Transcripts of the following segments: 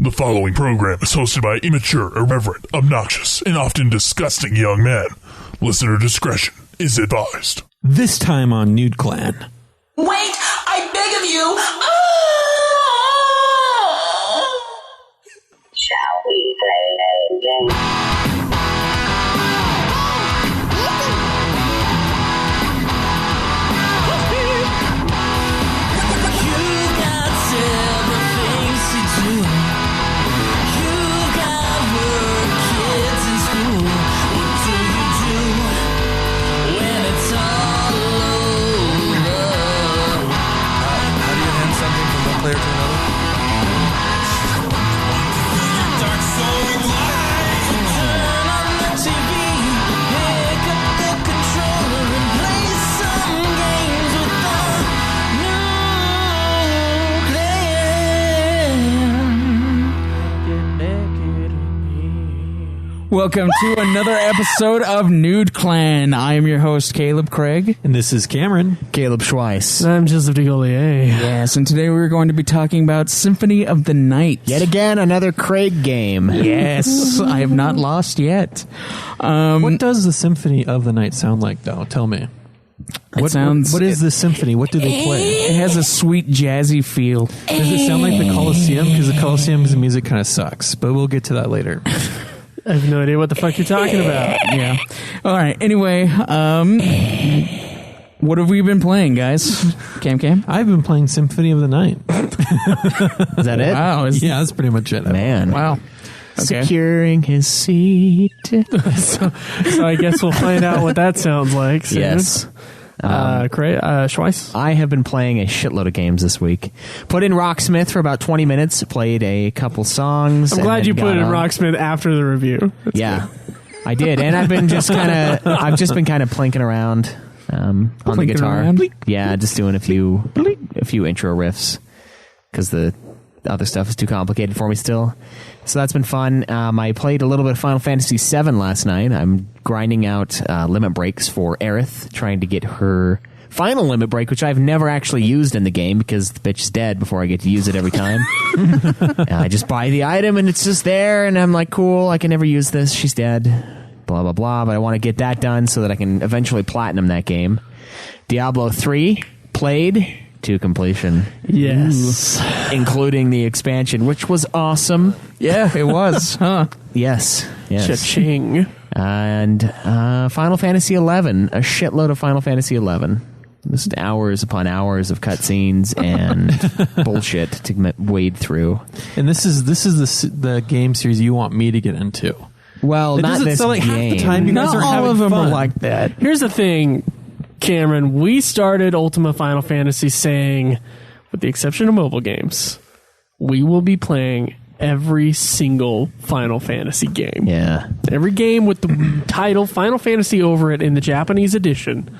The following program is hosted by immature, irreverent, obnoxious, and often disgusting young men. Listener discretion is advised. This time on Nude Clan. Wait, I beg of you! Shall we play a game? Player to another. Dark soul light. Turn on the TV, pick up the controller and play some games with the new clan. Welcome to another episode of Nude Clan. I am your host, Caleb Craig. And this is Cameron. Caleb Schweiss. I'm Joseph DeGolier. Yes, and today we're going to be talking about Symphony of the Night. Yet again, another Craig game. Yes, I have not lost yet. What does the Symphony of the Night sound like, though? Tell me. What is the symphony? What do they play? It has a sweet, jazzy feel. Does it sound like the Coliseum? Because the Coliseum's music kind of sucks, but we'll get to that later. I have no idea what the fuck you're talking about. Yeah. All right. Anyway, what have we been playing, guys? Cam? I've been playing Symphony of the Night. Is that it? Wow. Yeah, that's pretty much it. Man. Wow. Okay. Securing his seat. So I guess we'll find out what that sounds like soon. Yes. Craig, Schweiss? I have been playing a shitload of games this week. Put in Rocksmith for about 20 minutes. Played a couple songs. I'm glad you put in Rocksmith after the review. That's yeah, good. I did, and I've been just kind of. I've just been kind of plinking around on the guitar. Around? Yeah, just doing a few intro riffs because the other stuff is too complicated for me still. So that's been fun. I played a little bit of Final Fantasy VII last night. I'm grinding out limit breaks for Aerith, trying to get her final limit break, which I've never actually used in the game because the bitch is dead before I get to use it every time. I just buy the item and it's just there, and I'm like, cool, I can never use this. She's dead. Blah, blah, blah. But I want to get that done so that I can eventually platinum that game. Diablo 3 played to completion. Yes. Including the expansion, which was awesome. Yeah, it was, huh? Yes. Cha-ching. And Final Fantasy XI, a shitload of Final Fantasy XI. Just hours upon hours of cutscenes and bullshit to wade through. And this is the game series you want me to get into. Well, it not doesn't this sound like game. half the time you guys Not are all having of them fun. are like that. Here's the thing, Cameron. We started Ultima Final Fantasy saying, with the exception of mobile games, we will be playing every single Final Fantasy game. Yeah. Every game with the title Final Fantasy over it in the Japanese edition.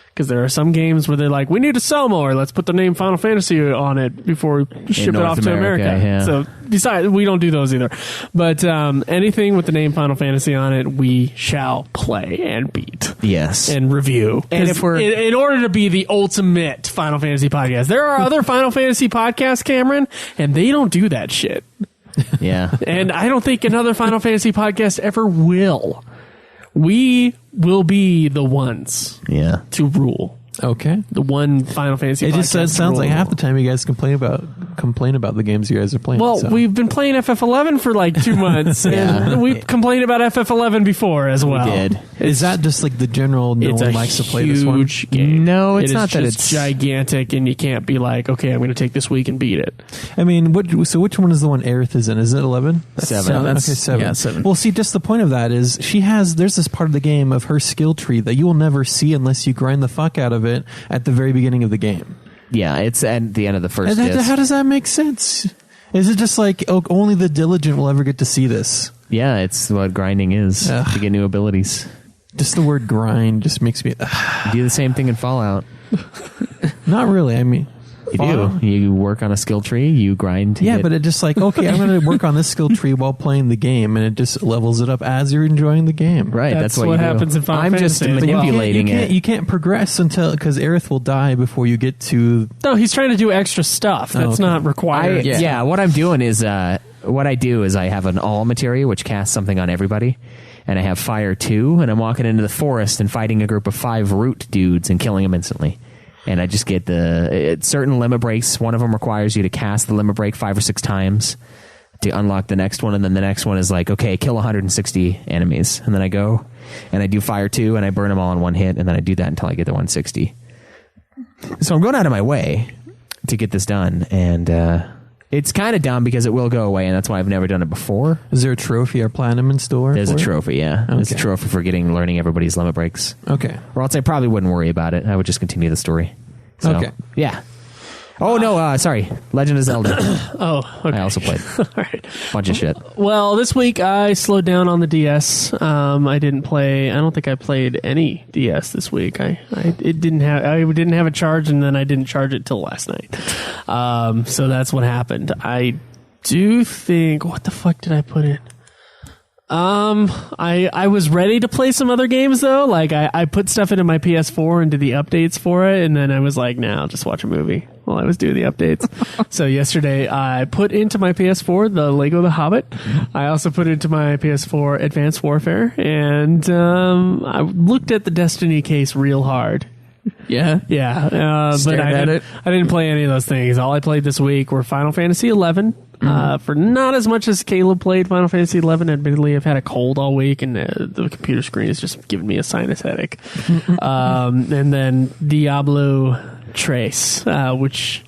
Because there are some games where they're like, we need to sell more. Let's put the name Final Fantasy on it before we ship it off to America. Yeah. So besides, we don't do those either. But anything with the name Final Fantasy on it, we shall play and beat. Yes. And review. And if we're in order to be the ultimate Final Fantasy podcast. There are other Final Fantasy podcasts, Cameron, and they don't do that shit. Yeah. And I don't think another Final Fantasy podcast ever will. We will be the ones to rule. Okay. The one Final Fantasy podcast. It just sounds like half the time you guys complain about the games you guys are playing. Well, so. we've been playing FF11 for like 2 months, and we complained about FF11 before as well. We did. Is that just like the general no one likes to play this one? It's a huge game. No, it's not that it's gigantic, and you can't be like, okay, I'm going to take this week and beat it. I mean, which one is the one Aerith is in? Is it 11? 7. Okay, 7. Yeah, 7. Well, see, just the point of that is there's this part of the game of her skill tree that you will never see unless you grind the fuck out of it at the very beginning of the game. Yeah, it's at the end of the first disc. How does that make sense? Is it just like only the diligent will ever get to see this? Yeah, it's what grinding is to get new abilities. Just the word grind just makes me... Do the same thing in Fallout. Not really. I mean... You do. You work on a skill tree, you grind. Yeah, but it just like, okay, I'm going to work on this skill tree while playing the game, and it just levels it up as you're enjoying the game. Right, that's what you happens do. in Final I'm Fantasy. just manipulating it. You can't progress because Aerith will die before you get to... No, he's trying to do extra stuff. That's not required. Yeah, what I'm doing is what I do is I have an all materia, which casts something on everybody. And I have fire 2, and I'm walking into the forest and fighting a group of 5 root dudes and killing them instantly. And I just get certain limit breaks. One of them requires you to cast the limit break 5 or 6 times to unlock the next one, and then the next one is like, okay, kill 160 enemies. And then I go and I do fire 2, and I burn them all in one hit, and then I do that until I get the 160. So I'm going out of my way to get this done, and it's kind of dumb because it will go away, and that's why I've never done it before. Is there a trophy or platinum in store? There's a for it? trophy, yeah. There's a Okay. trophy for learning everybody's limit breaks. Okay. Or else I probably wouldn't worry about it. I would just continue the story. So, Okay. Yeah. Oh, no, sorry. Legend of Zelda. Oh, okay. I also played All right. a bunch of shit. Well, this week I slowed down on the DS. I don't think I played any DS this week. I didn't have a charge, and then I didn't charge it till last night. So that's what happened. I do think, what the fuck did I put in? I was ready to play some other games though. Like I put stuff into my PS4 and did the updates for it, and then I was like, nah, I'll just watch a movie while I was doing the updates. So yesterday I put into my PS4 the Lego The Hobbit. I also put into my PS4 Advanced Warfare, and I looked at the Destiny case real hard. Yeah. Yeah, but Stared at it. I didn't play any of those things. All I played this week were Final Fantasy 11. For not as much as Caleb played Final Fantasy 11. Admittedly, I've had a cold all week, and the computer screen is just giving me a sinus headache. And then Diablo Trace, which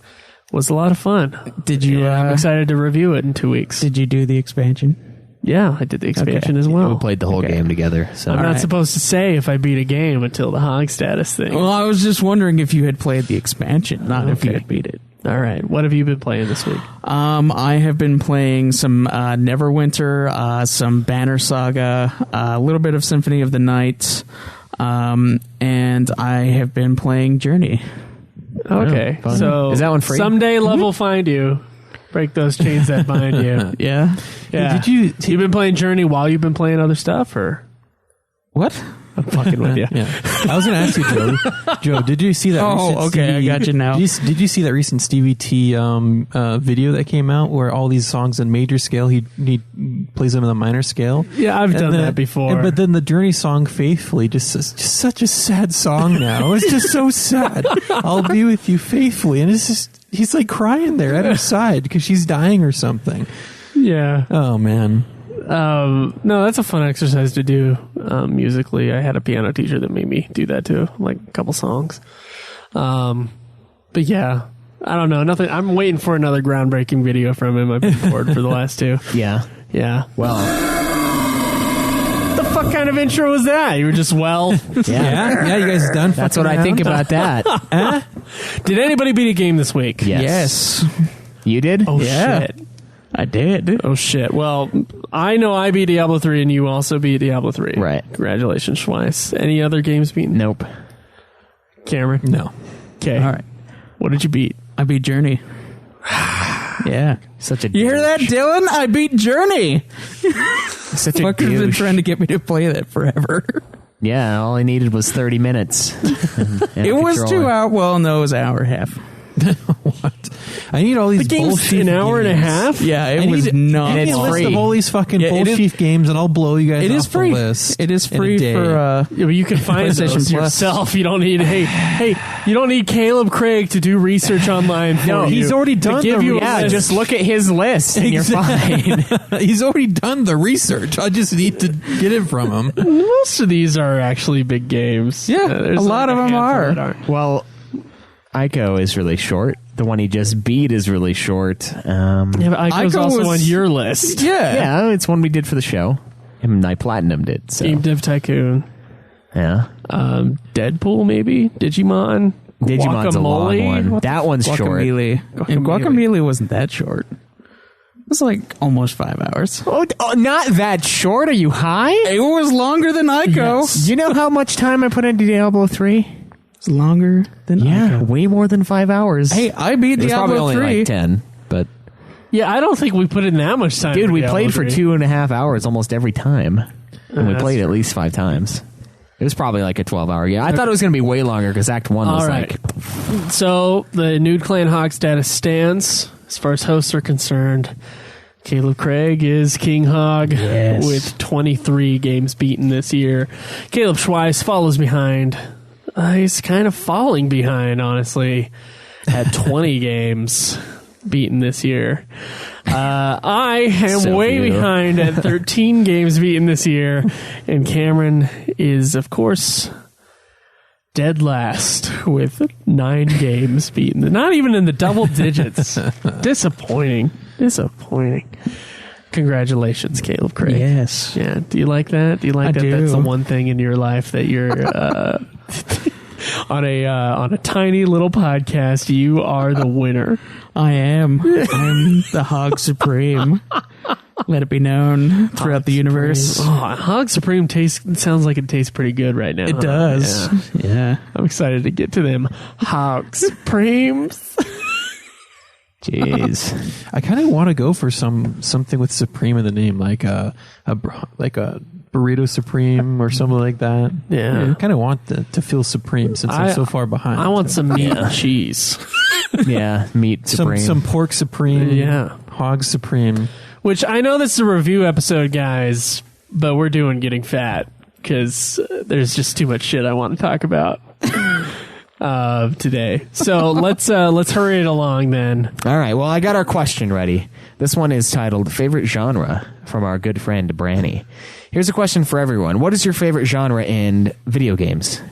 was a lot of fun. Did you? I'm excited to review it in 2 weeks. Did you do the expansion? Yeah, I did the expansion as We well. played the whole game together. So I'm not supposed to say if I beat a game until the hog status thing. Well, I was just wondering if you had played the expansion, not if you Okay. had beat it. All right, what have you been playing this week? I have been playing some Neverwinter, some Banner Saga, a little bit of Symphony of the Night, and I have been playing Journey. Okay, fun. so Is that one free? Someday love will find you. Break those chains that bind you. Yeah. Yeah. You've been playing Journey while you've been playing other stuff, or What? I'm fucking with you? Yeah. I was going to ask you, Joe. Joe, did you see that? Oh, recent okay, I got you now. Did you see that recent Stevie T video that came out where all these songs in major scale, he plays them in a minor scale? Yeah, I've done that before. But then the Journey song "Faithfully" just such a sad song now. It's just so sad. I'll be with you faithfully, and it's just he's like crying there at her side because she's dying or something. Yeah. Oh man. No, that's a fun exercise to do musically. I had a piano teacher that made me do that too, like a couple songs. But yeah, I don't know. Nothing. I'm waiting for another groundbreaking video from him. I've been bored for the last two. Yeah. Yeah. Well, What the fuck kind of intro was that? You were just, well. Yeah. You guys done? that's what I think about that. Did anybody beat a game this week? Yes. Yes. You did? Oh, Yeah. shit. I did. Oh, shit. Well, I know I beat Diablo 3 and you also beat Diablo 3. Right. Congratulations, Schweiss. Any other games beaten? Nope. Cameron? No. Okay. All right. What did you beat? I beat Journey. Yeah. Such a You hear that, Dylan? I beat Journey. Such a Fucker's been douche. trying to get me to play that forever. Yeah, all I needed was 30 minutes. And It a was controller. 2 hours. Well, no, it was an hour and a half. What? I need all these The game's bullshit an hour and a games. half? Yeah, I it was need not. Give me it's a list free. of all these fucking Yeah, it is- bullshit games, and I'll blow you guys It is off free. the list. It is in a free day. for. Yeah, but you can find PlayStation those Plus. yourself. You don't need hey, you don't need Caleb Craig to do research online for No, you. he's already To done give the you a Yeah, list. just look at his list and you're fine. He's already done the research. I just need to get it from him. Most of these are actually big games. Yeah, there's a lot of them handful are. that aren't. Well, Ico is really short. The one he just beat is really short. Yeah, but Ico's Ico also was- on your list. Yeah, it's one we did for the show. And I platinumed it. So Game Dev Tycoon. yeah, Deadpool, maybe? Digimon? Digimon's a long Guacamole? one. What the That one's short. Guacamole. And Guacamole wasn't that short. It was like almost 5 hours. Oh, not that short. Are you high? It was longer than Ico. Do you know how much time I put into Diablo 3? It's longer than Yeah, Ico. way more than 5 hours. Hey, I beat it was probably Diablo only 3. like 10. But Yeah, I don't think we put in that much time. dude, for we Diablo played for 3. 2.5 hours almost every time, and we That's played at least 5 times. It was probably like a 12-hour. Yeah, I thought it was going to be way longer because Act 1 was All right. like So the Nude Clan Hog status stands as far as hosts are concerned. Caleb Craig is King Hog with 23 games beaten this year. Caleb Schweiss follows behind. He's kind of falling behind, honestly, at 20 games beaten this year. I am So way few. behind at 13 games beaten this year. And Cameron is, of course, dead last with 9 games beaten. Not even in the double digits. Disappointing. Congratulations, Caleb Craig. Yes. Yeah. Do you like that? Do you like I that? do. That's the one thing in your life that you're on a tiny little podcast. You are the winner. I am. I'm the Hog Supreme. Let it be known throughout the universe. Oh, Hog Supreme sounds like it tastes pretty good right now. It does. Yeah. I'm excited to get to them Hog Supremes. Jeez. I kind of want to go for something with Supreme in the name, like a burrito Supreme or something like that. Yeah. I kind of want to feel supreme since I'm so far behind. I want some meat and cheese. Yeah, meat supreme. some pork Supreme. Yeah. Hog Supreme. Which I know this is a review episode, guys, but we're doing Getting Fat because there's just too much shit I want to talk about today. So let's hurry it along then. All right, well, I got our question ready. This one is titled Favorite Genre from our good friend Branny. Here's a question for everyone. What is your favorite genre in video games?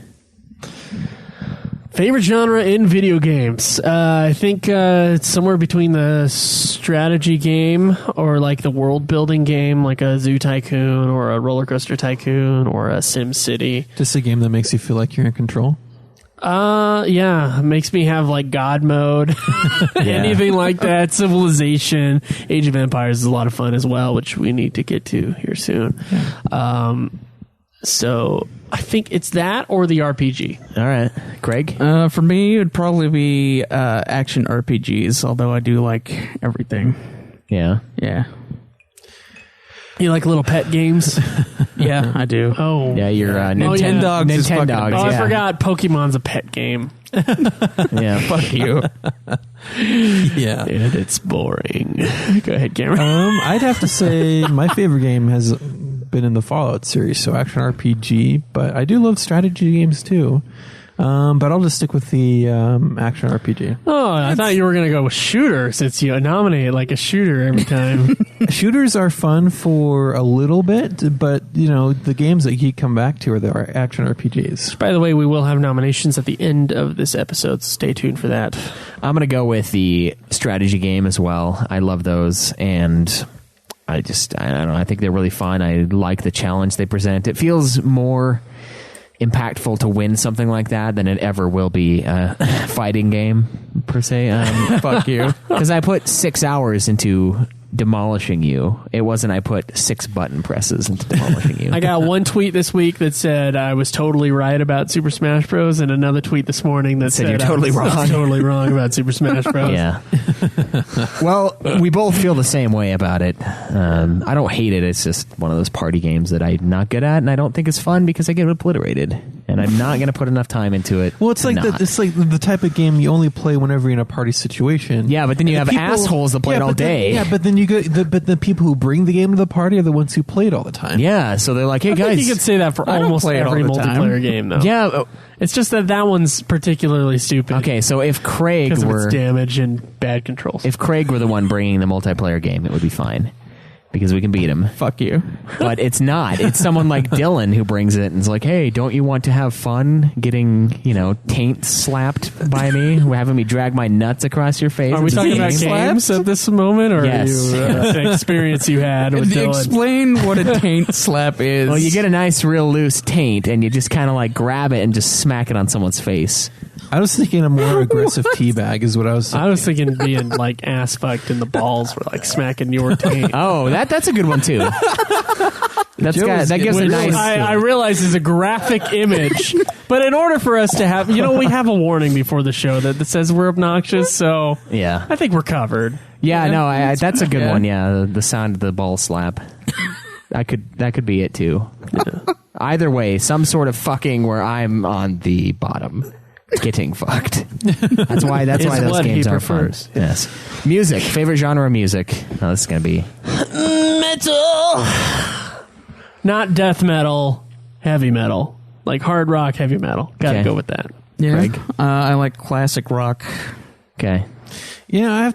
Favorite genre in video games? I think it's somewhere between the strategy game or like the world building game, like a Zoo Tycoon or a Roller Coaster Tycoon or a Sim City. Just a game that makes you feel like you're in control. Yeah, it makes me have like God mode, anything like that. Civilization, Age of Empires is a lot of fun as well, which we need to get to here soon. So I think it's that or the RPG. All right, Greg? For me, it would probably be action RPGs, although I do like everything. Yeah. Yeah. You like little pet games? Yeah, I do. Oh, Yeah, you're Nintendogs is fucking Nintendogs, Oh, I yeah. forgot Pokemon's a pet game. Yeah. Fuck you. Yeah. And it's boring. Go ahead, Cameron. I'd have to say my favorite game has been in the Fallout series, so action RPG, but I do love strategy games too. But I'll just stick with the action RPG. Oh, I thought you were going to go with shooter since you nominate like a shooter every time. Shooters are fun for a little bit, but you know the games that you come back to are the action RPGs. By the way, we will have nominations at the end of this episode, so stay tuned for that. I'm going to go with the strategy game as well. I love those, and I don't know, I think they're really fun. I like the challenge they present. It feels more impactful to win something like that than it ever will be a fighting game, per se. Fuck you. Because I put 6 hours into demolishing you. It wasn't I put 6 button presses into demolishing you. I got one tweet this week that said I was totally right about Super Smash Bros. And another tweet this morning that said you're totally I was wrong. totally wrong about Super Smash Bros. Yeah. Well, we both feel the same way about it. I don't hate it. It's just one of those party games that I'm not good at, and I don't think it's fun because I get obliterated, and I'm not going to put enough time into it. Well, it's like the type of game you only play whenever you're in a party situation. Yeah, but then you And have the people- assholes that play it all but then- day. Yeah, but then you go. But the people who bring the game to the party are the ones who play it all the time. Yeah, so they're like, hey, I think guys. you could say that for I don't almost play it all every the time. multiplayer game, though. Yeah. It's just that one's particularly stupid. Okay, so if Craig Because of its were damage and bad controls. if Craig were the one bringing the multiplayer game, it would be fine because we can beat him. Fuck you. But it's not. It's someone like Dylan who brings it and is like, hey, don't you want to have fun getting, taint slapped by me, having me drag my nuts across your face? Are we It's a talking about game. games at this moment, or Yes. are you, an experience you had with Dylan? Explain what a taint slap is. Well, you get a nice, real loose taint, and you just kind of like grab it and just smack it on someone's face. I was thinking a more aggressive teabag is what I was thinking. I was thinking being like ass fucked in the balls, were like smacking your taint. Oh, that's a good one too. That gives a Which nice. I realize is a graphic image, but in order for us to have, we have a warning before the show that says we're obnoxious, so Yeah. I think we're covered. Yeah, no, that's a good yeah. one. Yeah, the sound of the ball slap. That could be it too. Either way, some sort of fucking where I'm on the bottom. getting fucked. That's why those what he games are prefers. fun. Yes. Music. Favorite genre of music? Oh, this is going to be... Metal. Not death metal, heavy metal. Like hard rock, heavy metal. Gotta go with that. Yeah. Greg? I like classic rock. Okay. Yeah,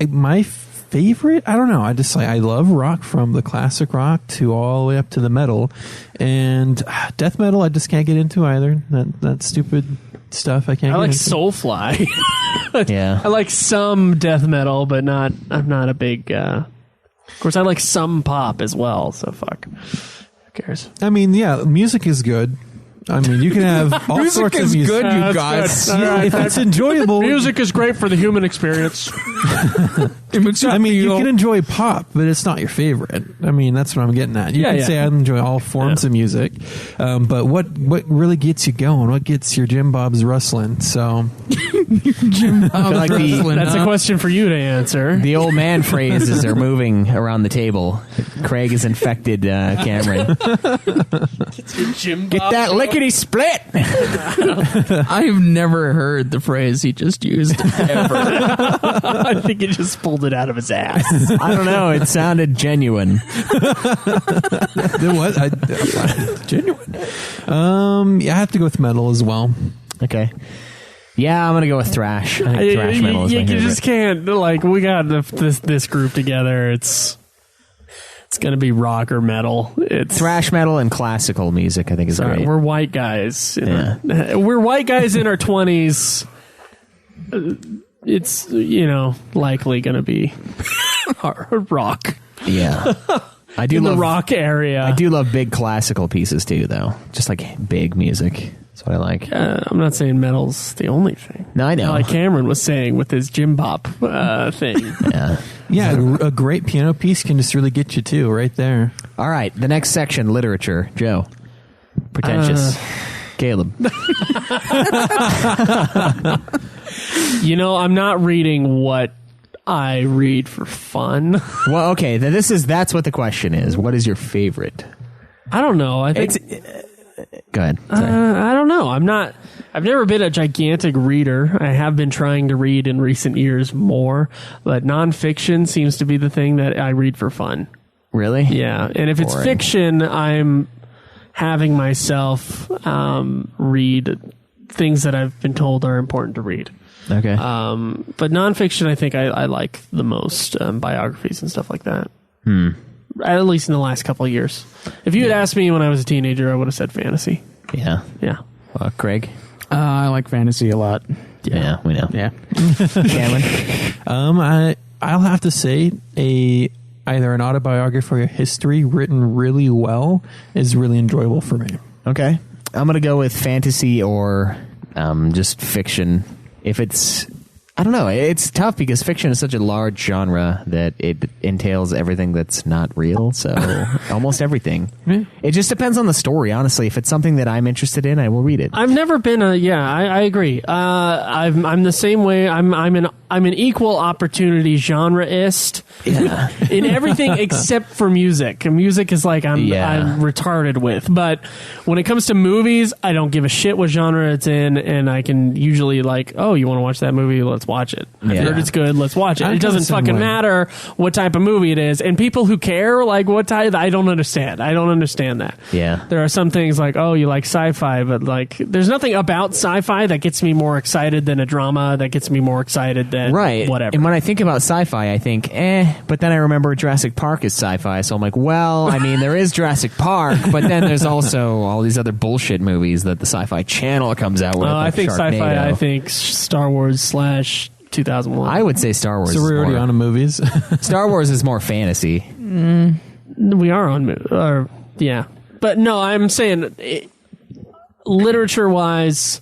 my favorite, I don't know. I love rock, from the classic rock to all the way up to the metal, and death metal I just can't get into either. That stupid stuff I can't. I like get into. Soulfly. Yeah. I like some death metal, but I'm not a big. Of course, I like some pop as well. So fuck. Who cares? I mean, yeah, music is good. I mean, you can have all sorts of music. good, you That's guys. good. All Yeah, right, if it's enjoyable. Music is great for the human experience. I mean, you can enjoy pop, but it's not your favorite. I mean, that's what I'm getting at. You can say I enjoy all forms of music, but what really gets you going? What gets your Jim Bobs rustling? So, That's a question for you to answer. The old man phrase as they're moving around the table. Craig has infected Cameron. Get that lickety split. I've never heard the phrase he just used ever. I think he just pulled it out of his ass. I don't know. It sounded genuine. then what? Genuine. Yeah, I have to go with metal as well. Okay. Yeah, I'm gonna go with thrash. I think thrash metal is my You favorite. just can't, like, we got this group together. It's gonna be rock or metal. It's Thrash metal and classical music, I think, is sorry, great. we're white guys. Yeah. We're white guys in our 20s. It's, likely gonna be hard rock. Yeah. I do In love the rock area. I do love big classical pieces too, though. Just like big music. That's what I like. I'm not saying metal's the only thing. No, I know. Like Cameron was saying with his Jim Bop thing. Yeah. Yeah, a great piano piece can just really get you too, right there. All right, the next section, literature. Joe. Pretentious. Caleb. I'm not reading what I read for fun. Well, okay, then that's what the question is. What is your favorite? I don't know. I think Go ahead. Sorry. I don't know. I've never been a gigantic reader. I have been trying to read in recent years more, but nonfiction seems to be the thing that I read for fun. Really? Yeah, and if it's Boring. fiction, I'm having myself read things that I've been told are important to read. Okay. But nonfiction, I think I like the most, biographies and stuff like that. At least in the last couple of years. If you had asked me when I was a teenager, I would have said fantasy. Yeah. Yeah. Craig? I like fantasy a lot. Yeah, we know. Yeah. Cameron? I'll have to say either an autobiography or a history written really well is really enjoyable for me. Okay. I'm going to go with fantasy or just fiction. If it's... I don't know. It's tough because fiction is such a large genre that it entails everything that's not real. So almost everything. It just depends on the story, honestly. If it's something that I'm interested in, I will read it. I've never been I agree. I'm the same way. I'm an equal opportunity genreist. Yeah. In everything except for music. Music is like I'm retarded with. But when it comes to movies, I don't give a shit what genre it's in, and I can usually like, oh, you want to watch that movie? Let's watch it. I heard it's good. Let's watch it. It doesn't fucking matter what type of movie it is. And people who care, like what type, I don't understand. I don't understand that. Yeah. There are some things like, oh, you like sci-fi, but like, there's nothing about sci-fi that gets me more excited than a drama that gets me more excited than whatever. And when I think about sci-fi, I think, but then I remember Jurassic Park is sci-fi, so I'm like, well, I mean, there is Jurassic Park, but then there's also all these other bullshit movies that the Sci-Fi Channel comes out with. Well, like I think Sharknado. sci-fi, I think Star Wars / 2001. I would say Star Wars. So we're already on movies. Star Wars is more fantasy. We are on, yeah. But no, I'm saying literature-wise,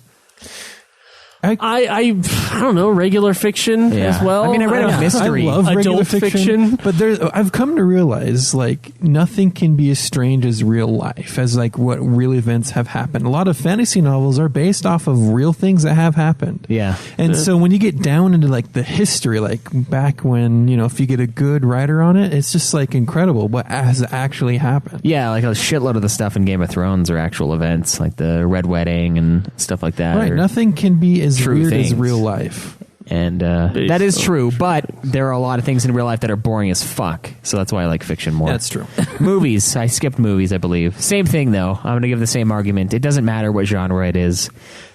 I don't know, regular fiction as well. I mean, I read a mystery. I love regular Adult fiction. but I've come to realize like nothing can be as strange as real life, as like what real events have happened. A lot of fantasy novels are based off of real things that have happened. Yeah. And so when you get down into like the history, like back when, if you get a good writer on it, it's just like incredible what has actually happened. Yeah, like a shitload of the stuff in Game of Thrones are actual events, like the Red Wedding and stuff like that. Right. or Nothing can be as true weird things. as real life. And that is true, but there are a lot of things in real life that are boring as fuck. So that's why I like fiction more. That's true. Movies. I skipped movies, I believe. Same thing, though. I'm going to give the same argument. It doesn't matter what genre it is.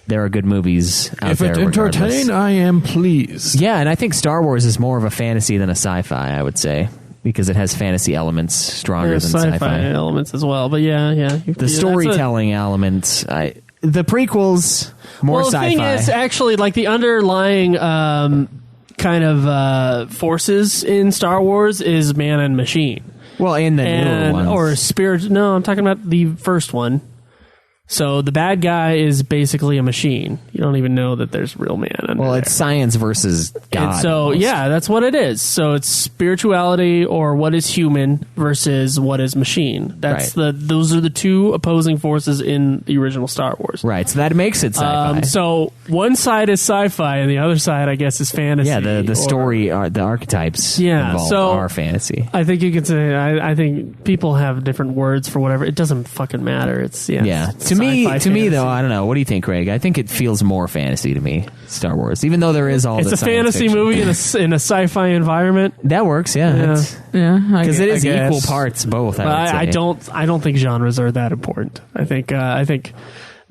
There are good movies out If there it entertain, I am pleased. Yeah, and I think Star Wars is more of a fantasy than a sci-fi, I would say, because it has fantasy elements stronger There's than sci-fi elements as well, but yeah. The storytelling elements, the prequels, more sci-fi. The thing is, actually, like the underlying kind of forces in Star Wars is man and machine. Well, in the newer ones. Or spirit. No, I'm talking about the first one. So the bad guy is basically a machine. You don't even know that there's real man under there. It's science versus God. And so, almost. yeah, that's what it is. So it's spirituality or what is human versus what is machine. Those are the two opposing forces in the original Star Wars. Right, so that makes it sci-fi. So one side is sci-fi and the other side, I guess, is fantasy. Yeah, the story, the archetypes involved are fantasy. I think you could say, I think people have different words for whatever. It doesn't fucking matter. It's, To me, though, I don't know. What do you think, Craig? I think it feels more fantasy to me, Star Wars, even though there is all it's the a fantasy fiction. movie in a sci-fi environment. That works, yeah. Because it is equal parts both. I don't think genres are that important. I think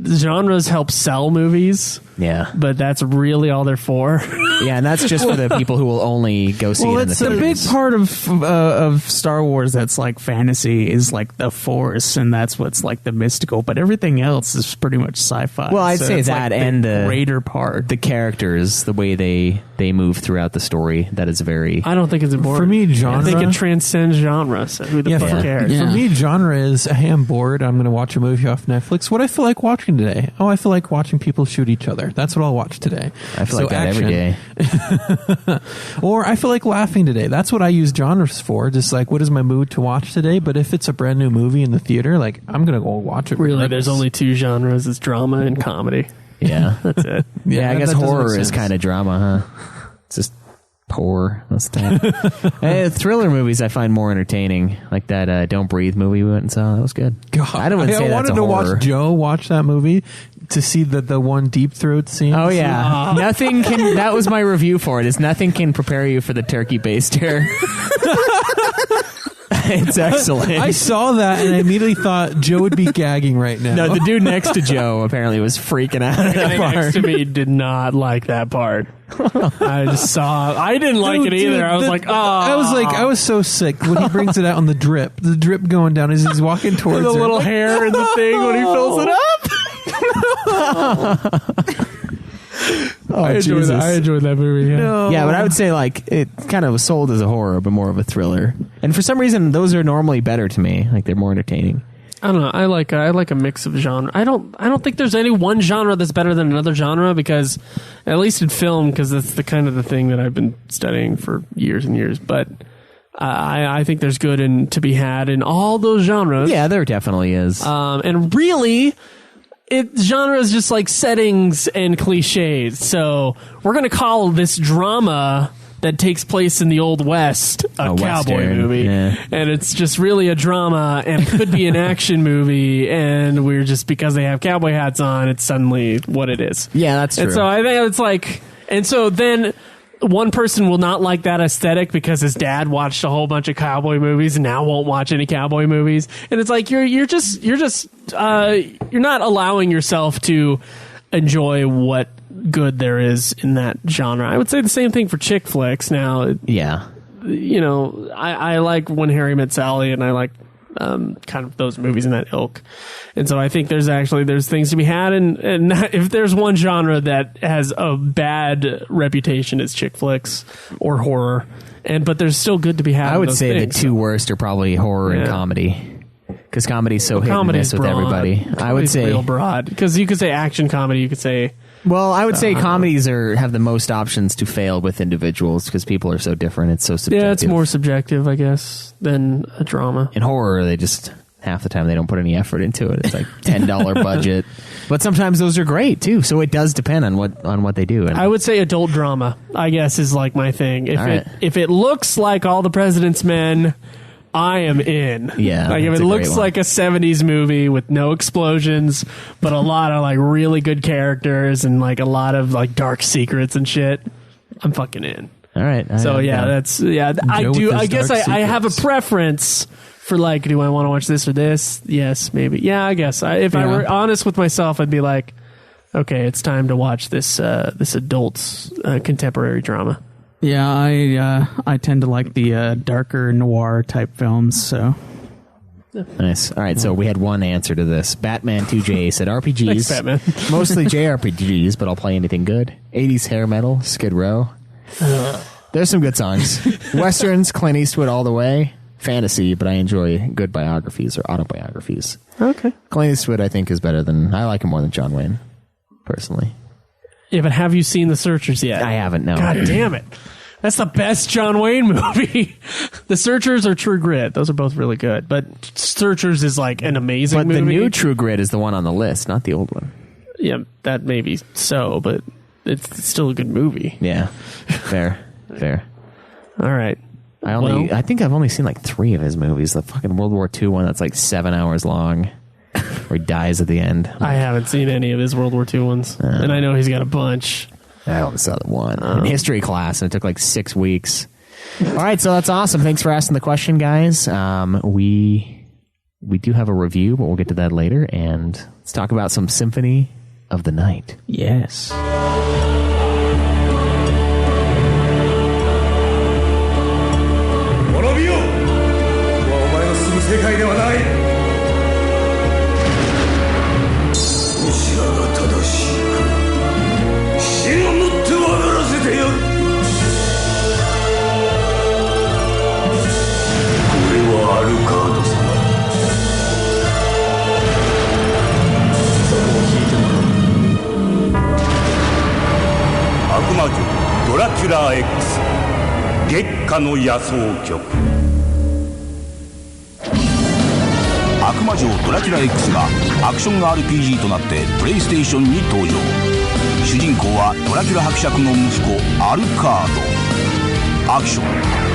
genres help sell movies. Yeah, but that's really all they're for. Yeah, and that's just for the people who will only go see it in the the big part of Star Wars that's like fantasy is like the Force, and that's what's like the mystical. But everything else is pretty much sci-fi. Well, I'd say it's that like and the greater part, the characters, the way they move throughout the story. That is very. I don't think it's important for me. Genre, I think it transcends genre. So who the fuck cares? For me, genre is hey, I'm bored. I'm going to watch a movie off Netflix. What I feel like watching today? Oh, I feel like watching people shoot each other. That's what I'll watch today. I feel like that every day. Or I feel like laughing today. That's what I use genres for. Just like, what is my mood to watch today? But if it's a brand new movie in the theater, like I'm going to go watch it. Really, there's only two genres. It's drama and comedy. Yeah. That's it. Yeah, I guess horror is kind of drama, huh? It's just horror. That's that. Thriller movies I find more entertaining. Like that Don't Breathe movie we went and saw. That was good. God, I don't say I wanted to watch Joe watch that movie to see the one deep throat scene. Oh yeah, nothing can. That was my review for it. Is nothing can prepare you for the turkey baster. It's excellent. I saw that and I immediately thought Joe would be gagging right now. No, the dude next to Joe apparently was freaking out at The that guy next part. to me did not like that part. I just saw. I didn't like it either. Dude, I was like, oh. I was so sick when he brings it out on the drip going down as he's walking towards the her. little hair in the thing when he fills it up. I enjoyed that movie. Yeah. Yeah, but I would say like it kind of was sold as a horror, but more of a thriller. And for some reason, those are normally better to me. Like they're more entertaining. I don't know. I like a mix of genre. I don't think there's any one genre that's better than another genre, because at least in film, because that's the kind of the thing that I've been studying for years and years. But I think there's good to be had in all those genres. Yeah, there definitely is. And really, genre is just like settings and cliches. So we're going to call this drama that takes place in the Old West a cowboy Western, movie. yeah. And it's just really a drama, and it could be an action movie, and we're just, because they have cowboy hats on, it's suddenly what it is. Yeah, that's true. And so I think it's like, and so then one person will not like that aesthetic because his dad watched a whole bunch of cowboy movies and now won't watch any cowboy movies. And it's like you're not allowing yourself to enjoy what good there is in that genre. I would say the same thing for chick flicks. Now, yeah, you know, I like When Harry Met Sally, and I like kind of those movies in that ilk. And so I think there's things to be had, and if there's one genre that has a bad reputation, it's chick flicks or horror, but there's still good to be had. I would say things, the two worst are probably horror and comedy, because comedy's so hit and miss with everybody. I would say real broad, because you could say action comedy, you could say Well, I would say comedies have the most options to fail with individuals because people are so different. It's so subjective. Yeah, it's more subjective, I guess, than a drama. In horror, they just half the time they don't put any effort into it. It's like $10 budget, but sometimes those are great too. So it does depend on what they do. And I would say adult drama, I guess, is like my thing. If it looks like All the President's Men, I am in. Yeah, like if it looks like a 70s movie with no explosions, but a lot of like really good characters and like a lot of like dark secrets and shit, I'm fucking in. All right. So I guess I have a preference for like, do I want to watch this or this? Yes, maybe. Yeah, I guess. If I were honest with myself, I'd be like, okay, it's time to watch this adult contemporary drama. Yeah, I tend to like the darker noir type films. So nice. All right, so we had one answer to this. Batman 2J said RPGs, Thanks, Batman. mostly JRPGs, but I'll play anything good. 80s hair metal, Skid Row. There's some good songs. Westerns, Clint Eastwood all the way. Fantasy, but I enjoy good biographies or autobiographies. Okay. Clint Eastwood, I think, is better than I like him more than John Wayne, personally. Yeah, but have you seen The Searchers yet? I haven't. No. God damn it. That's the best John Wayne movie. The Searchers or True Grit. Those are both really good. But Searchers is like an amazing movie. But the new True Grit is the one on the list, not the old one. Yeah, that may be so, but it's still a good movie. Yeah. Fair. All right. I think I've only seen like 3 of his movies. The fucking World War II one that's like 7 hours long, where he dies at the end. I haven't seen any of his World War II ones. And I know he's got a bunch. I only saw the one in history class, and it took like 6 weeks. All right, so that's awesome. Thanks for asking the question, guys. We do have a review, but we'll get to that later. And let's talk about some Symphony of the Night. yes. 滅びよう。はお前の住む世界ではない。どちらが正しいか、死をもって分からせてやる。これはアルカード様。そこを聞いてもらう。悪魔女ドラキュラ X。月下の野草曲。悪魔女ドラキュラ X がアクション RPG となってプレイステーションに登場。主人公はドラキュラ伯爵の息子アルカード。アクション、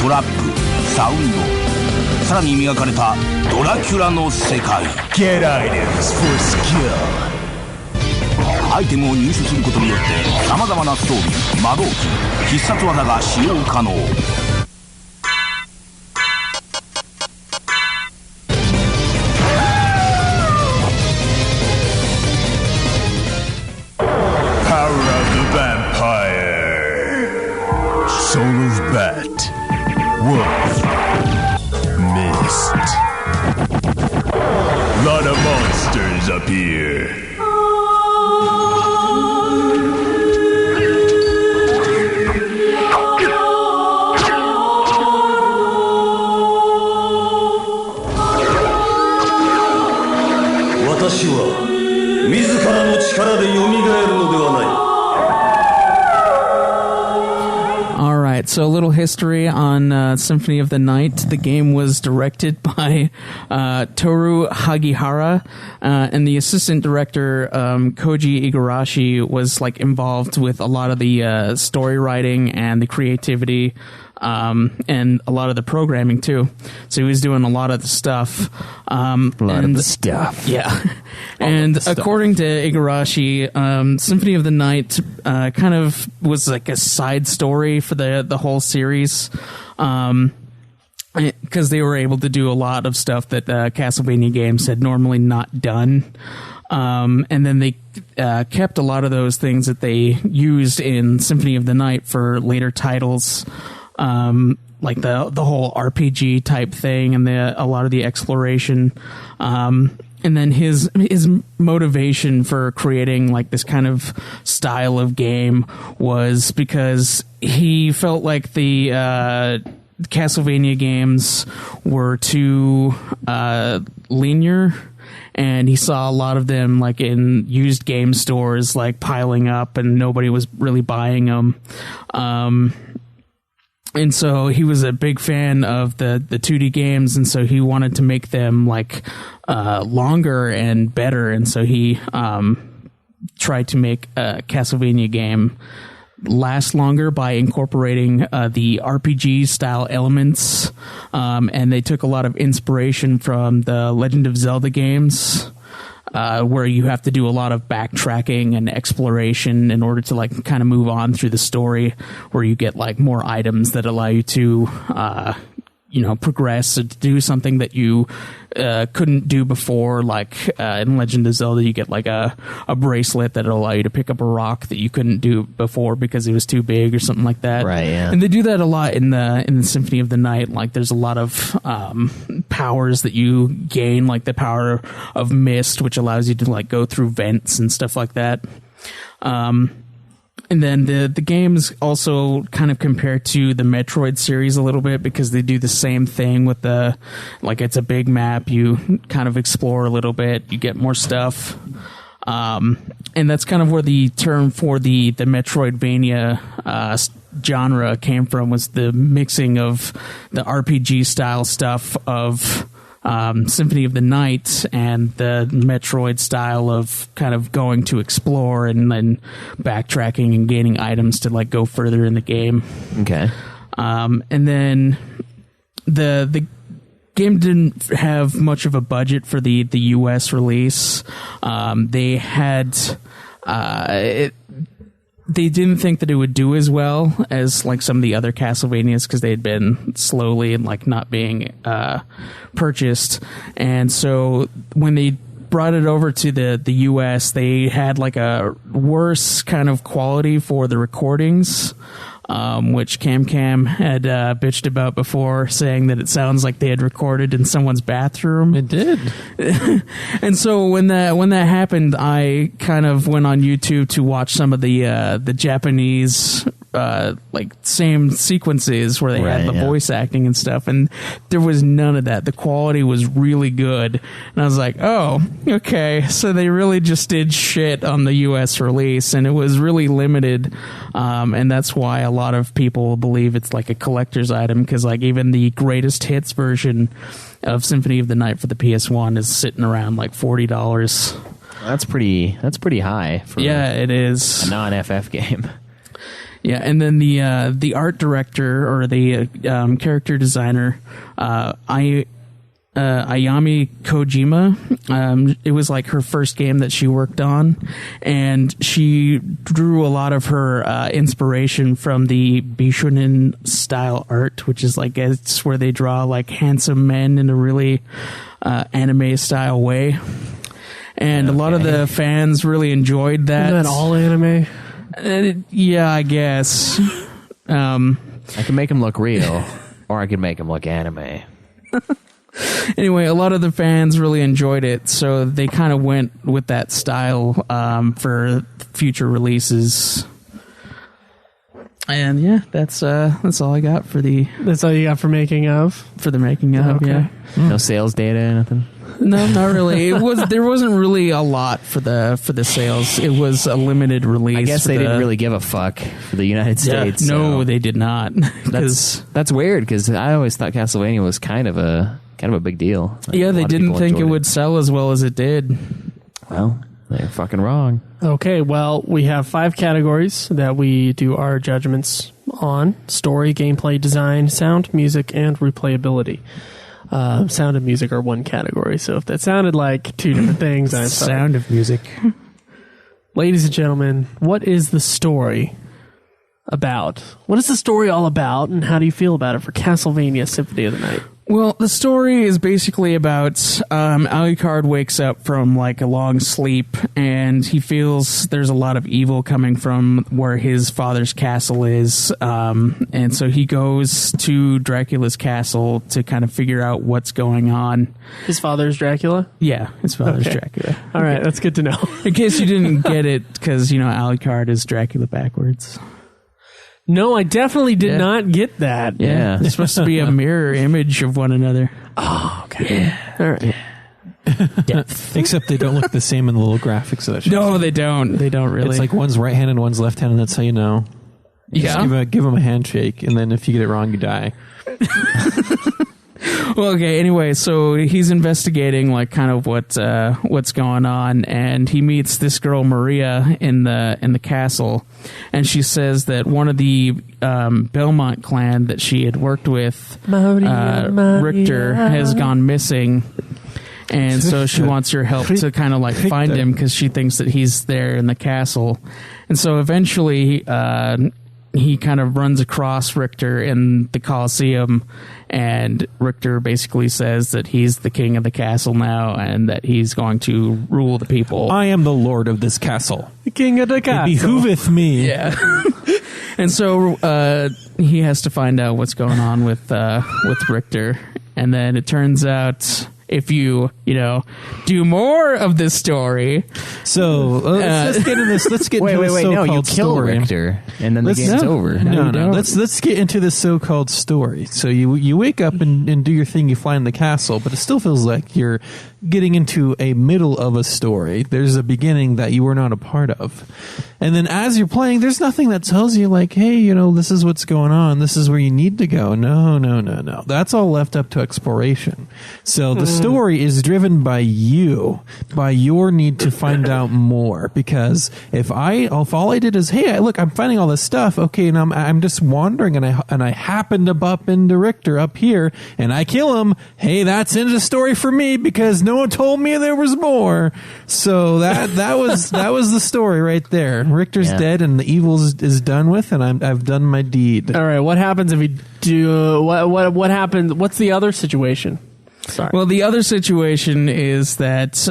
トラップ、サウンド、さらに磨かれたドラキュラの世界。 Get items for skill。アイテムを入手することによってさまざまな装備、魔導機、必殺技が使用可能。Power of the Vampire. Soul of Bat. Wolf. Mist. Lot of monsters up here. All right, so a little history on Symphony of the Night. The game was directed by Toru Hagihara, and the assistant director Koji Igarashi was like involved with a lot of the story writing and the creativity. And a lot of the programming too. So he was doing a lot of the stuff. Of the stuff. Yeah. And according to Igarashi, Symphony of the Night kind of was like a side story for the whole series. Because they were able to do a lot of stuff that Castlevania games had normally not done. And then they kept a lot of those things that they used in Symphony of the Night for later titles. Like the whole RPG type thing and a lot of the exploration. And then his motivation for creating like this kind of style of game was because he felt like the Castlevania games were too linear and he saw a lot of them like in used game stores, like piling up, and nobody was really buying them. And so he was a big fan of the 2D games, and so he wanted to make them like longer and better. And so he tried to make a Castlevania game last longer by incorporating the RPG style elements, and they took a lot of inspiration from the Legend of Zelda games. Where you have to do a lot of backtracking and exploration in order to like kind of move on through the story, where you get like more items that allow you to, progress to do something that you couldn't do before. Like in Legend of Zelda, you get like a bracelet that'll allow you to pick up a rock that you couldn't do before because it was too big or something like that. Right. Yeah. And they do that a lot in the Symphony of the Night. Like there's a lot of powers that you gain, like the power of mist, which allows you to like go through vents and stuff like that. And then the games also kind of compare to the Metroid series a little bit, because they do the same thing with it's a big map. You kind of explore a little bit, you get more stuff. And that's kind of where the term for the Metroidvania genre came from, was the mixing of the RPG style stuff of Symphony of the Night and the Metroid style of kind of going to explore and then backtracking and gaining items to like go further in the game. Okay. And then the game didn't have much of a budget for the US release. They had they didn't think that it would do as well as like some of the other Castlevanias, because they had been slowly and like not being purchased. And so when they brought it over to the US, they had like a worse kind of quality for the recordings, which Cam had bitched about before, saying that it sounds like they had recorded in someone's bathroom. It did. And so when that happened, I kind of went on YouTube to watch some of the Japanese like same sequences where they had the voice acting and stuff, and there was none of that. The quality was really good, and I was like, oh, okay, so they really just did shit on the US release, and it was really limited, and that's why a lot of people believe it's like a collector's item, because like even the greatest hits version of Symphony of the Night for the PS1 is sitting around like $40. That's pretty high for it is a non-FF game. Yeah, and then the art director, or the character designer, Ayami Kojima, it was like her first game that she worked on, and she drew a lot of her inspiration from the Bishonen style art, which is like it's where they draw like handsome men in a really anime style way. And a lot of the fans really enjoyed that. Isn't that all anime? Yeah, I guess. I can make him look real, or I can make him look anime. Anyway, a lot of the fans really enjoyed it, so they kind of went with that style for future releases. And yeah, that's all I got for the. That's all you got for making of? For the making of, okay. yeah. No sales data, nothing. No, not really. There wasn't really a lot for the sales. It was a limited release. I guess they didn't really give a fuck for the United States. No, so. they did not. That's weird, because I always thought Castlevania was kind of a big deal. Yeah, they didn't think it would sell as well as it did. Well, they're fucking wrong. Okay, well, we have 5 categories that we do our judgments on: story, gameplay, design, sound, music, and replayability. Sound and music are one category, so if that sounded like 2 different things, I'm sorry. Sound of music. Ladies and gentlemen, what is the story about? What is the story all about, and how do you feel about it for Castlevania Symphony of the Night? Well, the story is basically about Alucard wakes up from like a long sleep, and he feels there's a lot of evil coming from where his father's castle is, and so he goes to Dracula's castle to kind of figure out what's going on. His father's Dracula? Yeah, his father's Dracula. All right, that's good to know. In case you didn't get it, because Alucard is Dracula backwards. No, I definitely did not get that. Yeah. They're supposed to be a mirror image of one another. Oh, okay. Yeah. All right. Depth. Except they don't look the same in the little graphics of that shit. No, they don't. They don't really. It's like one's right-handed and one's left-handed. That's how you know. Yeah. Just give them a handshake, and then if you get it wrong, you die. Well, okay. Anyway, so he's investigating like kind of what's going on, and he meets this girl Maria in the castle, and she says that one of the Belmont clan that she had worked with, Maria. Richter, has gone missing. And so she wants your help to kind of like find him because she thinks that he's there in the castle. And so eventually he kind of runs across Richter in the Colosseum, and Richter basically says that he's the king of the castle now and that he's going to rule the people. I am the lord of this castle. The king of the castle. It behooveth me. Yeah. And so he has to find out what's going on with Richter. And then it turns out, if you do more of this story. So let's get into this. Let's get into this so-called no, you kill story. Richter, and then the game's over. No. Let's get into this so-called story. So you wake up and do your thing. You fly in the castle, but it still feels like you're getting into a middle of a story. There's a beginning that you were not a part of, and then as you're playing, there's nothing that tells you like, hey, this is what's going on. This is where you need to go. No. That's all left up to exploration. So the story is driven by you, by your need to find out more. Because if all I did is, hey, look, I'm finding all this stuff. Okay, and I'm just wandering, and I happen to bump into Richter up here, and I kill him. Hey, that's in the story for me because no one told me there was more. So that was the story right there. Richter's dead, and the evil is done with, and I've done my deed. All right, what happens if you do? What happens? What's the other situation? Sorry. Well, the other situation is that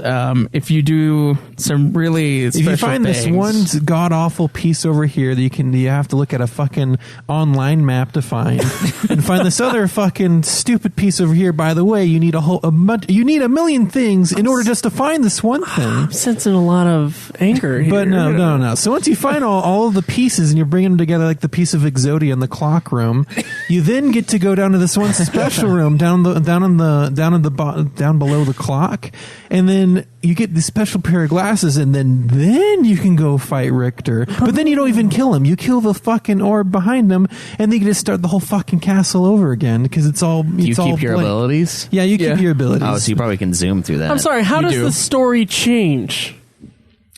if you do some really special if you find things, this one god awful piece over here that you have to look at a fucking online map to find, and find this other fucking stupid piece over here. By the way, you need you need a million things in order just to find this one thing. I'm sensing a lot of anger here. But no. So once you find all of the pieces and you're bringing them together like the piece of Exodia in the clock room, you then get to go down to this one special room down below the clock, and then you get this special pair of glasses, and then you can go fight Richter. But then you don't even kill him. You kill the fucking orb behind him, and then you just start the whole fucking castle over again because it's all. You keep your abilities? Yeah, you keep your abilities. Oh, so you probably can zoom through that. I'm sorry. How does the story change?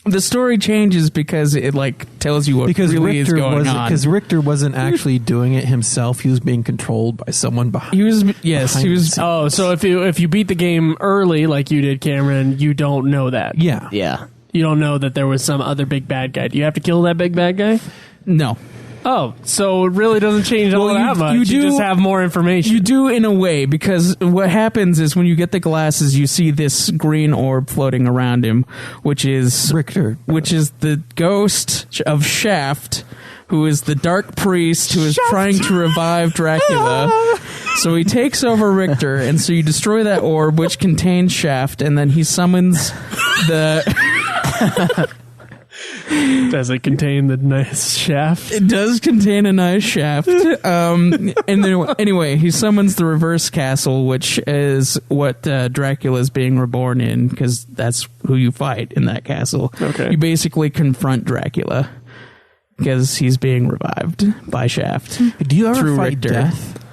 The story changes because it tells you what really is going on. Because Richter wasn't actually doing it himself; he was being controlled by someone behind. He was. Oh, so if you beat the game early, like you did, Cameron, you don't know that. Yeah. You don't know that there was some other big bad guy. Do you have to kill that big bad guy? No. Oh, so it really doesn't change all that much. You just have more information. You do in a way, because what happens is when you get the glasses, you see this green orb floating around him, which is Richter, which is the ghost of Shaft, who is the dark priest who is trying to revive Dracula. So he takes over Richter, and so you destroy that orb, which contains Shaft, and then he summons the... Does it contain the nice shaft? It does contain a nice shaft. And then, anyway, he summons the reverse castle, which is what Dracula is being reborn in, because that's who you fight in that castle. Okay. You basically confront Dracula because he's being revived by Shaft. Do you ever fight Richter. Death?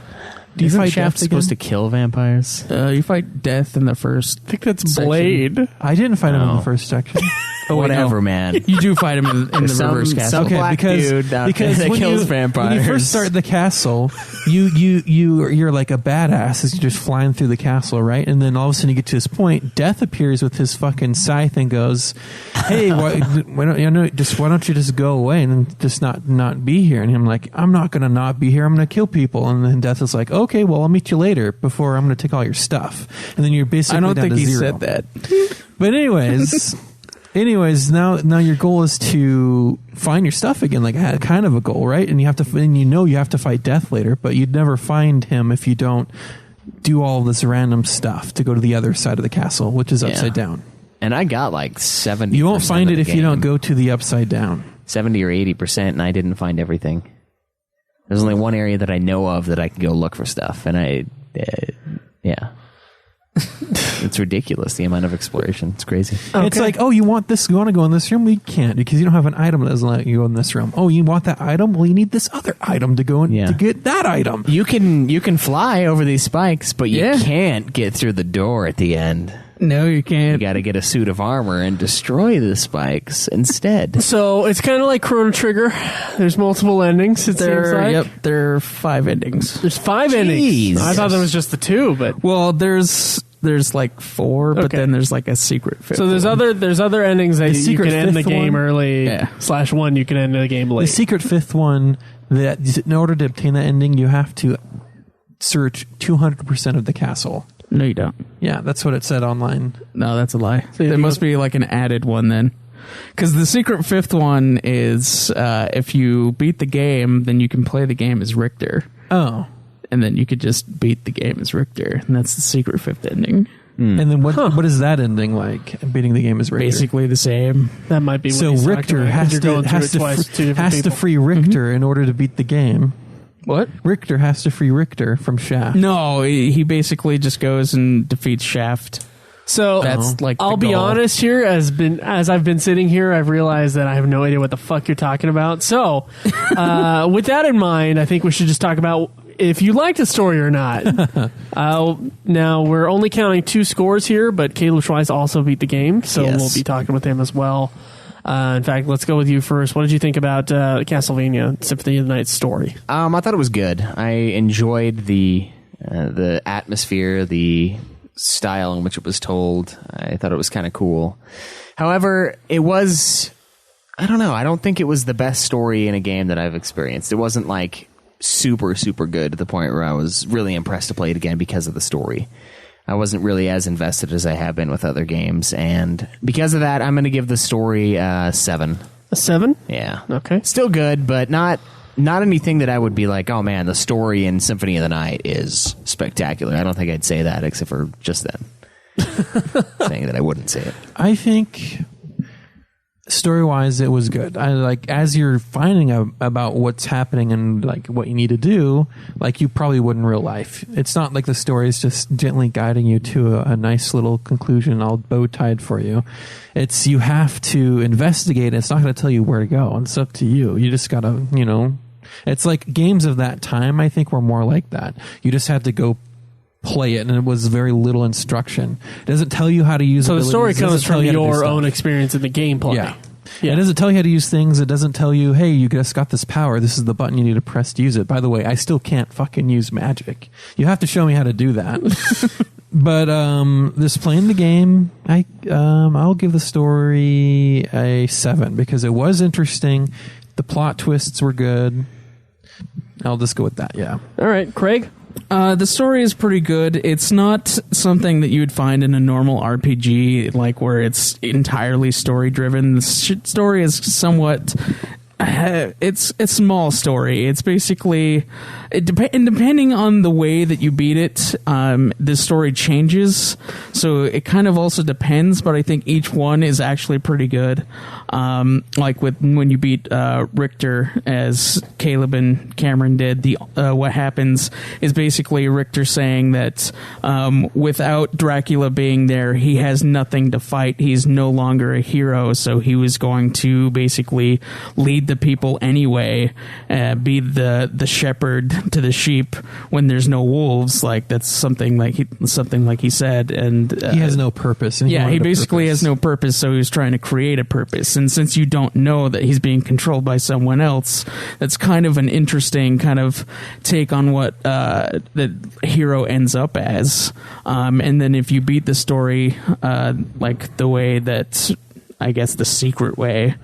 Do you Isn't fight Shaft Death supposed to again? kill vampires? You fight Death in the first. I think that's section. Blade. I didn't fight him in the first section. Whatever, man. You do fight him in the reverse castle. Some black dude out there that kills vampires. When you first start the castle, you're like a badass as you're just flying through the castle, right? And then all of a sudden you get to this point, Death appears with his fucking scythe and goes, "Hey, why don't you just go away and just not be here?" And I'm like, "I'm not gonna not be here. I'm gonna kill people." And then Death is like, "Okay, well, I'll meet you later. Before I'm gonna take all your stuff." And then you're basically I don't down think to he zero. said that. But anyways, now your goal is to find your stuff again, like kind of a goal, right? And you have to fight Death later, but you'd never find him if you don't do all this random stuff to go to the other side of the castle, which is upside down. And I got like 70%. You won't find it if you don't go go to the upside down. 70 or 80%, and I didn't find everything. There's only one area that I know of that I can go look for stuff, and yeah. It's ridiculous, the amount of exploration. It's crazy. It's like, oh, you want this? You want to go in this room? We can't because you don't have an item that doesn't let you go in this room. Oh, you want that item? Well, you need this other item to go in to get that item. You can fly over these spikes, but you can't get through the door at the end. No, you can't. You got to get a suit of armor and destroy the spikes instead. So it's kind of like Chrono Trigger. There's multiple endings. It seems like. Yep, there are 5 endings. There's 5 endings. I thought there was just the 2, but well, there's like 4, but then there's like a secret 5th. So there's other endings that you can end the game early. /1 you can end the game late. The secret 5th one, that in order to obtain that ending, you have to search 200% of the castle. No, you don't. Yeah, that's what it said online. No, that's a lie. There must be like an added one then. Because the secret 5th one is if you beat the game, then you can play the game as Richter. Oh. And then you could just beat the game as Richter. And that's the secret 5th ending. And then what is that ending like? Beating the game as Richter? Basically the same. That might be what so Richter has to free Richter in order to beat the game. What? Richter has to free Richter from Shaft. No, he basically just goes and defeats Shaft. So that's like I'll be honest here, as I've been sitting here, I've realized that I have no idea what the fuck you're talking about. So with that in mind, I think we should just talk about if you like the story or not. Now we're only counting 2 scores here, but Caleb Schweiss also beat the game, so we'll be talking with him as well. In fact, let's go with you first. What did you think about Castlevania Symphony of the Night story? I thought it was good. I enjoyed the atmosphere, the style in which it was told. I thought it was kind of cool. However, it was... I don't know. I don't think it was the best story in a game that I've experienced. It wasn't like super, super good to the point where I was really impressed to play it again because of the story. I wasn't really as invested as I have been with other games, and because of that, I'm going to give the story 7. A 7? Yeah. Okay. Still good, but not anything that I would be like, oh man, the story in Symphony of the Night is spectacular. I don't think I'd say that except for just then. Saying that I wouldn't say it. I think story-wise, it was good. I like as you're finding out about what's happening and like what you need to do, like you probably would in real life. It's not like the story is just gently guiding you to a nice little conclusion, all bow-tied for you. It's you have to investigate. It's not going to tell you where to go. And it's up to you. You just got to, It's like games of that time. I think were more like that. You just had to go play it, and it was very little instruction. It doesn't tell you how to use. So the story comes from your own experience in the gameplay. Yeah. It doesn't tell you how to use things. It doesn't tell you, hey, you just got this power. This is the button you need to press to use it. By the way, I still can't fucking use magic. You have to show me how to do that. But this playing the game, I'll give the story a 7 because it was interesting. The plot twists were good. I'll just go with that. Yeah. All right, Craig. The story is pretty good. It's not something that you would find in a normal RPG, like where it's entirely story driven. The story is somewhat. It's a small story. It's basically, depending on the way that you beat it, the story changes. So it kind of also depends, but I think each one is actually pretty good. Like when you beat Richter, as Caleb and Cameron did, what happens is basically Richter saying that without Dracula being there, he has nothing to fight. He's no longer a hero, so he was going to basically lead the people anyway, be the shepherd to the sheep when there's no wolves. Like that's something like he said, and he has no purpose. And he basically has no purpose, so he's trying to create a purpose. And since you don't know that he's being controlled by someone else, that's kind of an interesting kind of take on what the hero ends up as. And then if you beat the story like the way that, I guess, the secret way,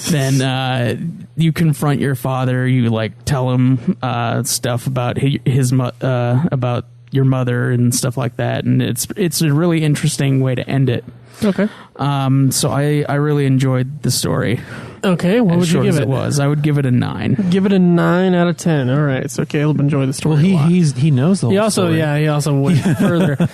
then you confront your father. You like tell him stuff about his about your mother and stuff like that, and it's a really interesting way to end it. Okay. So I really enjoyed the story. Okay, what would you give it? I would give it a 9. Give it a 9 out of 10. All right. So Caleb enjoyed the story. Well, he knows the whole story. He also went further.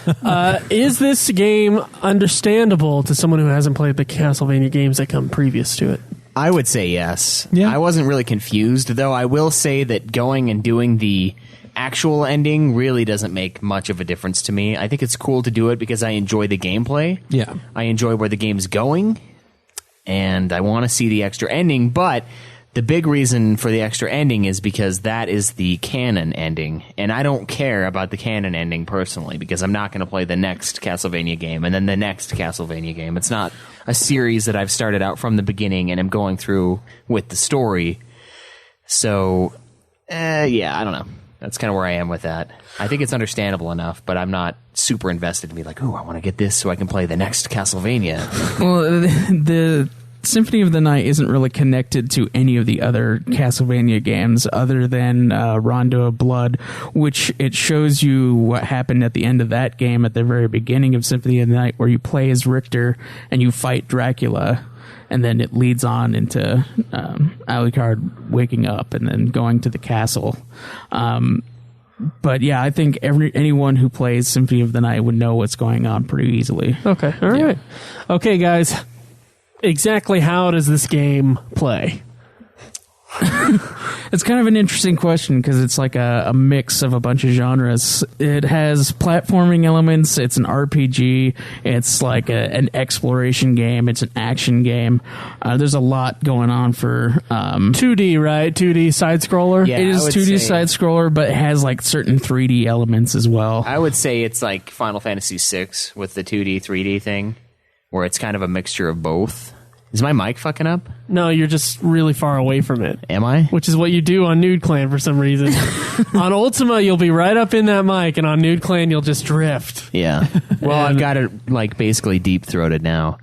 Is this game understandable to someone who hasn't played the Castlevania games that come previous to it? I would say yes. Yeah. I wasn't really confused, though I will say that going and doing the actual ending really doesn't make much of a difference to me. I think it's cool to do it because I enjoy the gameplay. Yeah. I enjoy where the game's going, and I want to see the extra ending, but the big reason for the extra ending is because that is the canon ending, and I don't care about the canon ending personally because I'm not going to play the next Castlevania game and then the next Castlevania game. It's not a series that I've started out from the beginning and I'm going through with the story. So, yeah, I don't know. That's kind of where I am with that. I think it's understandable enough, but I'm not super invested to be like, oh, I want to get this so I can play the next Castlevania. Well, the Symphony of the Night isn't really connected to any of the other Castlevania games other than Rondo of Blood, which it shows you what happened at the end of that game at the very beginning of Symphony of the Night, where you play as Richter and you fight Dracula, and then it leads on into Alucard waking up and then going to the castle. But yeah, I think anyone who plays Symphony of the Night would know what's going on pretty easily. Okay, all right. Okay, guys. Exactly how does this game play? It's kind of an interesting question because it's like a mix of a bunch of genres. It has platforming elements. It's an RPG. It's like an exploration game. It's an action game. There's a lot going on for 2D, right? 2D side scroller. Yeah, it is 2D side scroller, but it has like certain 3D elements as well. I would say it's like Final Fantasy VI with the 2D, 3D thing, where it's kind of a mixture of both. Is my mic fucking up? No, you're just really far away from it. Am I? Which is what you do on Nude Clan for some reason. On Ultima, you'll be right up in that mic, and on Nude Clan, you'll just drift. Yeah. Well, I've got it like basically deep throated now.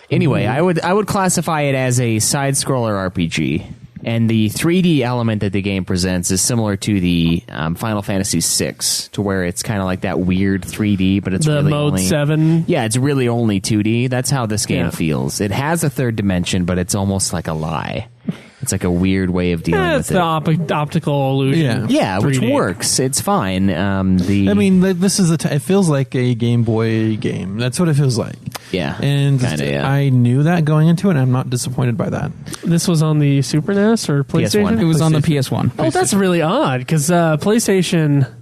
Anyway, I would classify it as a side scroller RPG. And the 3D element that the game presents is similar to the Final Fantasy VI, to where it's kind of like that weird 3D, but it's the really mode only 7. Yeah, it's really only 2D. That's how this game feels. It has a third dimension, but it's almost like a lie. It's like a weird way of dealing with it's the optical illusion. Yeah, which 3D. works. It's fine. I mean, this is it feels like a Game Boy game. That's what it feels like. Yeah, and kinda, yeah. I knew that going into it, and I'm not disappointed by that. This was on the Super NES or PlayStation? PS1. It was on the PS1. Oh, that's really odd, because PlayStation...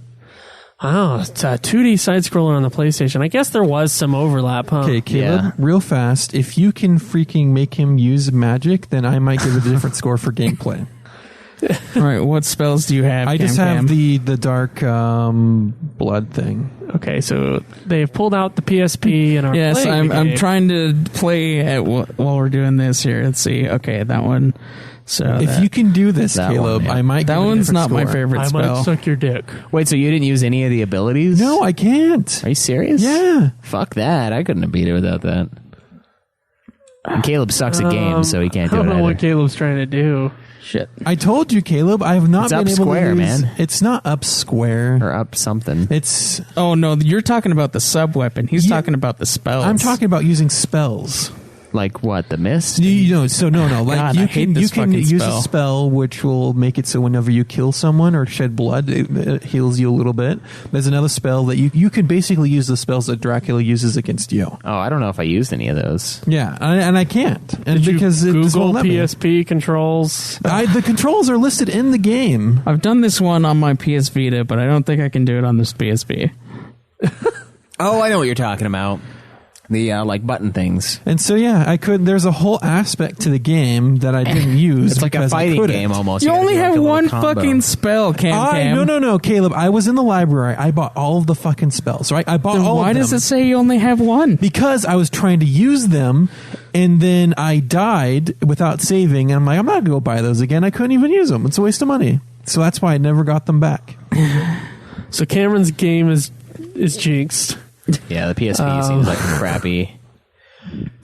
Oh, it's a 2D side-scroller on the PlayStation. I guess there was some overlap, huh? Okay, Caleb, real fast. If you can freaking make him use magic, then I might give it a different score for gameplay. All right, what spells do you have? I just have the dark blood thing. Okay, so they've pulled out the PSP and are yes, playing the game. I'm trying to play while we're doing this here. Let's see. Okay, that one. So if you can do this, Caleb, I might. That give it a one's different not my score. favorite I spell. might suck your dick. Wait, so you didn't use any of the abilities? No, I can't. Are you serious? Yeah. Fuck that. I couldn't have beat it without that. And Caleb sucks at games, so he can't I do don't it know either. what Caleb's trying to do. Shit. I told you, Caleb. I have not It's been up able square, to use. man. It's not up square. Or up something. It's. Oh no, you're talking about the sub weapon. He's talking about the spells. I'm talking about using spells. Like what? The mist? No. Like God, you I hate this can fucking use spell. a spell which will make it so whenever you kill someone or shed blood, it heals you a little bit. There's another spell that you can basically use the spells that Dracula uses against you. Oh, I don't know if I used any of those. Yeah, and I can't. And Did because you it just Google won't let me. PSP controls? The controls are listed in the game. I've done this one on my PS Vita, but I don't think I can do it on this PSP. Oh, I know what you're talking about. The like button things. And so I could. There's a whole aspect to the game that I didn't use. It's like a because I fighting couldn't. game almost. You gotta only do, like, have a little one combo. fucking spell, Cam. No, Caleb. I was in the library. I bought all of the fucking spells. Right? I bought Then all why of them. does it say you only have one? Because I was trying to use them, and then I died without saving. And I'm like, I'm not going to go buy those again. I couldn't even use them. It's a waste of money. So that's why I never got them back. So Cameron's game is jinxed. Yeah, the PSP seems like a crappy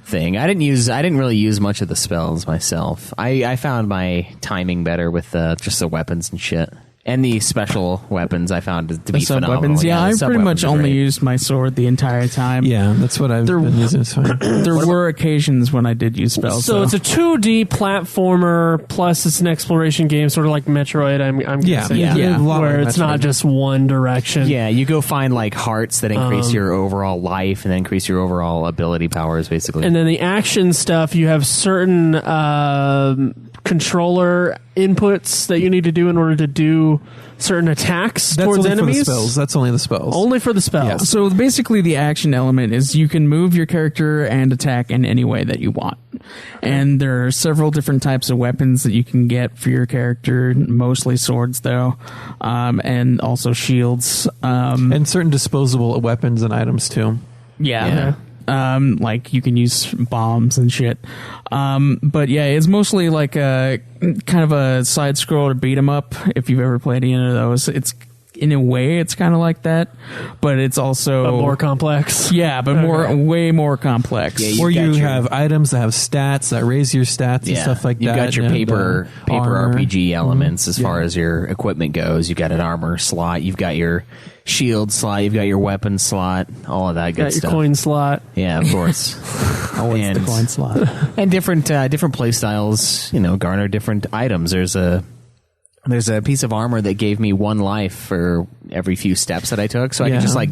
thing. I didn't really use much of the spells myself. I found my timing better with just the weapons and shit. And the special weapons I found to be sub phenomenal. weapons. Yeah, the I sub pretty much weapons are only great. used my sword the entire time. Yeah, that's what I've been using. It's fine. There were occasions when I did use spells. So it's a 2D platformer plus it's an exploration game, sort of like Metroid. I'm guessing. yeah. A lot Where like it's Metroid. not just one direction. Yeah, you go find like hearts that increase your overall life and then increase your overall ability powers, basically. And then the action stuff, you have certain controller inputs that you need to do in order to do certain attacks That's towards only enemies? for the spells. That's only the spells. Only for the spells. Yeah. So basically, the action element is you can move your character and attack in any way that you want. And there are several different types of weapons that you can get for your character, mostly swords, though, and also shields. And certain disposable weapons and items, too. Yeah. Like you can use bombs and shit. But yeah, it's mostly like a kind of a side scroller beat 'em up. If you've ever played any of those, it's in a way it's kind of like that, but it's also But more complex. Yeah, but way more complex. Yeah, Where you got your- have items that have stats that raise your stats and stuff like you that. got your and, paper armor. RPG elements as far Yeah. as your equipment goes. You've got an armor slot. You've got your shield slot. You've got your weapon slot. All of that good Got your stuff. coin slot. Yeah, of course. Always the coin slot. And different play styles, garner different items. There's a piece of armor that gave me 1 life for every few steps that I took, so I could just like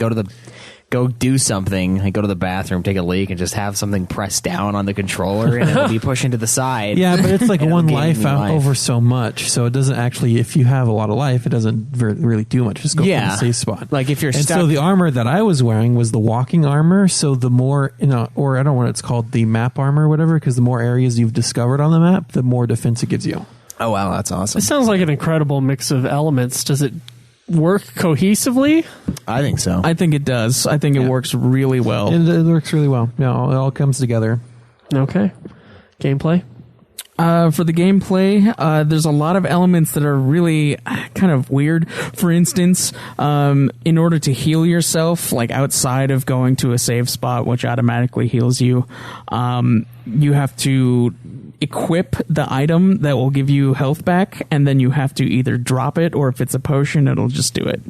go do something, like go to the bathroom, take a leak, and just have something pressed down on the controller, and it'll be pushing to the side. Yeah, but it's like And it'll one gain life me out over so much, so it doesn't actually. If you have a lot of life, it doesn't really do much. Just go for the safe spot. Like if you're and stuck. so the armor that I was wearing was the walking armor. So the more or I don't know what it's called, the map armor, or whatever, because the more areas you've discovered on the map, the more defense it gives you. Oh wow, that's awesome. It sounds like an incredible mix of elements. Does it work cohesively? I think so. I think it does. I think it works really well. And it works really well. Yeah, it all comes together. Okay. Gameplay? For the gameplay, there's a lot of elements that are really kind of weird. For instance, in order to heal yourself, like outside of going to a save spot, which automatically heals you, you have to equip the item that will give you health back, and then you have to either drop it, or if it's a potion, it'll just do it.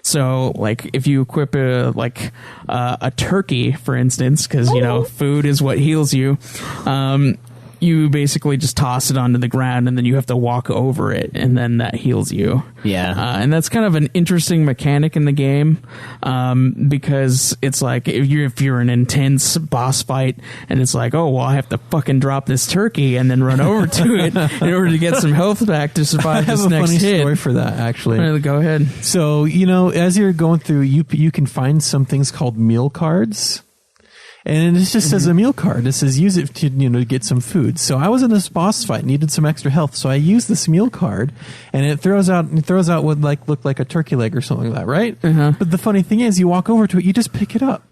So, like, if you equip a turkey, for instance, because, food is what heals you, you basically just toss it onto the ground, and then you have to walk over it, and then that heals you. Yeah. And that's kind of an interesting mechanic in the game, because it's like if you're an intense boss fight, and it's like, oh, well, I have to fucking drop this turkey and then run over to it in order to get some health back to survive this I have a next funny hit. story for that, actually. Really, go ahead. So, as you're going through, you can find some things called meal cards. And it just says a meal card. It says use it to to get some food. So I was in this boss fight, needed some extra health, so I used this meal card, and it throws out what looked like a turkey leg or something like that, right? But the funny thing is, you walk over to it, you just pick it up.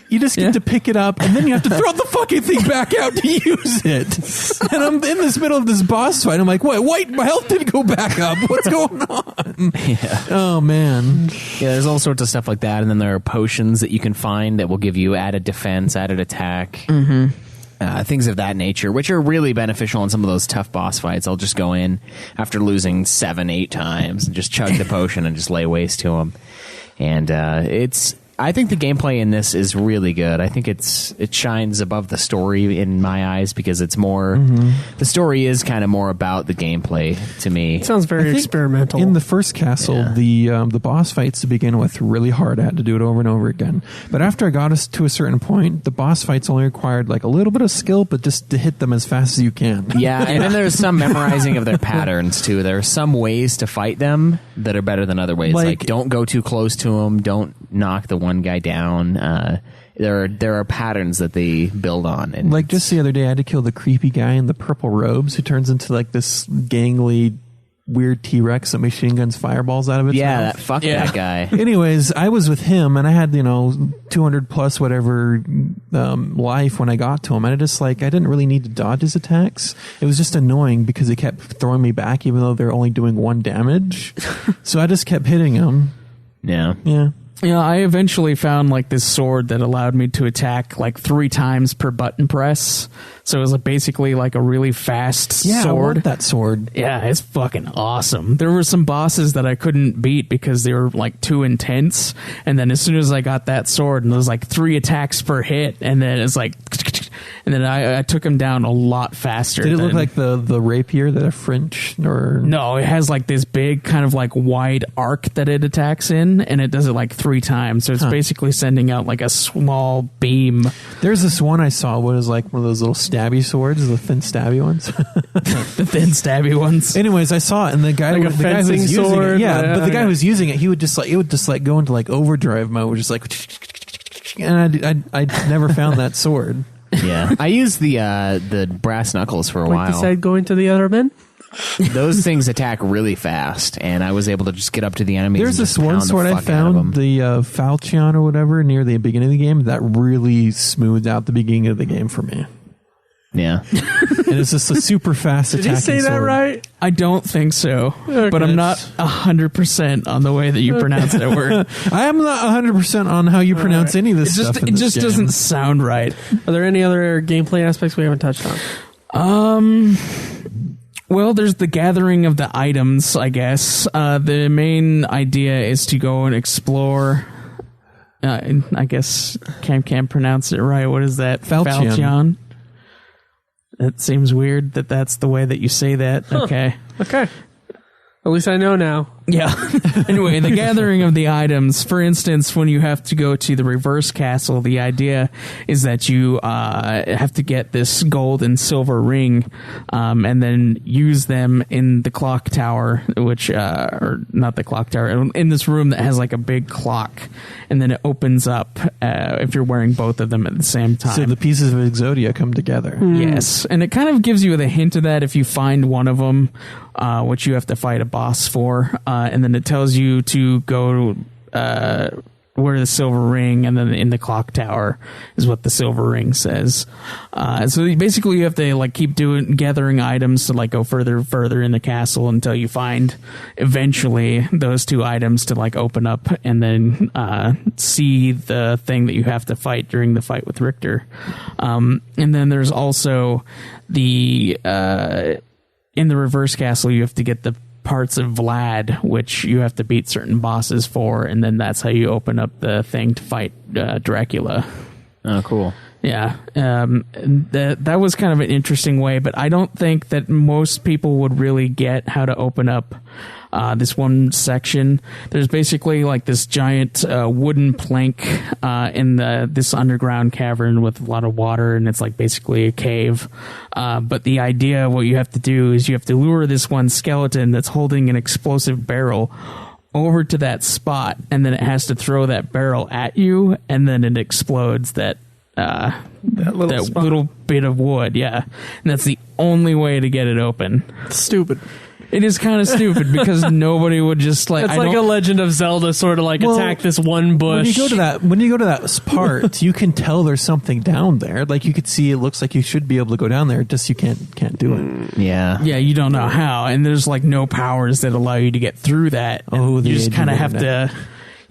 You just get to pick it up, and then you have to throw the fucking thing back out to use it. And I'm in this middle of this boss fight. I'm like, wait, my health didn't go back up. What's going on? Yeah. Oh, man. Yeah, there's all sorts of stuff like that, and then there are potions that you can find that will give you added defense, added attack, things of that nature, which are really beneficial in some of those tough boss fights. I'll just go in after losing 7-8 times and just chug the potion and just lay waste to them. And I think the gameplay in this is really good. I think it shines above the story in my eyes, because it's more the story is kind of more about the gameplay to me. It sounds very experimental. In the first castle, the boss fights to begin with really hard. I had to do it over and over again. But after I got us to a certain point, the boss fights only required like a little bit of skill, but just to hit them as fast as you can. Yeah, and then there's some memorizing of their patterns too. There are some ways to fight them that are better than other ways. Like don't go too close to them. Don't knock the one guy down. There are patterns that they build on. And like just the other day, I had to kill the creepy guy in the purple robes who turns into like this gangly, weird T-Rex that machine guns fireballs out of its mouth. That guy. Anyways, I was with him, and I had 200 plus whatever life when I got to him. And I didn't really need to dodge his attacks. It was just annoying because he kept throwing me back, even though they're only doing 1 damage. So I just kept hitting him. Yeah. Yeah, I eventually found like this sword that allowed me to attack like 3 times per button press. So it was basically like a really fast sword. I want that sword. Yeah, it's fucking awesome. There were some bosses that I couldn't beat because they were like too intense. And then as soon as I got that sword, and it was like 3 attacks per hit, and then it's like, and and then I took him down a lot faster. Did it look like the rapier that a French or No, it has like this big kind of like wide arc that it attacks in, and it does it like 3 times. So it's basically sending out like a small beam. There's this one I saw what is like one of those little stabby swords, the thin stabby ones. The thin stabby ones. Anyways, I saw it, and the guy Like a the guy who was fencing using sword? it, but the guy Yeah. who was using it, it would just like go into like overdrive mode, just like, and I never found that sword. Yeah, I used the brass knuckles for a Like while. you said, going to the other men. Those things attack really fast, and I was able to just get up to the enemies. There's and this just one pound the sword I fuck out of found, them. the Falchion or whatever, near the beginning of the game, that really smoothed out the beginning of the game for me. Yeah, And it's just a super fast Did attacking you say that sword. right? I don't think so, but I'm not 100% on the way that you pronounce that word. I am not 100% on how you pronounce any of this It stuff. just in this game. doesn't sound right. Are there any other gameplay aspects we haven't touched on? Well, there's the gathering of the items, I guess. The main idea is to go and explore. I guess can't pronounce it right. What is that? Falchion. It seems weird that that's the way that you say that. Okay. Okay. At least I know now. Yeah. Anyway, the gathering of the items. For instance, when you have to go to the reverse castle, the idea is that you have to get this gold and silver ring, and then use them in the clock tower, which, or not the clock tower, in this room that has like a big clock, and then it opens up if you're wearing both of them at the same time. So the pieces of Exodia come together. Yes, and it kind of gives you the hint of that if you find one of them, which you have to fight a boss for, and then it tells you to go where the silver ring, and then in the clock tower is what the silver ring says. So basically, you have to like keep gathering items to like go further in the castle until you find eventually those 2 items to like open up, and then see the thing that you have to fight during the fight with Richter. And then there's also the in the reverse castle, you have to get the parts of Vlad, which you have to beat certain bosses for, and then that's how you open up the thing to fight Dracula. oh cool. Yeah, that was kind of an interesting way, but I don't think that most people would really get how to open up this one section. There's basically like this giant wooden plank in this underground cavern with a lot of water, and it's like basically a cave. But the idea, what you have to do is you have to lure this one skeleton that's holding an explosive barrel over to that spot, and then it has to throw that barrel at you, and then it explodes that little bit of wood. Yeah, and that's the only way to get it open. Stupid. It is kind of stupid because nobody would just like. It's like a Legend of Zelda sort of like attack this one bush. When you go to that part, you can tell there's something down there. Like you could see, it looks like you should be able to go down there. Just you can't do it. Yeah. Yeah, you don't know how, and there's like no powers that allow you to get through that. Oh, you just kind of have to.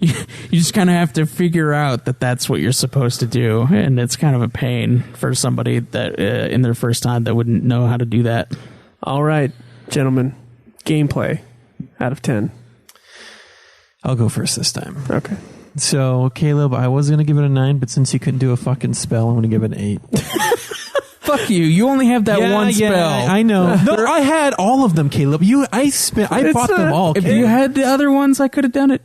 You just kind of have to figure out that that's what you're supposed to do, and it's kind of a pain for somebody that in their first time that wouldn't know how to do that. All right, gentlemen. Gameplay out of 10. I'll go first this time. Okay. So, Caleb, I was going to give it a 9, but since you couldn't do a fucking spell, I'm going to give it an 8. Fuck you. You only have that one spell. Yeah, I know. No, I had all of them, Caleb. I bought them all. If Caleb. you had the other ones, I could have done it.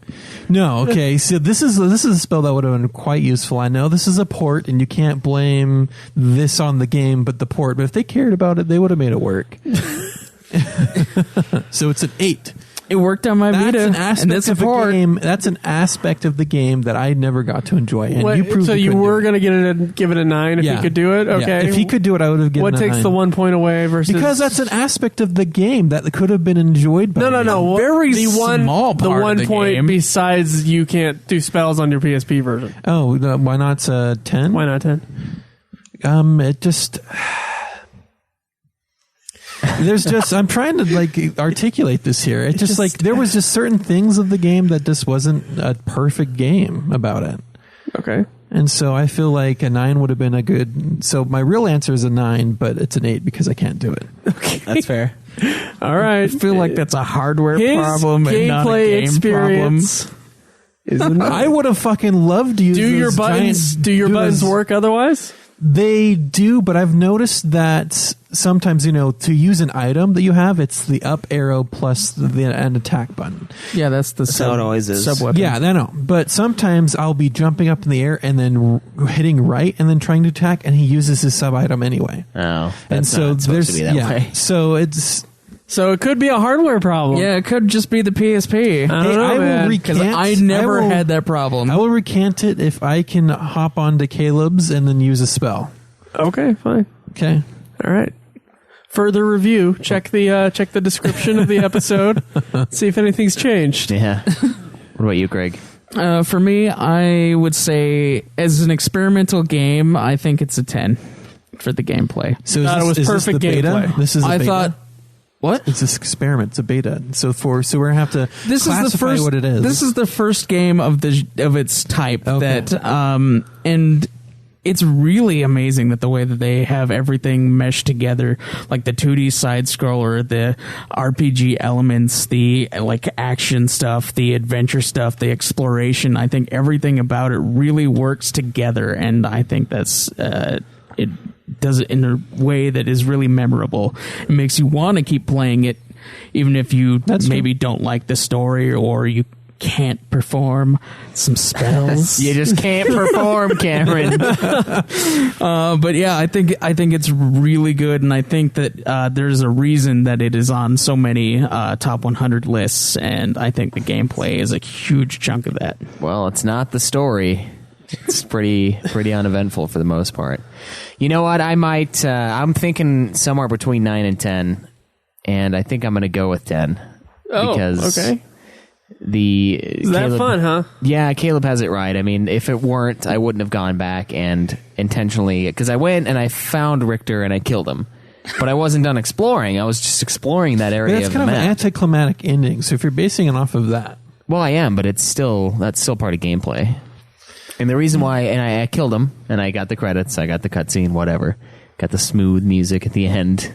No, okay. So this is a spell that would have been quite useful. I know this is a port, and you can't blame this on the game, but the port. But if they cared about it, they would have made it work. So it's an 8. It worked on my Vita. That's an aspect of the game. That's an aspect of the game that I never got to enjoy. And you proved so you couldn't were do it. going to give it a 9 if Yeah. he could do it? Yeah. Okay. If he could do it, I would have given it a 9. What takes the 1 point away versus... Because that's an aspect of the game that could have been enjoyed by me. No. Very the small part The of 1 the point game. besides you can't do spells on your PSP version. Oh, why not 10? Why not 10? It just... There's just I'm trying to like articulate this here. It's just like there was just certain things of the game that just wasn't a perfect game about it. Okay. And so I feel like a 9 would have been a good. So my real answer is a 9, but it's an 8 because I can't do it. Okay. That's fair. All right. I feel like that's a hardware His problem and not a gameplay game experience is I would have fucking loved to use Do your those buttons giant- do your do buttons those- work otherwise? They do, but I've noticed that sometimes, to use an item that you have, it's the up arrow plus an attack button. Yeah, that's how it always is. Sub-weapon. Yeah, I know. But sometimes I'll be jumping up in the air and then hitting right and then trying to attack, and he uses his sub item anyway. Oh, and so not supposed to be that way. So it's. So it could be a hardware problem. Yeah, it could just be the PSP. I don't know, I man. will recant. I never had that problem. I will recant it if I can hop onto Caleb's and then use a spell. Okay, fine. Okay. All right. Further review. Check the description of the episode. See if anything's changed. Yeah. What about you, Greg? For me, I would say as an experimental game, I think it's a 10 for the gameplay. So Thought it was is perfect this the beta? gameplay. This is a I beta? thought, what? It's an experiment. It's a beta. So we're gonna have to This is classify the first. what it is. This is the first game of its type Okay. that, and it's really amazing that the way that they have everything meshed together, like the 2D side scroller, the RPG elements, the action stuff, the adventure stuff, the exploration. I think everything about it really works together, and I think that's it does it in a way that is really memorable. It makes you want to keep playing it, even if you maybe don't like the story or you can't perform some spells. You just can't perform, Cameron. But yeah, I think it's really good, and I think that there's a reason that it is on so many top 100 lists, and I think the gameplay is a huge chunk of that. Well, it's not the story. It's pretty uneventful for the most part. You know what? I might. I'm thinking somewhere between 9 and 10, and I think I'm going to go with 10 because okay. Is that fun, huh? Yeah, Caleb has it right. I mean, if it weren't, I wouldn't have gone back and intentionally, because I went and I found Richter and I killed him. But I wasn't done exploring. I was just exploring that area That's of the kind of map. an anticlimactic ending. So if you're basing it off of that, Well, I am, but that's still part of gameplay. And the reason why, and I killed him, and I got the credits, I got the cutscene, whatever, got the smooth music at the end,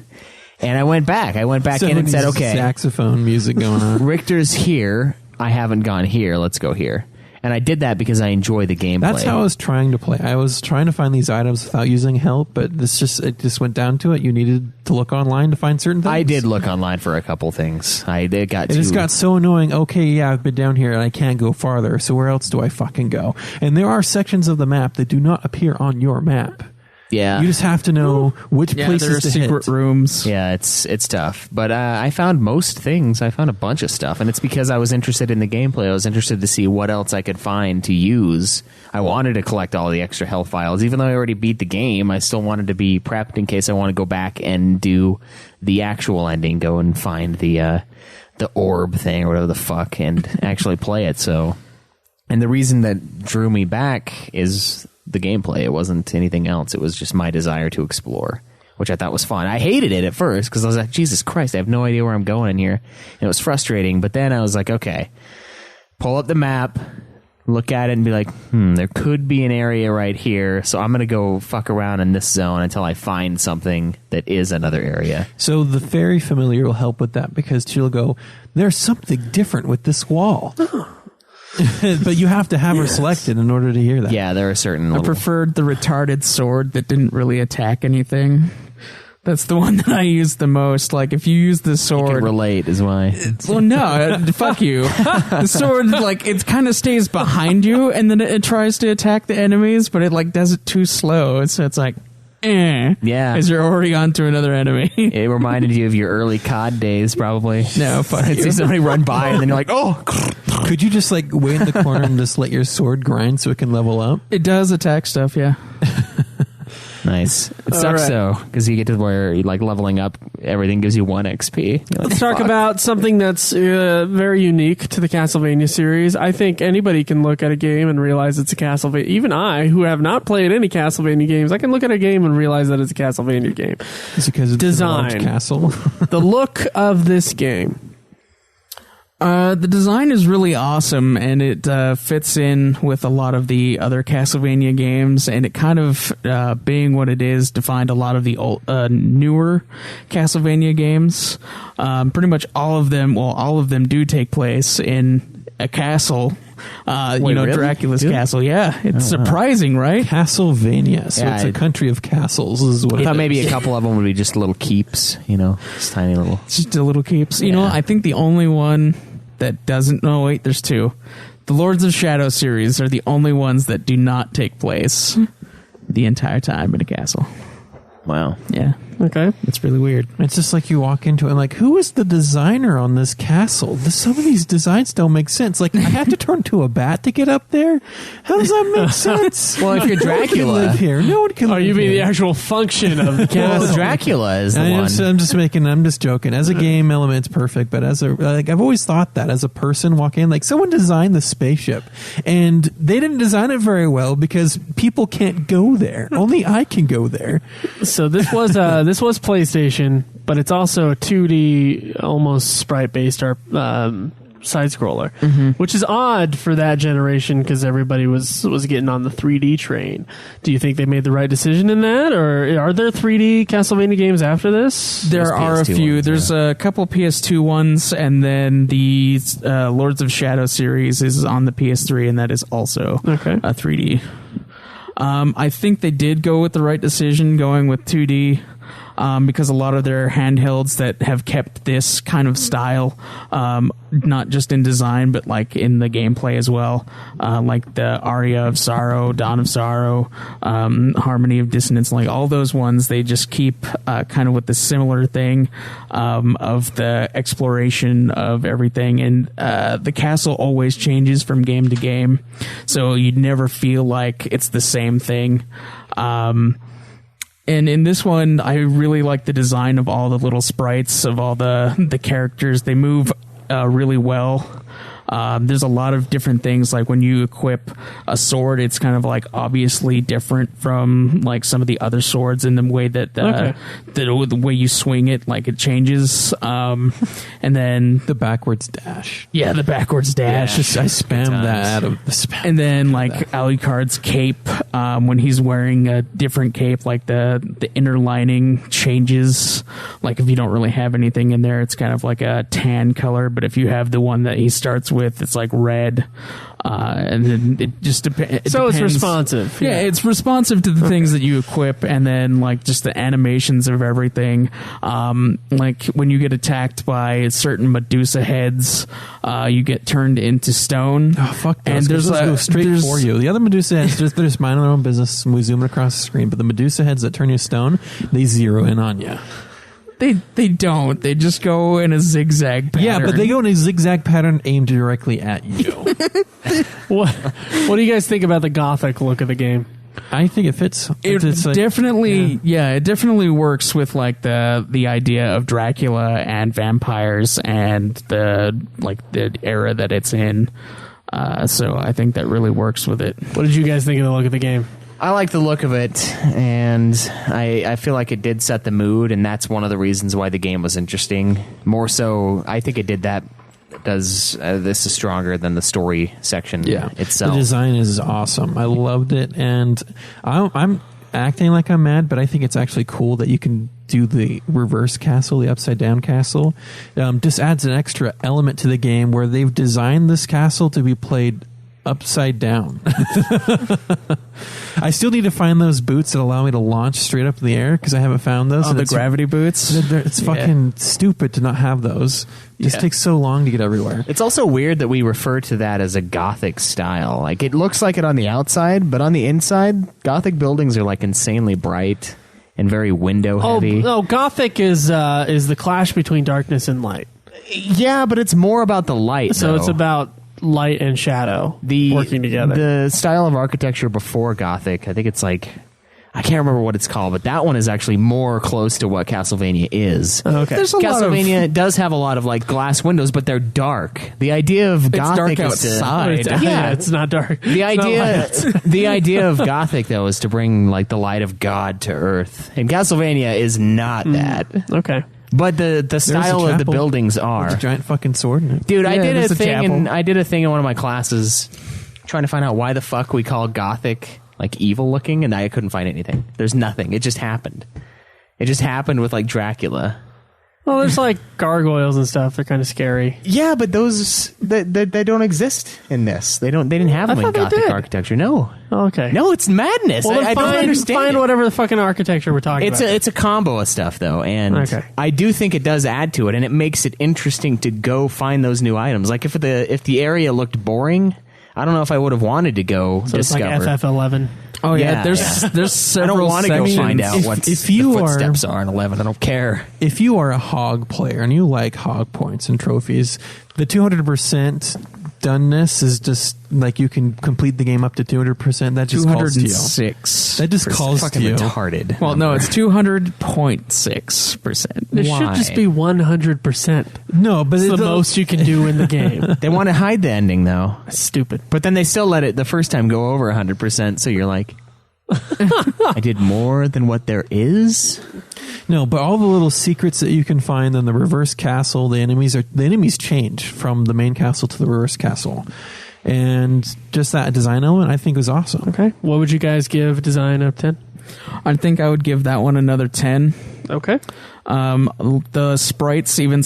and I went back in and said, okay, saxophone music going on. Richter's here. I haven't gone here. Let's go here. And I did that because I enjoy the gameplay. That's how I was trying to play. I was trying to find these items without using help, but it just went down to it. You needed to look online to find certain things. I did look online for a couple things. It just got so annoying. Okay, yeah, I've been down here and I can't go farther. So where else do I fucking go? And there are sections of the map that do not appear on your map. Yeah. You just have to know which places there are to secret hit. rooms. Yeah, it's tough. But I found most things. I found a bunch of stuff. And it's because I was interested in the gameplay. I was interested to see what else I could find to use. I wanted to collect all the extra health files. Even though I already beat the game, I still wanted to be prepped in case I want to go back and do the actual ending. Go and find the orb thing or whatever the fuck and actually play it. So, and the reason that drew me back is the gameplay. It wasn't anything else. It was just my desire to explore, which I thought was fun. I hated it at first because I was like, Jesus Christ, I have no idea where I'm going in here. And it was frustrating. But then I was like, okay, pull up the map, look at it and be like, there could be an area right here. So I'm going to go fuck around in this zone until I find something that is another area. So the fairy familiar will help with that because she'll go, there's something different with this wall. But you have to have her selected in order to hear that. Yeah, there are certain I preferred the retarded sword that didn't really attack anything. That's the one that I use the most. Like, if you use the you sword... can relate is why. Well, no, fuck you. The sword, like, it kind of stays behind you, and then it tries to attack the enemies, but it, like, does it too slow. So it's like, Yeah. Because you're already on to another enemy. It reminded you of your early COD days, probably. No, fuck I'd you. see somebody run by, and then you're like, oh... Could you just like wait in the corner and just let your sword grind so it can level up? It does attack stuff, yeah. Nice. It sucks, though, because you get to where you like leveling up, everything gives you 1 XP. You're like, Let's talk about something that's very unique to the Castlevania series. I think anybody can look at a game and realize it's a Castlevania. Even I, who have not played any Castlevania games, I can look at a game and realize that it's a Castlevania game. Is it because it's Design. a large castle? The look of this game. The design is really awesome, and it fits in with a lot of the other Castlevania games, and it kind of, being what it is, defined a lot of the old, newer Castlevania games. Pretty much all of them do take place in a castle really? Dracula's Dude. castle. Yeah, it's surprising, right? Castlevania. So Yeah, it's a country of castles. Is what I it thought is. maybe a couple of them would be just little keeps, just tiny little. Just a little keeps. Yeah. I think the only one that doesn't. No, wait, there's two. The Lords of Shadow series are the only ones that do not take place the entire time in a castle. Wow. Yeah. Okay. It's really weird. It's just like you walk into it and like, who is the designer on this castle? Some of these designs don't make sense. Like, I have to turn to a bat to get up there? How does that make sense? Well, if you're No one can Dracula, live here. No one can Oh, live you mean here. the actual function of the well, castle? Dracula is the I'm one. just joking. As a game element, it's perfect. But I've always thought that as a person walking in, like someone designed the spaceship and they didn't design it very well because people can't go there. Only I can go there. So this was PlayStation, but it's also a 2D, almost sprite-based side-scroller, which is odd for that generation because everybody was getting on the 3D train. Do you think they made the right decision in that, or are there 3D Castlevania games after this? There are a PS2 few. ones, There's a couple PS2 ones, and then the Lords of Shadow series is on the PS3, and that is also Okay. a 3D. I think they did go with the right decision going with 2D. Because a lot of their handhelds that have kept this kind of style, not just in design, but like in the gameplay as well, like the Aria of Sorrow, Dawn of Sorrow, Harmony of Dissonance, like all those ones, they just keep kind of with the similar thing of the exploration of everything. And the castle always changes from game to game, so you'd never feel like it's the same thing. And in this one, I really like the design of all the little sprites, of all the characters. They move really well. There's a lot of different things, like when you equip a sword, it's kind of like obviously different from like some of the other swords in the way that the way you swing it, like it changes. And then The backwards dash. the backwards dash. I spam that out of the spam. And then like Alucard's cape, when he's wearing a different cape, like the inner lining changes. Like if you don't really have anything in there, it's kind of like a tan color. But if you have the one that he starts with, it's like red. And then it just depends. So it's responsive. Yeah, it's responsive to the things that you equip, and then like just the animations of everything. Like when you get attacked by certain Medusa heads, you get turned into stone. Oh, fuck those. And Those go straight for you. The other Medusa heads, they're just minding their own business, zooming across the screen. But the Medusa heads that turn you to stone, they zero in on you. They don't. They just go in a zigzag pattern. Yeah, but they go in a zigzag pattern aimed directly at you. What do you guys think about the gothic look of the game? I think it fits. It definitely, it definitely works with like the idea of Dracula and vampires and the era that it's in. So I think that really works with it. What did you guys think of the look of the game? I like the look of it, and I feel like it did set the mood, and that's one of the reasons why the game was interesting. More so, I think it did that. This is stronger than the story section itself. The design is awesome. I loved it, and I'm acting like I'm mad, but I think it's actually cool that you can do the reverse castle, the upside down castle. Just adds an extra element to the game where they've designed this castle to be played upside down. I still need to find those boots that allow me to launch straight up in the air because I haven't found those. Oh, the gravity boots? It's fucking stupid to not have those. It just takes so long to get everywhere. It's also weird that we refer to that as a Gothic style. Like, it looks like it on the outside, but on the inside, Gothic buildings are like insanely bright and very window heavy. Oh, Gothic is the clash between darkness and light. Yeah, but it's more about the light. So it's about light and shadow working together. The style of architecture before Gothic, I think it's like, I can't remember what it's called, but that one is actually more close to what Castlevania is. Okay. There's a lot of- Castlevania does have a lot of like glass windows, but they're dark. The idea of Gothic dark is outside. Yeah, it's not dark. the It's not idea light. the idea of Gothic though is to bring like the light of God to Earth. And Castlevania is not that. Okay. But the style of the chapel buildings with are. a giant fucking sword in it. Dude, I did there's a a thing chapel. I did a thing in one of my classes trying to find out why the fuck we call Gothic like evil looking, and I couldn't find anything. There's nothing. It just happened. It just happened with like Dracula. Well, there's like gargoyles and stuff. They're kind of scary. Yeah, but those they don't exist in this. They didn't have them in thought they Gothic did. architecture. No. Oh, okay. No, it's madness. Well, I don't understand. Find it. whatever the fucking architecture we're talking about. It's a combo of stuff though, and Okay. I do think it does add to it, and it makes it interesting to go find those new items. Like if the area looked boring, I don't know if I would have wanted to go So it's discover. like FF11. Oh yeah, there's I several don't want to go sections. find out what if the you footsteps are in 11. I don't care. If you are a hog player and you like hog points and trophies, the 200% doneness is just like you can complete the game up to 200%. That just calls to you. 206. That just calls to Fucking you. retarded. Well, no, it's 200.6%. It Why? should just be 100%. No, but It's the it's most you can do in the game. They want to hide the ending though, Stupid. but then they still let it the first time go over 100%. So you're like, I did more than what there is. No, but all the little secrets that you can find in the reverse castle, the enemies change from the main castle to the reverse castle, and just that design element I think was awesome. Okay. What would you guys give design of 10? I think I would give that one another 10. Okay. The sprites, even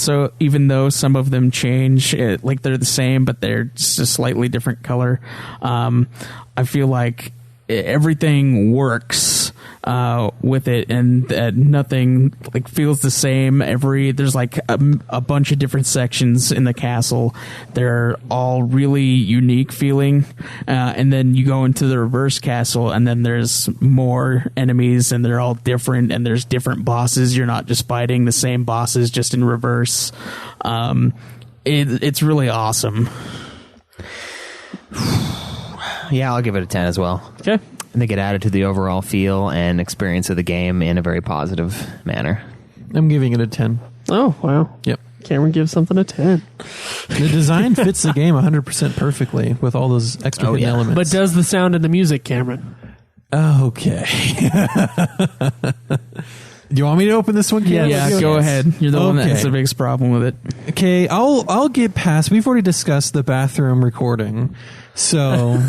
though some of them change, like they're the same, but they're just a slightly different color. I feel like everything works with it, and nothing like feels the same. There's like a bunch of different sections in the castle. They're all really unique feeling, and then you go into the reverse castle, and then there's more enemies, and they're all different, and there's different bosses. You're not just fighting the same bosses, just in reverse. It's really awesome. Yeah, I'll give it a 10 as well. Okay. I think it added to the overall feel and experience of the game in a very positive manner. I'm giving it a 10. Oh, wow. Yep. Cameron gives something a 10. The design fits the game 100% perfectly with all those extra hidden elements. But does the sound and the music, Cameron? Okay. Do you want me to open this one, Cam? Yeah, go ahead. You're the one that has the biggest problem with it. Okay, I'll get past. We've already discussed the bathroom recording, so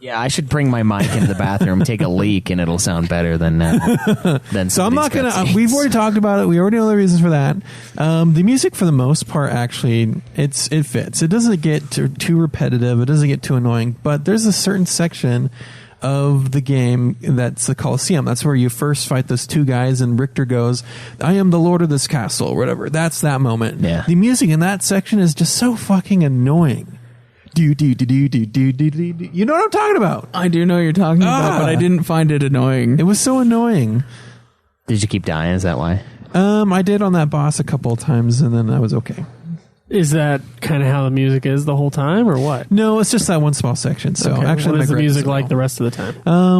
Yeah, I should bring my mic into the bathroom, take a leak, and it'll sound better than so I'm not gonna. cutscenes. We've already talked about it. We already know the reasons for that. The music, for the most part, actually, it fits. It doesn't get too repetitive. It doesn't get too annoying. But there's a certain section of the game that's the Colosseum. That's where you first fight those two guys, and Richter goes, "I am the lord of this castle," or whatever. That's that moment. Yeah. The music in that section is just so fucking annoying. You know what I'm talking about? I do know what you're talking about, but I didn't find it annoying. It was so annoying. Did you keep dying? Is that why? I did on that boss a couple of times, and then I was okay. Is that kind of how the music is the whole time, or what? No, it's just that one small section. So Okay, actually, what is the my music grades like are the rest of the time?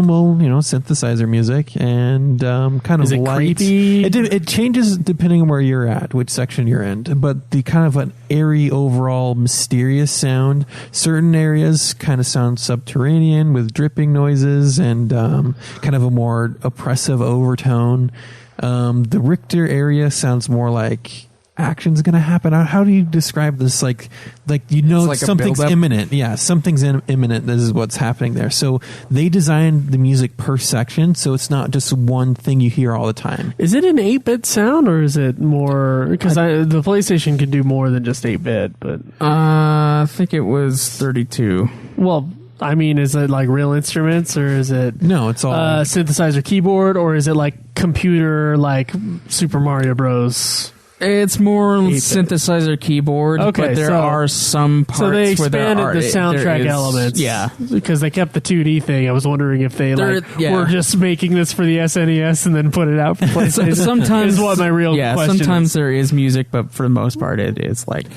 well, synthesizer music and kind of Is it light. creepy? It changes depending on where you're at, which section you're in. But the kind of an airy, overall mysterious sound. Certain areas kind of sound subterranean with dripping noises and kind of a more oppressive overtone. The Richter area sounds more like action's going to happen. How do you describe this? Like like a something's build-up? imminent. Yeah, something's imminent. This is what's happening there. So they designed the music per section, so it's not just one thing you hear all the time. Is it an 8-bit sound, or is it more... Because the PlayStation can do more than just 8-bit, but... I think it was 32. Well, I mean, is it like real instruments, or is it... No, it's all synthesizer keyboard, or is it like computer, like Super Mario Bros.? It's more 8-bit. synthesizer keyboard, Okay, but there so- are some parts So they where there expanded are the soundtrack there is- elements. Yeah. Because they kept the 2D thing. I was wondering if they were just making this for the SNES and then put it out for PlayStation. Sometimes is what my real question sometimes is. there is music, but for the most part it is like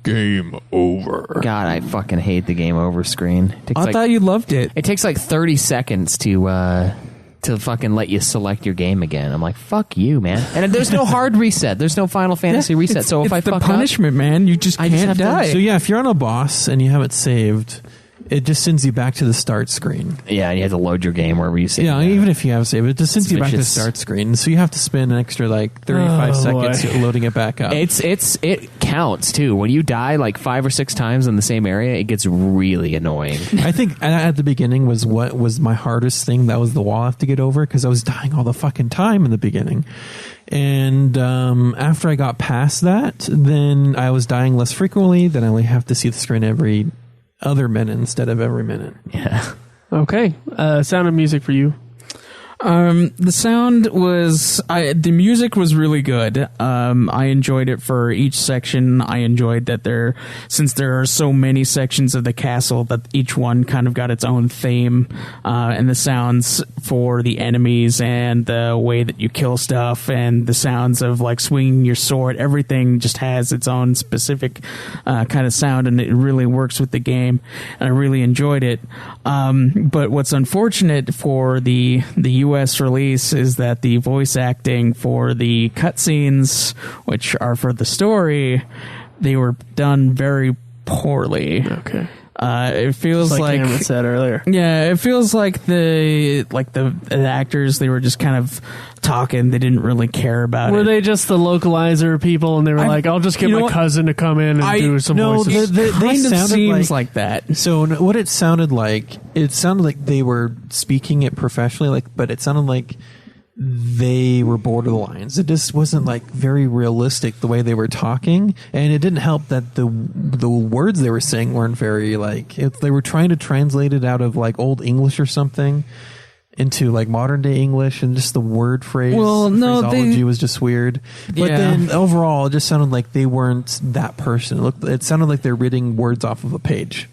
game over. God, I fucking hate the game over screen. I thought you loved it. It takes like 30 seconds to fucking let you select your game again. I'm like, fuck you, man. And there's no hard reset. There's no Final Fantasy reset. So if I it's the fuck punishment, man, you just I just can't have to- die. So yeah, if you're on a boss and you have it saved, it just sends you back to the start screen. Yeah, and you have to load your game wherever you save. Yeah, even if you have a save, it just sends you back to the vicious. start screen. So you have to spend an extra like 35 seconds loading it back up. It counts too. When you die like 5 or 6 times in the same area, it gets really annoying. I think at the beginning was what was my hardest thing. That was the wall I have to get over because I was dying all the fucking time in the beginning. And after I got past that, then I was dying less frequently. Then I only have to see the screen every other minute instead of every minute. Yeah. Okay. Sound and music for you. The sound was, the music was really good. I enjoyed it for each section. I enjoyed that since there are so many sections of the castle, that each one kind of got its own theme, and the sounds for the enemies and the way that you kill stuff and the sounds of like swinging your sword, everything just has its own specific, kind of sound, and it really works with the game, and I really enjoyed it. But what's unfortunate for the US release is that the voice acting for the cutscenes, which are for the story, they were done very poorly. Okay. It feels Just like Cameron said earlier. Yeah, it feels like the actors, they were just kind of talking. They didn't really care about it. Were they just the localizer people, and they were like, "I'll just get my cousin to come in and do some voices"? They kind of sounded seems like that. So what it sounded like they were speaking it professionally, but it sounded like they were borderlines. It just wasn't like very realistic the way they were talking, and it didn't help that the words they were saying weren't very like they were trying to translate it out of like old English or something into like modern day English, and just the word phraseology was just weird. But then overall, it just sounded like they weren't that person. It sounded like they're reading words off of a page.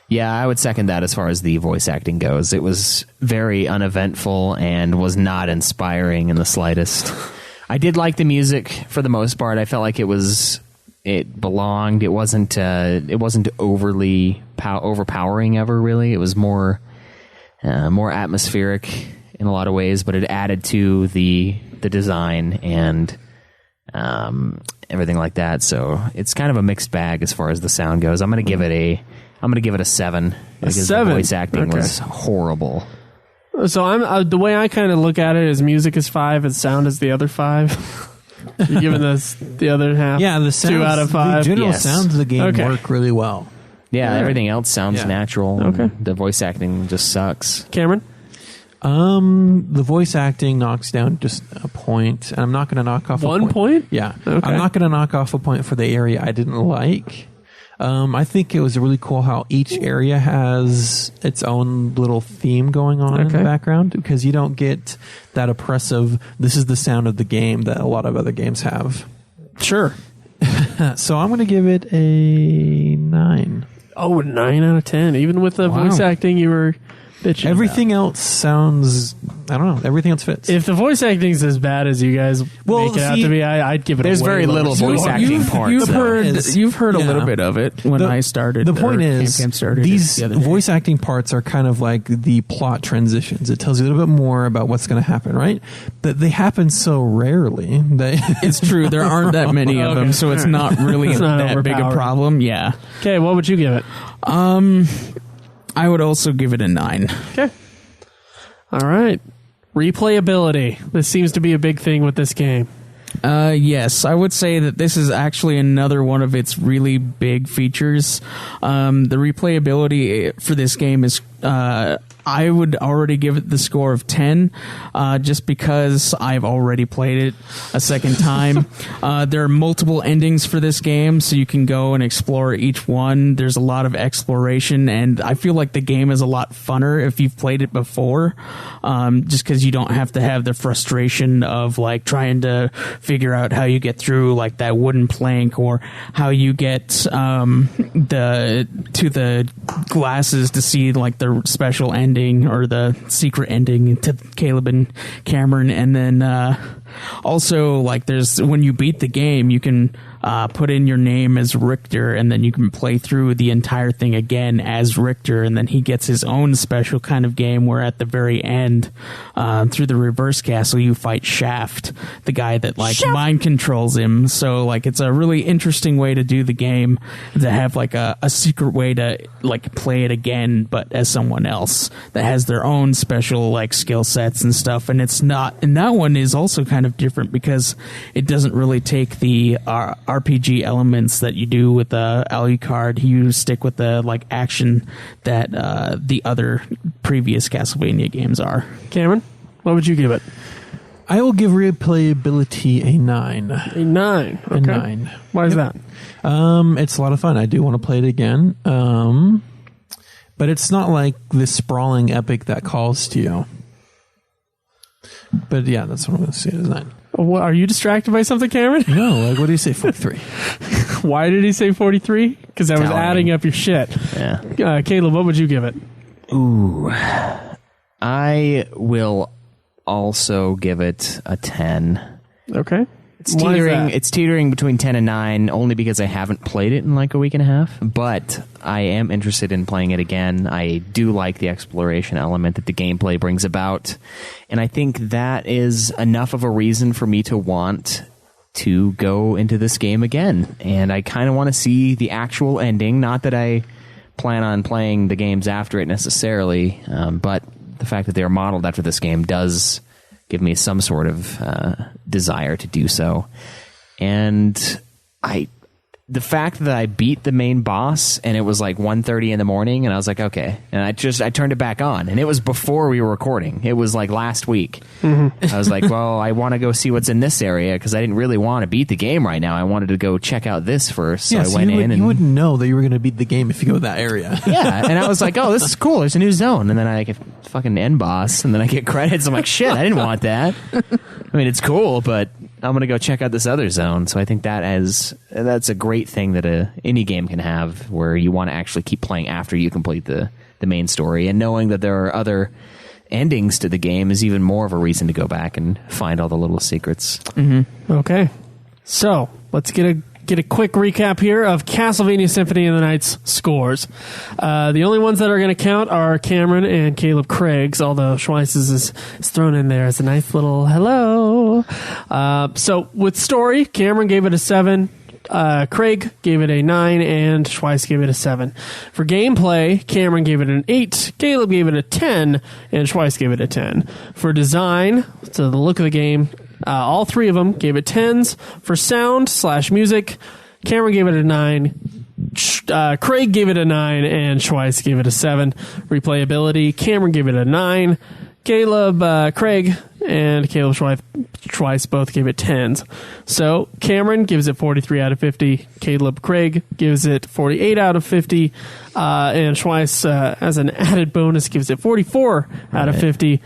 Yeah, I would second that as far as the voice acting goes. It was very uneventful and was not inspiring in the slightest. I did like the music for the most part. I felt like it belonged. It wasn't overly overpowering ever, really. It was more atmospheric in a lot of ways, but it added to the design and everything like that. So it's kind of a mixed bag as far as the sound goes. I'm going to give it a 7 because the voice acting was horrible. So I'm the way I kind of look at it is music is 5 and sound is the other 5. You're giving us the other half. Yeah, the sounds, 2 out of 5. The general sounds of the game work really well. Yeah, everything else sounds natural. Okay. The voice acting just sucks. Cameron? The voice acting knocks down just a point. And I'm not going to knock off 1 point? Yeah. Okay. I'm not going to knock off a point for the area I didn't like. I think it was really cool how each area has its own little theme going on in the background, because you don't get that oppressive, this is the sound of the game that a lot of other games have. Sure. So I'm going to give it a 9. Oh, 9 out of 10. Even with the voice acting, you were bitching Everything else sounds, I don't know, everything else fits. If the voice acting's as bad as you guys make it out to be, I'd give it There's a way very lower little score. voice acting parts. You've heard a little bit of it when I started. The point is, Camp started these the other day. voice acting parts are kind of like the plot transitions. It tells you a little bit more about what's going to happen, right? But they happen so rarely. It's true. There aren't that many of them, so it's not really It's not that big a overpowered. problem. Yeah. Okay, what would you give it? I would also give it a 9. Okay. All right. Replayability. This seems to be a big thing with this game. Yes, I would say that this is actually another one of its really big features. The replayability for this game is, I would already give it the score of 10, just because I've already played it a second time. There are multiple endings for this game, so you can go and explore each one. There's a lot of exploration, and I feel like the game is a lot funner if you've played it before, just because you don't have to have the frustration of like trying to figure out how you get through like that wooden plank, or how you get to the glasses to see like the special ending or the secret ending to Caleb and Cameron, and then Also, like, when you beat the game, you can put in your name as Richter, and then you can play through the entire thing again as Richter, and then he gets his own special kind of game where at the very end, through the reverse castle, you fight Shaft, the guy that mind controls him. So like it's a really interesting way to do the game, to have like a secret way to like play it again, but as someone else that has their own special like skill sets and stuff. And that one is also kind of different because it doesn't really take the RPG elements that you do with the Alucard. You stick with the like action that the other previous Castlevania games are. Cameron, what would you give it? I will give replayability a 9. A 9. Okay. A 9. Why is that? It's a lot of fun. I do want to play it again. But it's not like this sprawling epic that calls to you. But yeah, that's what I'm going to say. It's 9. What, are you distracted by something, Cameron? No, like what do you say, 43? Why did he say 43? Because I was adding up your shit. Yeah. Caleb, what would you give it? Ooh. I will also give it a 10. Okay. It's teetering between 10 and 9 only because I haven't played it in like a week and a half, but I am interested in playing it again. I do like the exploration element that the gameplay brings about, and I think that is enough of a reason for me to want to go into this game again. And I kind of want to see the actual ending, not that I plan on playing the games after it necessarily, but the fact that they are modeled after this game does give me some sort of desire to do so. And the fact that I beat the main boss and it was like 1:30 in the morning and I was like, okay. And I turned it back on, and it was before we were recording. It was like last week. Mm-hmm. I was like, well, I want to go see what's in this area because I didn't really want to beat the game right now. I wanted to go check out this first. So I went in and... You wouldn't know that you were going to beat the game if you go to that area. Yeah, and I was like, oh, this is cool. There's a new zone. And then I get fucking end boss, and then I get credits. I'm like, shit, I didn't want that. I mean, it's cool, but I'm going to go check out this other zone. So I think that's a great thing that any game can have, where you want to actually keep playing after you complete the main story. And knowing that there are other endings to the game is even more of a reason to go back and find all the little secrets. Mm-hmm. Okay. So let's get a quick recap here of Castlevania Symphony of the Night's scores. The only ones that are going to count are Cameron and Caleb Craig's, although Schweiss's is thrown in there as a nice little hello. So with story, Cameron gave it a 7, Craig gave it a 9, and Schweiss gave it a 7. For gameplay, Cameron gave it an 8, Caleb gave it a 10, and Schweiss gave it a 10. For design, so the look of the game, all three of them gave it 10s. For sound/music, Cameron gave it a 9, Craig gave it a 9, and Schweiss gave it a 7. Replayability, Cameron gave it a 9, Caleb, Craig, and Caleb Schweiss both gave it 10s. So Cameron gives it 43 out of 50, Caleb Craig gives it 48 out of 50, and Schweiss, as an added bonus, gives it 44 out of 50.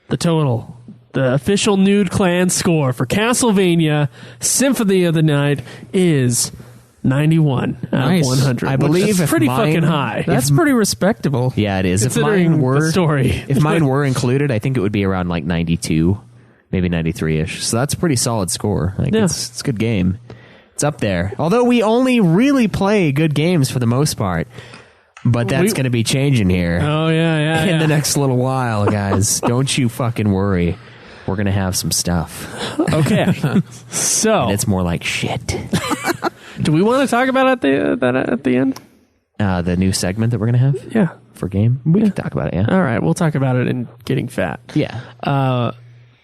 The total, the official Nude Clan score for Castlevania Symphony of the Night is 91 out of 100. I believe that's pretty fucking high. That's pretty respectable. Yeah, it is. Considering the story. If mine were included, I think it would be around like 92, maybe 93-ish. So that's a pretty solid score. Like, yeah. It's a good game. It's up there. Although we only really play good games for the most part. But that's going to be changing here. Oh, yeah. In the next little while, guys. Don't you fucking worry. We're going to have some stuff. Okay. So. And it's more like shit. Do we want to talk about that at the end? The new segment that we're going to have? Yeah. For game? We can talk about it, yeah. All right. We'll talk about it in Getting Fat. Yeah.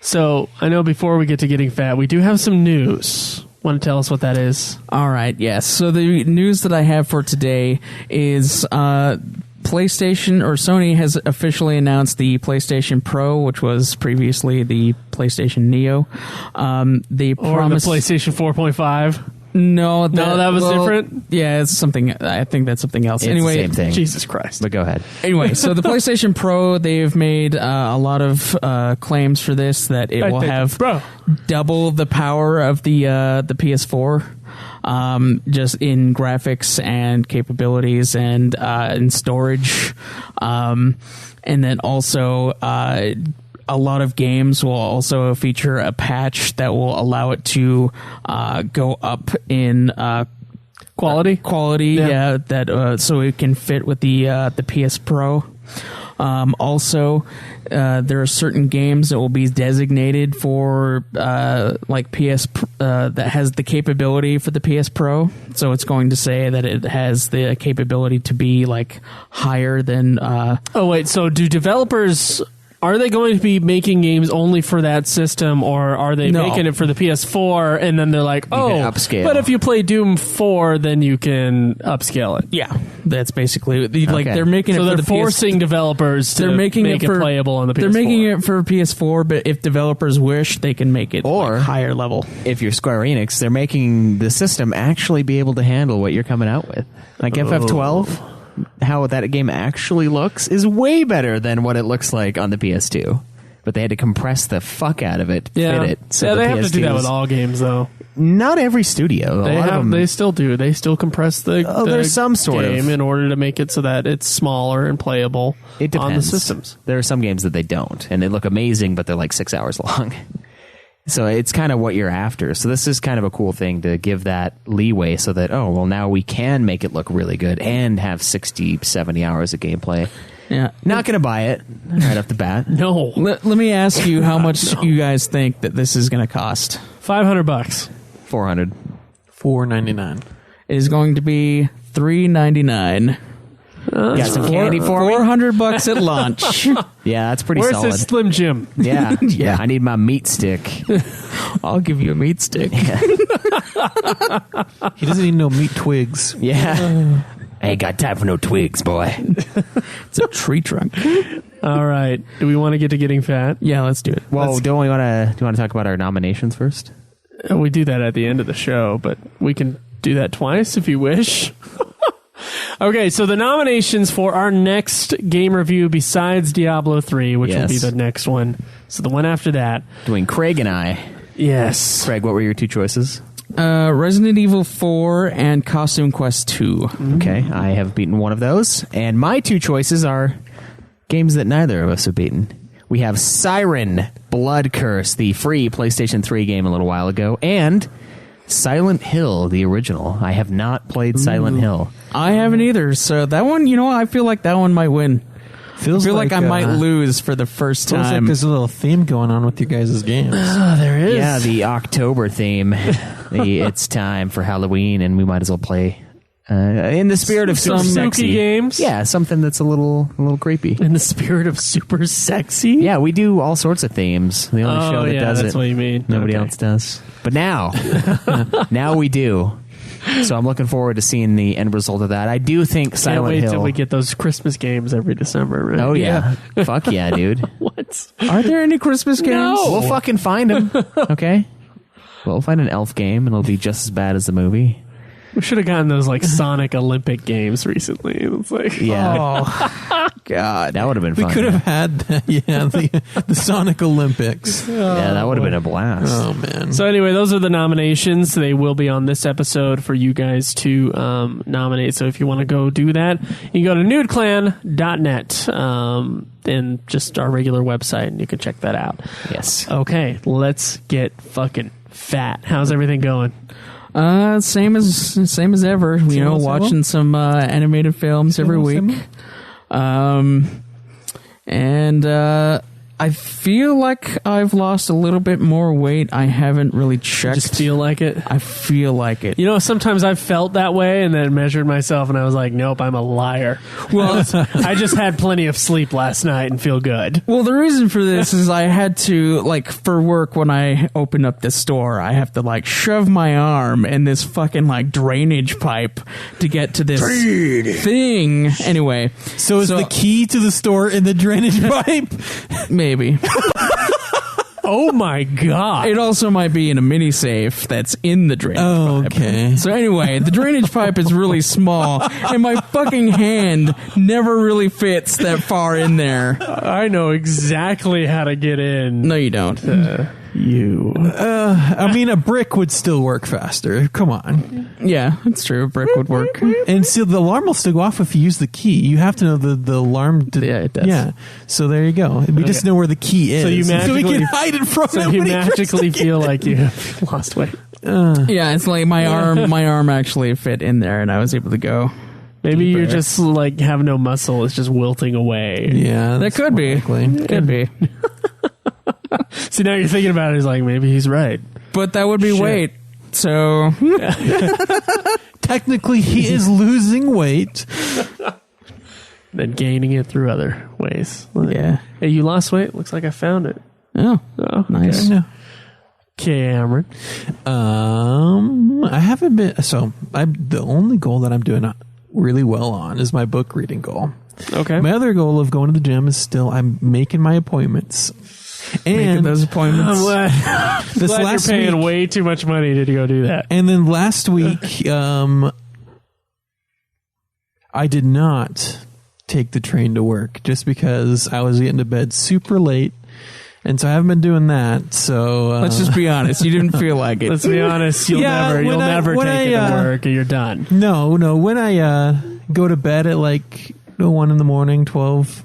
So I know before we get to Getting Fat, we do have some news. Want to tell us what that is? All right, yes. So the news that I have for today is PlayStation, or Sony, has officially announced the PlayStation Pro, which was previously the PlayStation Neo. They promised the PlayStation 4.5. No, that was different. Yeah, it's something. I think that's something else. It's anyway, the same thing. Jesus Christ. But go ahead. Anyway, so the PlayStation Pro, they've made a lot of claims for this, that it will have double the power of the PS4, just in graphics and capabilities and in storage, and then also a lot of games will also feature a patch that will allow it to go up in Quality? Yeah, that so it can fit with the PS Pro. Also, there are certain games that will be designated for like that has the capability for the PS Pro. So it's going to say that it has the capability to be like higher than. Oh wait, so do developers? Are they going to be making games only for that system, or are they making it for the PS4 and then they're like, oh, upscale. But if you play Doom 4, then you can upscale it. Yeah, that's basically like they're making it. So for they're the forcing developers to make it playable on the PS4. They're making it for PS4, but if developers wish, they can make it or like higher level. If you're Square Enix, they're making the system actually be able to handle what you're coming out with. Like FF12. How that game actually looks is way better than what it looks like on the PS2. But they had to compress the fuck out of it to fit it. So they have to do that with all games, though. Not every studio. They still do. They still compress the there's some sort game in order to make it so that it's smaller and playable it depends. on the systems. There are some games that they don't, and they look amazing, but they're like 6 hours long. So it's kind of what you're after. So this is kind of a cool thing to give that leeway so that, oh, well, now we can make it look really good and have 60, 70 hours of gameplay. Yeah. Not going to buy it right off the bat. No. Let me ask you how much you guys think that this is going to cost. $500. $400. $4.99. It is going to be $3.99. Got some candy for me? $400 at launch. Yeah, that's pretty Where's solid. this Slim Jim? Yeah. Yeah, I need my meat stick. I'll give you a meat stick. He doesn't even know meat twigs. Yeah. I ain't got time for no twigs, boy. It's a tree trunk. All right. Do we want to get to getting fat? Yeah, let's do it. Well, do you want to talk about our nominations first? We do that at the end of the show, but we can do that twice if you wish. Okay, so the nominations for our next game review besides Diablo 3, which will be the next one. So the one after that. Doing Craig and I. Yes. Craig, what were your two choices? Resident Evil 4 and Costume Quest 2. Okay, I have beaten one of those. And my two choices are games that neither of us have beaten. We have Siren Blood Curse, the free PlayStation 3 game a little while ago, and Silent Hill, the original. I have not played Silent Hill. I haven't either. So that one, I feel like that one might win. I feel like I might lose for the first time. Feels like there's a little theme going on with you guys' games. Oh, there is. Yeah, the October theme. It's time for Halloween, and we might as well play in the spirit of some spooky games. Yeah, something that's a little creepy. In the spirit of super sexy. Yeah, we do all sorts of themes. The only show that does that's what you mean. Nobody else does. But now, now we do. So I'm looking forward to seeing the end result of that. I do think Can't Silent wait Hill. till we get those Christmas games every December, right? Oh yeah, fuck yeah, dude. What? Are there any Christmas games? No. We'll fucking find them. Okay, we'll find an elf game, and it'll be just as bad as the movie. We should have gotten those like Sonic Olympic games recently. It's like, Yeah. Oh, God. That would have been fun. We could have had that, the Sonic Olympics. Yeah, that would have been a blast. Oh, man. So anyway, those are the nominations. They will be on this episode for you guys to nominate. So if you want to go do that, you can go to nudeclan.net and just our regular website, and you can check that out. Yes. Okay, let's get fucking fat. How's everything going? Same as ever. Watching some animated films every week. And I feel like I've lost a little bit more weight. I haven't really checked. Just feel like it? I feel like it. Sometimes I've felt that way and then measured myself and I was like, nope, I'm a liar. Well, I just had plenty of sleep last night and feel good. Well, the reason for this is I had to, for work, when I open up the store, I have to, shove my arm in this fucking, drainage pipe to get to this thing. Anyway. So is the key to the store in the drainage pipe? Maybe. Oh my god! It also might be in a mini safe that's in the drainage pipe. Okay. So anyway, the drainage pipe is really small, and my fucking hand never really fits that far in there. I know exactly how to get in. No, you don't. You. I mean, a brick would still work faster. Come on. Yeah, it's true. A brick would work. And still, the alarm will still go off if you use the key. You have to know the alarm. Yeah, it does. Yeah. So there you go. We just know where the key is. So you we magically can hide in front of So him. you when he tries magically to feel get like you have lost weight. Yeah, it's like my arm actually fit in there, and I was able to go. Maybe deeper. you're just like have no muscle. It's just wilting away. Yeah, That that's could be. likely. Could be. See, now you're thinking about it. He's like, maybe he's right. But that would be Shit. weight. So Technically, he is losing weight. Then gaining it through other ways. yeah. Hey, you lost weight? Looks like I found it. Oh, Oh, nice. No. Cameron. I haven't been. So the only goal that I'm doing really well on is my book reading goal. Okay. My other goal of going to the gym is still I'm making my appointments. Making And those appointments. I'm glad, this glad last you're paying week, way too much money to go do that. and then last week, I did not take the train to work just because I was getting to bed super late, and so I haven't been doing that. So Let's just be honest. You didn't feel like it. Let's be honest. You'll Yeah, never when take it I, to work, or you're done. no. When I go to bed at like 1 in the morning, 12,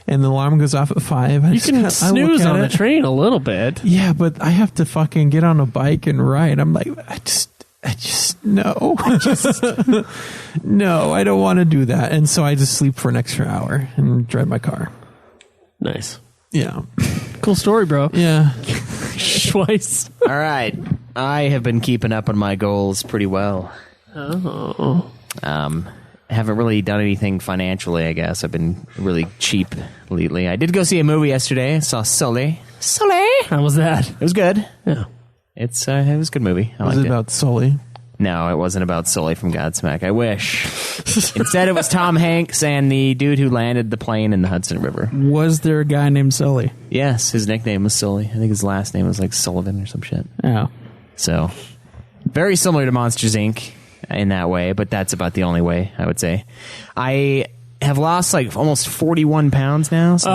and the alarm goes off at 5, You can snooze on the train a little bit. Yeah, but I have to fucking get on a bike and ride. I'm like, I just no. No, I don't want to do that. And so I just sleep for an extra hour and drive my car. Nice. Yeah. Cool story, bro. Yeah. Twice. All right. I have been keeping up on my goals pretty well. Oh. Haven't really done anything financially, I guess. I've been really cheap lately. I did go see a movie yesterday. I saw Sully. How was that? It was good. Yeah. It was a good movie. I Was liked it about Sully? No, it wasn't about Sully from Godsmack. I wish. Instead, it was Tom Hanks and the dude who landed the plane in the Hudson River. Was there a guy named Sully? Yes, his nickname was Sully. I think his last name was like Sullivan or some shit. Oh. So, very similar to Monsters, Inc. in that way, but that's about the only way, I would say. I have lost like almost 41 pounds now, so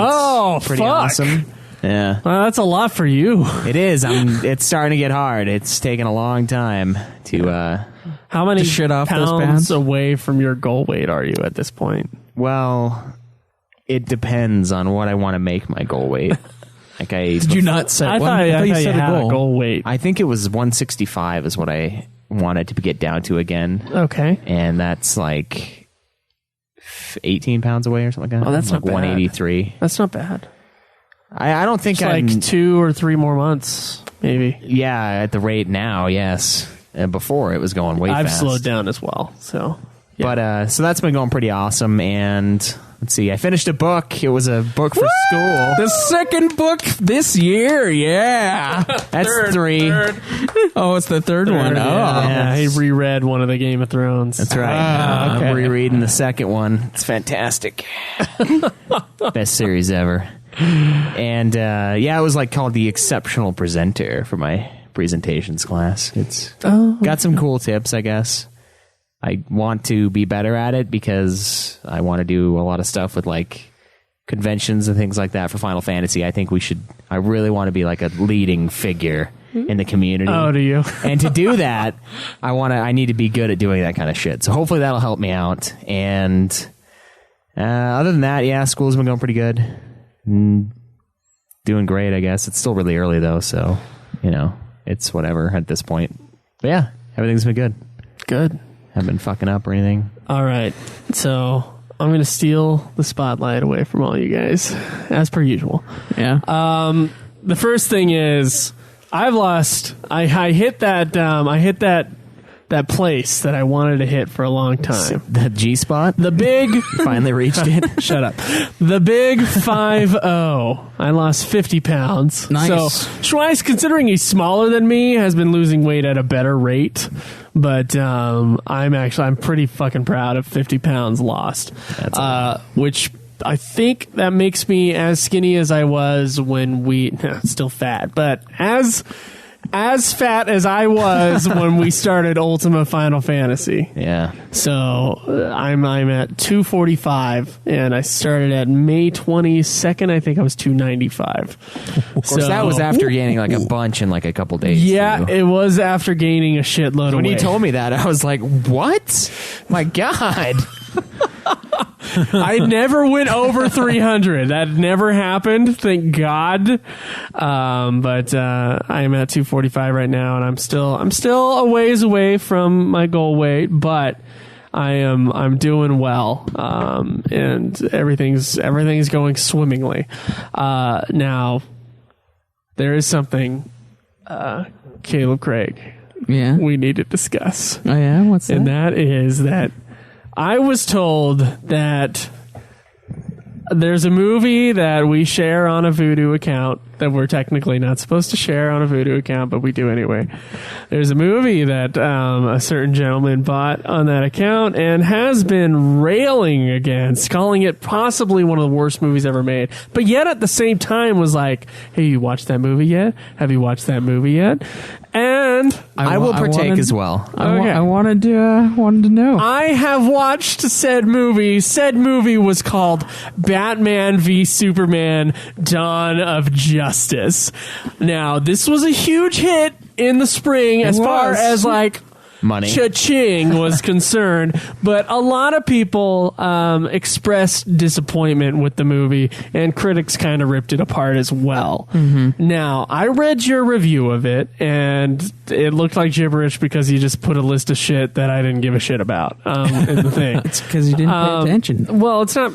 that's pretty fuck. awesome. Yeah. Well, that's a lot for you. It is. It's starting to get hard. It's taken a long time to, How many To shit off those pounds pounds? away from your goal weight are you at this point? well, it depends on what I want to make my goal weight. Like Did you not set I one? thought you set a had a goal. goal weight. I think it was 165 is what I wanted to get down to again. Okay. And that's like 18 pounds away or something like that. Oh, that's like not bad. 183. That's not bad. I don't think It's like 2 or 3 more months, maybe. Yeah, at the rate now, yes. Before it was going way I've fast. slowed down as well, so. Yeah. But so that's been going pretty awesome. And let's see, I finished a book. It was a book for school. The second book this year, yeah. That's 3. Oh, it's the third one. Oh. Yeah, he reread one of the Game of Thrones. That's right. Ah, okay. I'm rereading the second one. It's fantastic. Best series ever. And yeah, it was like called the Exceptional Presenter for my presentations class. It's got some cool tips, I guess. I want to be better at it because I want to do a lot of stuff with like conventions and things like that for Final Fantasy. I really want to be like a leading figure in the community. Oh, do you? And to do that, I need to be good at doing that kind of shit. So hopefully that'll help me out. And other than that, yeah, school's been going pretty good. Doing great, I guess. It's still really early though, so it's whatever at this point. But yeah, everything's been good. Good. Haven't been fucking up or anything. All right. So I'm going to steal the spotlight away from all you guys, as per usual. Yeah. The first thing is I've lost. I hit that place that I wanted to hit for a long time. The G spot. The big. You finally reached it. Shut up. The big 5-0. I lost 50 pounds. Nice. So Schweiss, considering he's smaller than me, has been losing weight at a better rate. But I'm pretty fucking proud of 50 pounds lost. Which I think that makes me as skinny as I was when still fat, but as as fat as I was when we started Ultima Final Fantasy. Yeah. So I'm at 245, and I started at May 22nd. I think I was 295. Of course, that was after gaining like a bunch in like a couple days. Yeah, too. it was after gaining a shitload of When weight. you told me that, I was like, "What? My God!" I never went over 300. That never happened, thank God. But I am at 245 right now, and I'm still a ways away from my goal weight, but I'm doing well, and everything's going swimmingly. Now, there is something, Caleb Craig, Yeah. we need to discuss. Oh yeah. What's that? And that is that I was told that there's a movie that we share on a Vudu account that we're technically not supposed to share on a Vudu account, but we do anyway. There's a movie that a certain gentleman bought on that account and has been railing against, calling it possibly one of the worst movies ever made. But yet at the same time was like, hey, you watched that movie yet? Have you watched that movie yet? And I will partake wanted- as well. Okay. I wanted to know. I have watched said movie. Said movie was called Batman v Superman: Dawn of Justice. Now, this was a huge hit in the spring as far as like Money. cha-ching was concerned, but a lot of people expressed disappointment with the movie, and critics kind of ripped it apart as well. Now, I read your review of it, and it looked like gibberish because you just put a list of shit that I didn't give a shit about in the thing. It's because you didn't pay attention. Well, it's not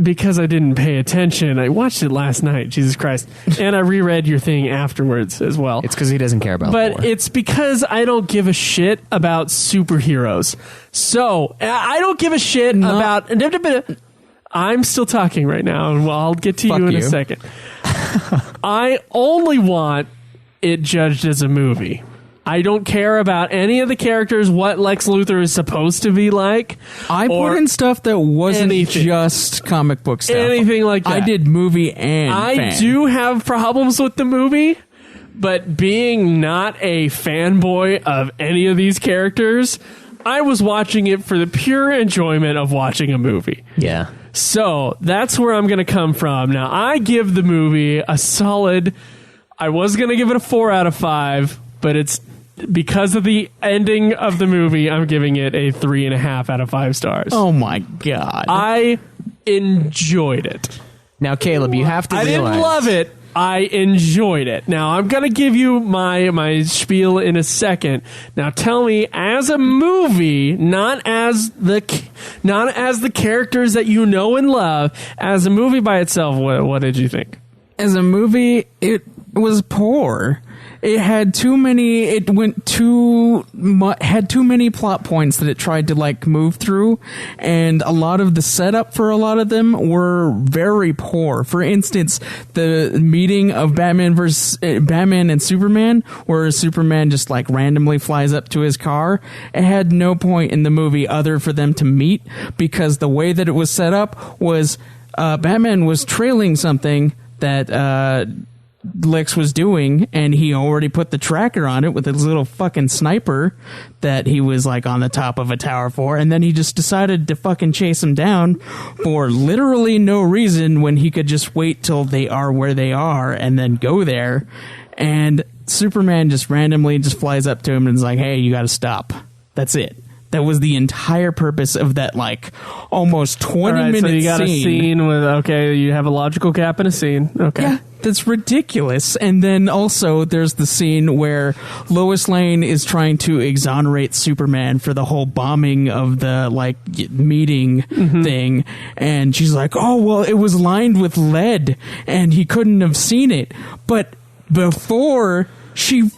because I didn't pay attention. I watched it last night, Jesus Christ, and I reread your thing afterwards as well. It's because he doesn't care about But war. it's because I don't give a shit about superheroes. So I don't give a shit about. I'm still talking right now, and I'll get to you in a second. I only want it judged as a movie. I don't care about any of the characters, what Lex Luthor is supposed to be like. I put in stuff that wasn't just comic book stuff. Anything like that. I did movie and I fan. do have problems with the movie, but being not a fanboy of any of these characters, I was watching it for the pure enjoyment of watching a movie. Yeah. So that's where I'm going to come from. Now, I give the movie a solid. I was going to give it a 4 out of 5, but it's because of the ending of the movie, I'm giving it a 3.5 out of 5 stars. Oh my God. I enjoyed it. Now, Caleb, you have to I realize. didn't love it. I enjoyed it. Now, I'm going to give you my spiel in a second. Now, tell me, as a movie, not as the characters that you know and love, as a movie by itself, what did you think? As a movie, it was poor. It had too many. It had too many plot points that it tried to like move through, and a lot of the setup for a lot of them were very poor. For instance, the meeting of Batman and Superman, where Superman just like randomly flies up to his car. It had no point in the movie other for them to meet, because the way that it was set up was Batman was trailing something that Lex was doing, and he already put the tracker on it with his little fucking sniper that he was like on the top of a tower for, and then he just decided to fucking chase him down for literally no reason when he could just wait till they are where they are and then go there. And Superman just randomly just flies up to him and is like, hey, you gotta stop. That's it. That was the entire purpose of that, like, almost 20-minute so you got scene. a scene with, okay, you have a logical gap in a scene. Okay. Yeah, that's ridiculous. And then also there's the scene where Lois Lane is trying to exonerate Superman for the whole bombing of the, like, meeting thing. And she's like, oh, well, it was lined with lead and he couldn't have seen it. But before he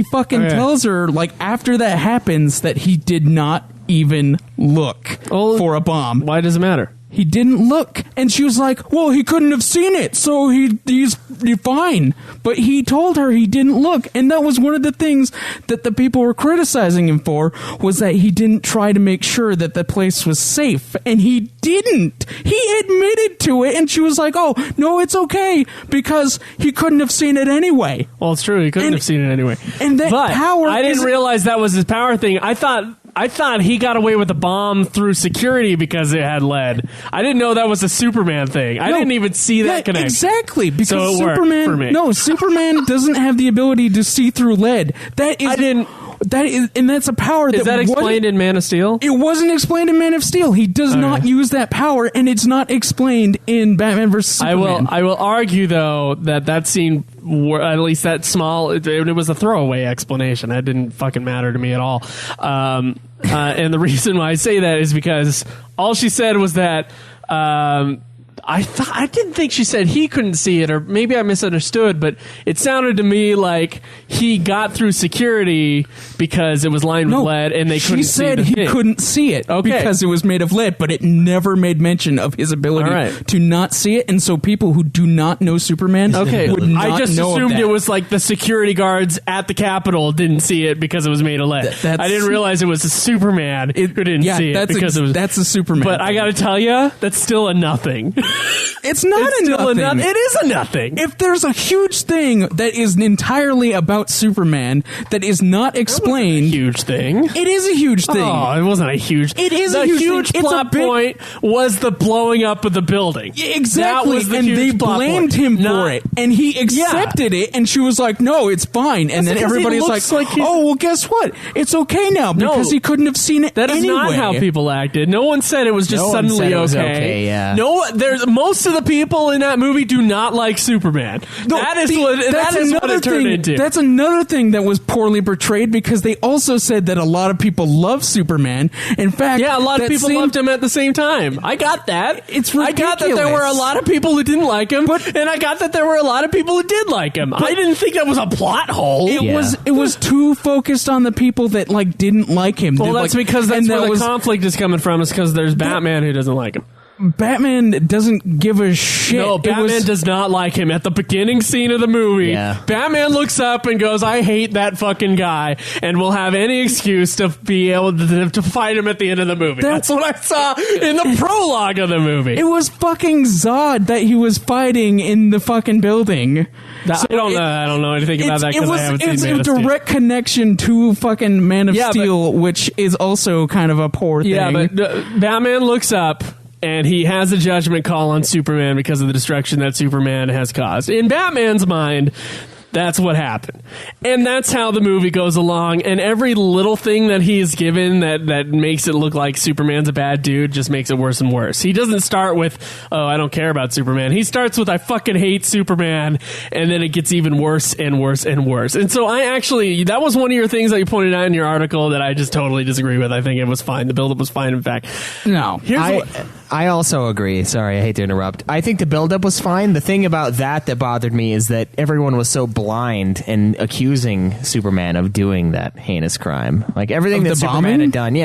fucking tells her, like, after that happens, that he did not even look for a bomb. Why does it matter? He didn't look. And she was like, well, he couldn't have seen it, so he's fine. But he told her he didn't look. And that was one of the things that the people were criticizing him for, was that he didn't try to make sure that the place was safe. And he didn't. He admitted to it. And she was like, oh, no, it's okay, because he couldn't have seen it anyway. Well, it's true. He couldn't have seen it anyway. And that but power I didn't realize that was his power thing. I thought he got away with the bomb through security because it had lead. I didn't know that was a Superman thing. I didn't even see that connection. Exactly, because So it worked Superman. for me. No, Superman doesn't have the ability to see through lead. That is. I didn't. That is, and that's a power. Is that explained in Man of Steel? It wasn't explained in Man of Steel. He does not use that power, and it's not explained in Batman vs Superman. I will argue though that scene, at least that small, it was a throwaway explanation. That didn't fucking matter to me at all. And the reason why I say that is because all she said was that. I didn't think she said he couldn't see it, or maybe I misunderstood, but it sounded to me like he got through security because it was lined with lead and they couldn't see it. She said he couldn't see it because it was made of lead, but it never made mention of his ability to not see it, and so people who do not know Superman would not I just know assumed of that. it was like the security guards at the Capitol didn't see it because it was made of lead. I didn't realize it was a Superman who didn't see it because it was... That's a Superman. But I gotta tell you, that's still a nothing. It's not It's still nothing. it is a nothing. If there's a huge thing that is entirely about Superman that is not explained, huge thing. It is a huge thing. Oh, it wasn't a huge. It is the a huge huge thing. plot point was the blowing up of the building. Exactly, That was the and huge they plot blamed point. him for it, and he accepted it, and she was like, no, it's fine. And then because he everybody's looks like, like he's- oh, well, guess what? It's okay now, because he couldn't have seen it That is anyway. not how people acted. No one said it was just No one suddenly said it was okay. okay, yeah. No, there's most of the people in that movie do not like Superman. No, that is what it turned into. That's another thing that was poorly portrayed, because they also said that a lot of people love Superman. In fact, Yeah, a lot of that people same- loved him at the same time. I got that. It's I got that there were a ridiculous. lot of people who didn't like him, and I got that there were a lot of people who did like him. I didn't think that was a plot hole. It was too focused on the people that didn't like him. Well, that's because that's and where that the was, conflict is coming from. Is because there's Batman who doesn't like him. Batman doesn't give a shit. No, Batman does not like him. At the beginning scene of the movie, Batman looks up and goes, I hate that fucking guy, and will have any excuse to be able to fight him at the end of the movie. That's what I saw in the prologue of the movie. It was fucking Zod that he was fighting in the fucking building. I don't know anything about that because I haven't seen Man It's of a Steel. direct connection to fucking Man of Steel, which is also kind of a poor thing. Yeah, but Batman looks up and he has a judgment call on Superman because of the destruction that Superman has caused. In Batman's mind, that's what happened. And that's how the movie goes along. And every little thing that he is given that makes it look like Superman's a bad dude just makes it worse and worse. He doesn't start with, oh, I don't care about Superman. He starts with, I fucking hate Superman. And then it gets even worse and worse and worse. And so that was one of your things that you pointed out in your article that I just totally disagree with. I think it was fine. The buildup was fine, in fact. No. I also agree. Sorry, I hate to interrupt. I think the buildup was fine. The thing about that bothered me is that everyone was so blind and accusing Superman of doing that heinous crime. Like everything that Superman had done,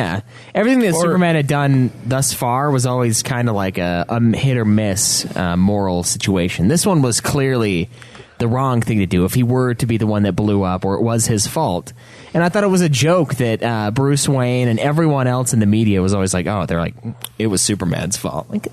everything that Superman had done thus far was always kind of like a hit or miss moral situation. This one was clearly the wrong thing to do if he were to be the one that blew up or it was his fault. And I thought it was a joke that Bruce Wayne and everyone else in the media was always like, oh, they're like, it was Superman's fault. Like,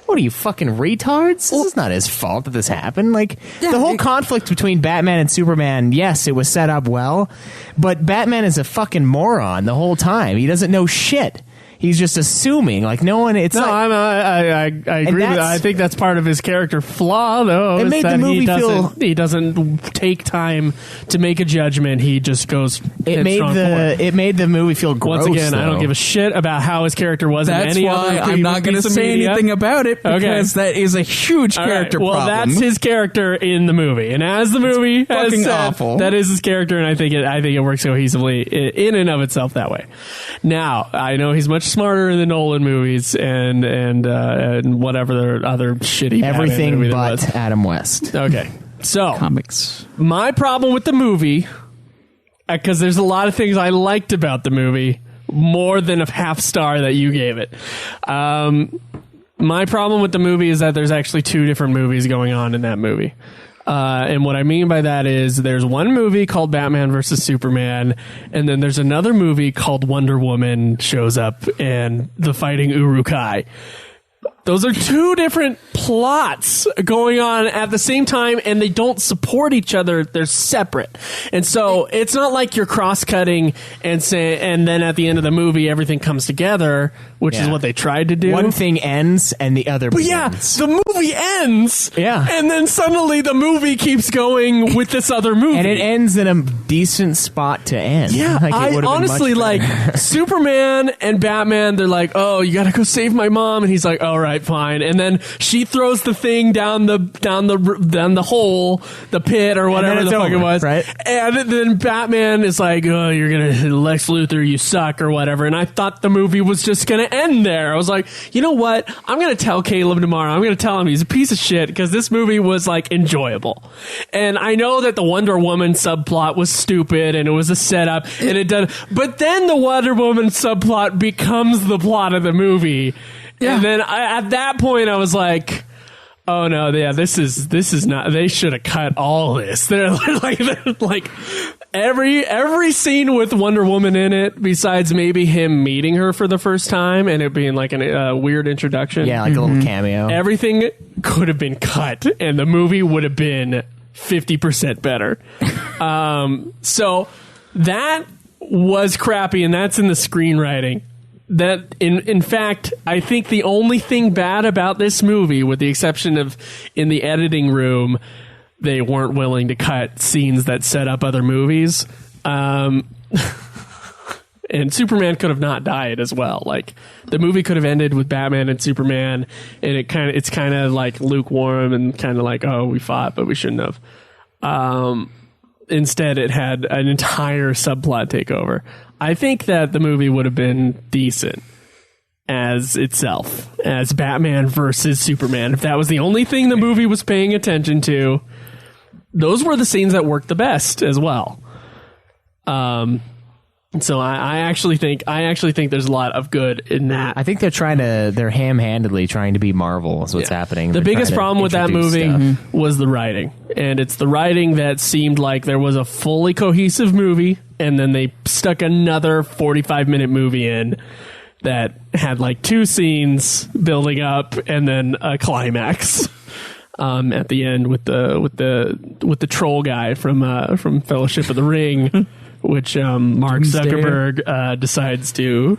what are you, fucking retards? This is not his fault that this happened. Like, the whole conflict between Batman and Superman, yes, it was set up well, but Batman is a fucking moron the whole time. He doesn't know shit. He's just assuming, like no one. It's I agree with that. I think that's part of his character flaw, though. It made the movie he doesn't take time to make a judgment. He just goes. It made the movie feel gross. Once again, I don't give a shit about how his character was. That's in any why other I'm not going to say anything about it, because that is a huge character problem. That's his character in the movie, and as the movie has fucking said, awful. that is his character, and I think it works cohesively in and of itself that way. Now I know he's much smarter in the Nolan movies and whatever the other shitty everything movie but Adam West. Okay, so comics. My problem with the movie, because there's a lot of things I liked about the movie more than a half star that you gave it. My problem with the movie is that there's actually 2 different movies going on in that movie. And what I mean by that is there's one movie called Batman versus Superman, and then there's another movie called Wonder Woman shows up and the fighting Uruk-hai. Those are 2 different plots going on at the same time, and they don't support each other. They're separate. And so it's not like you're cross-cutting and then at the end of the movie, everything comes together, which is what they tried to do. One thing ends and the other begins. Yeah, the movie ends. Yeah. And then suddenly the movie keeps going with this other movie. And it ends in a decent spot to end. Yeah, Like, it I would've been honestly much better. like Superman and Batman. They're like, "Oh, you gotta go save my mom," and he's like, "All right, fine." And then she throws the thing down the hole, the pit, or whatever the fuck it was. Right? And then Batman is like, "Oh, you're gonna Lex Luthor, you suck," or whatever. And I thought the movie was just gonna end there. I was like, you know what? I'm gonna tell Caleb tomorrow. I'm gonna tell him he's a piece of shit because this movie was like enjoyable. And I know that the Wonder Woman subplot was stupid and it was a setup and it done, but then the Wonder Woman subplot becomes the plot of the movie. Yeah. And then at that point I was like, oh no, yeah, this is not, they should have cut all this. They're like every scene with Wonder Woman in it, besides maybe him meeting her for the first time and it being like a weird introduction. Yeah, like a little cameo. Everything could have been cut and the movie would have been 50% better. So that was crappy, and that's in the screenwriting. That in fact, I think the only thing bad about this movie, with the exception of in the editing room, they weren't willing to cut scenes that set up other movies. And Superman could have not died as well. Like, the movie could have ended with Batman and Superman, and it's kind of like lukewarm and kind of like, oh, we fought, but we shouldn't have. Instead, it had an entire subplot take over. I think that the movie would have been decent as itself, as Batman versus Superman. If that was the only thing the movie was paying attention to, those were the scenes that worked the best as well. So I actually think there's a lot of good in that. I think they're ham-handedly trying to be Marvel is what's happening. The They're biggest trying to problem with that introduce movie stuff. was the writing. And it's the writing that seemed like there was a fully cohesive movie, and then they stuck another 45-minute movie in that had like 2 scenes building up and then a climax at the end with the troll guy from Fellowship of the Ring. Which Mark Zuckerberg decides to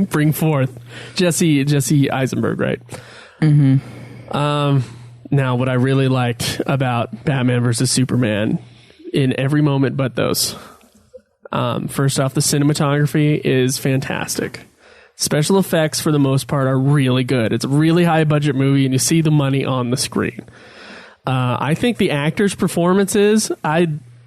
bring forth. Jesse Eisenberg, right? Mm-hmm. Now, what I really liked about Batman versus Superman in every moment but those. First off, the cinematography is fantastic. Special effects, for the most part, are really good. It's a really high-budget movie, and you see the money on the screen. I think the actors' performances,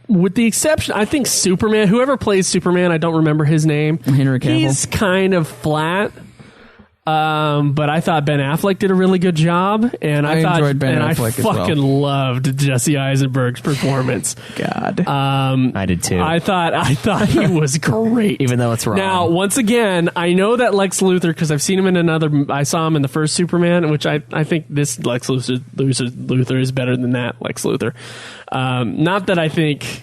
with the exception, I think Superman, whoever plays Superman, I don't remember his name. Henry Cavill. He's kind of flat. But I thought Ben Affleck did a really good job, and I enjoyed Ben Affleck as well. I fucking loved Jesse Eisenberg's performance. God, I did too. I thought he was great, even though it's wrong. Now, once again, I know that Lex Luthor, because I've seen him in I saw him in the first Superman, which I think this Lex Luthor is better than that Lex Luthor. Not that I think.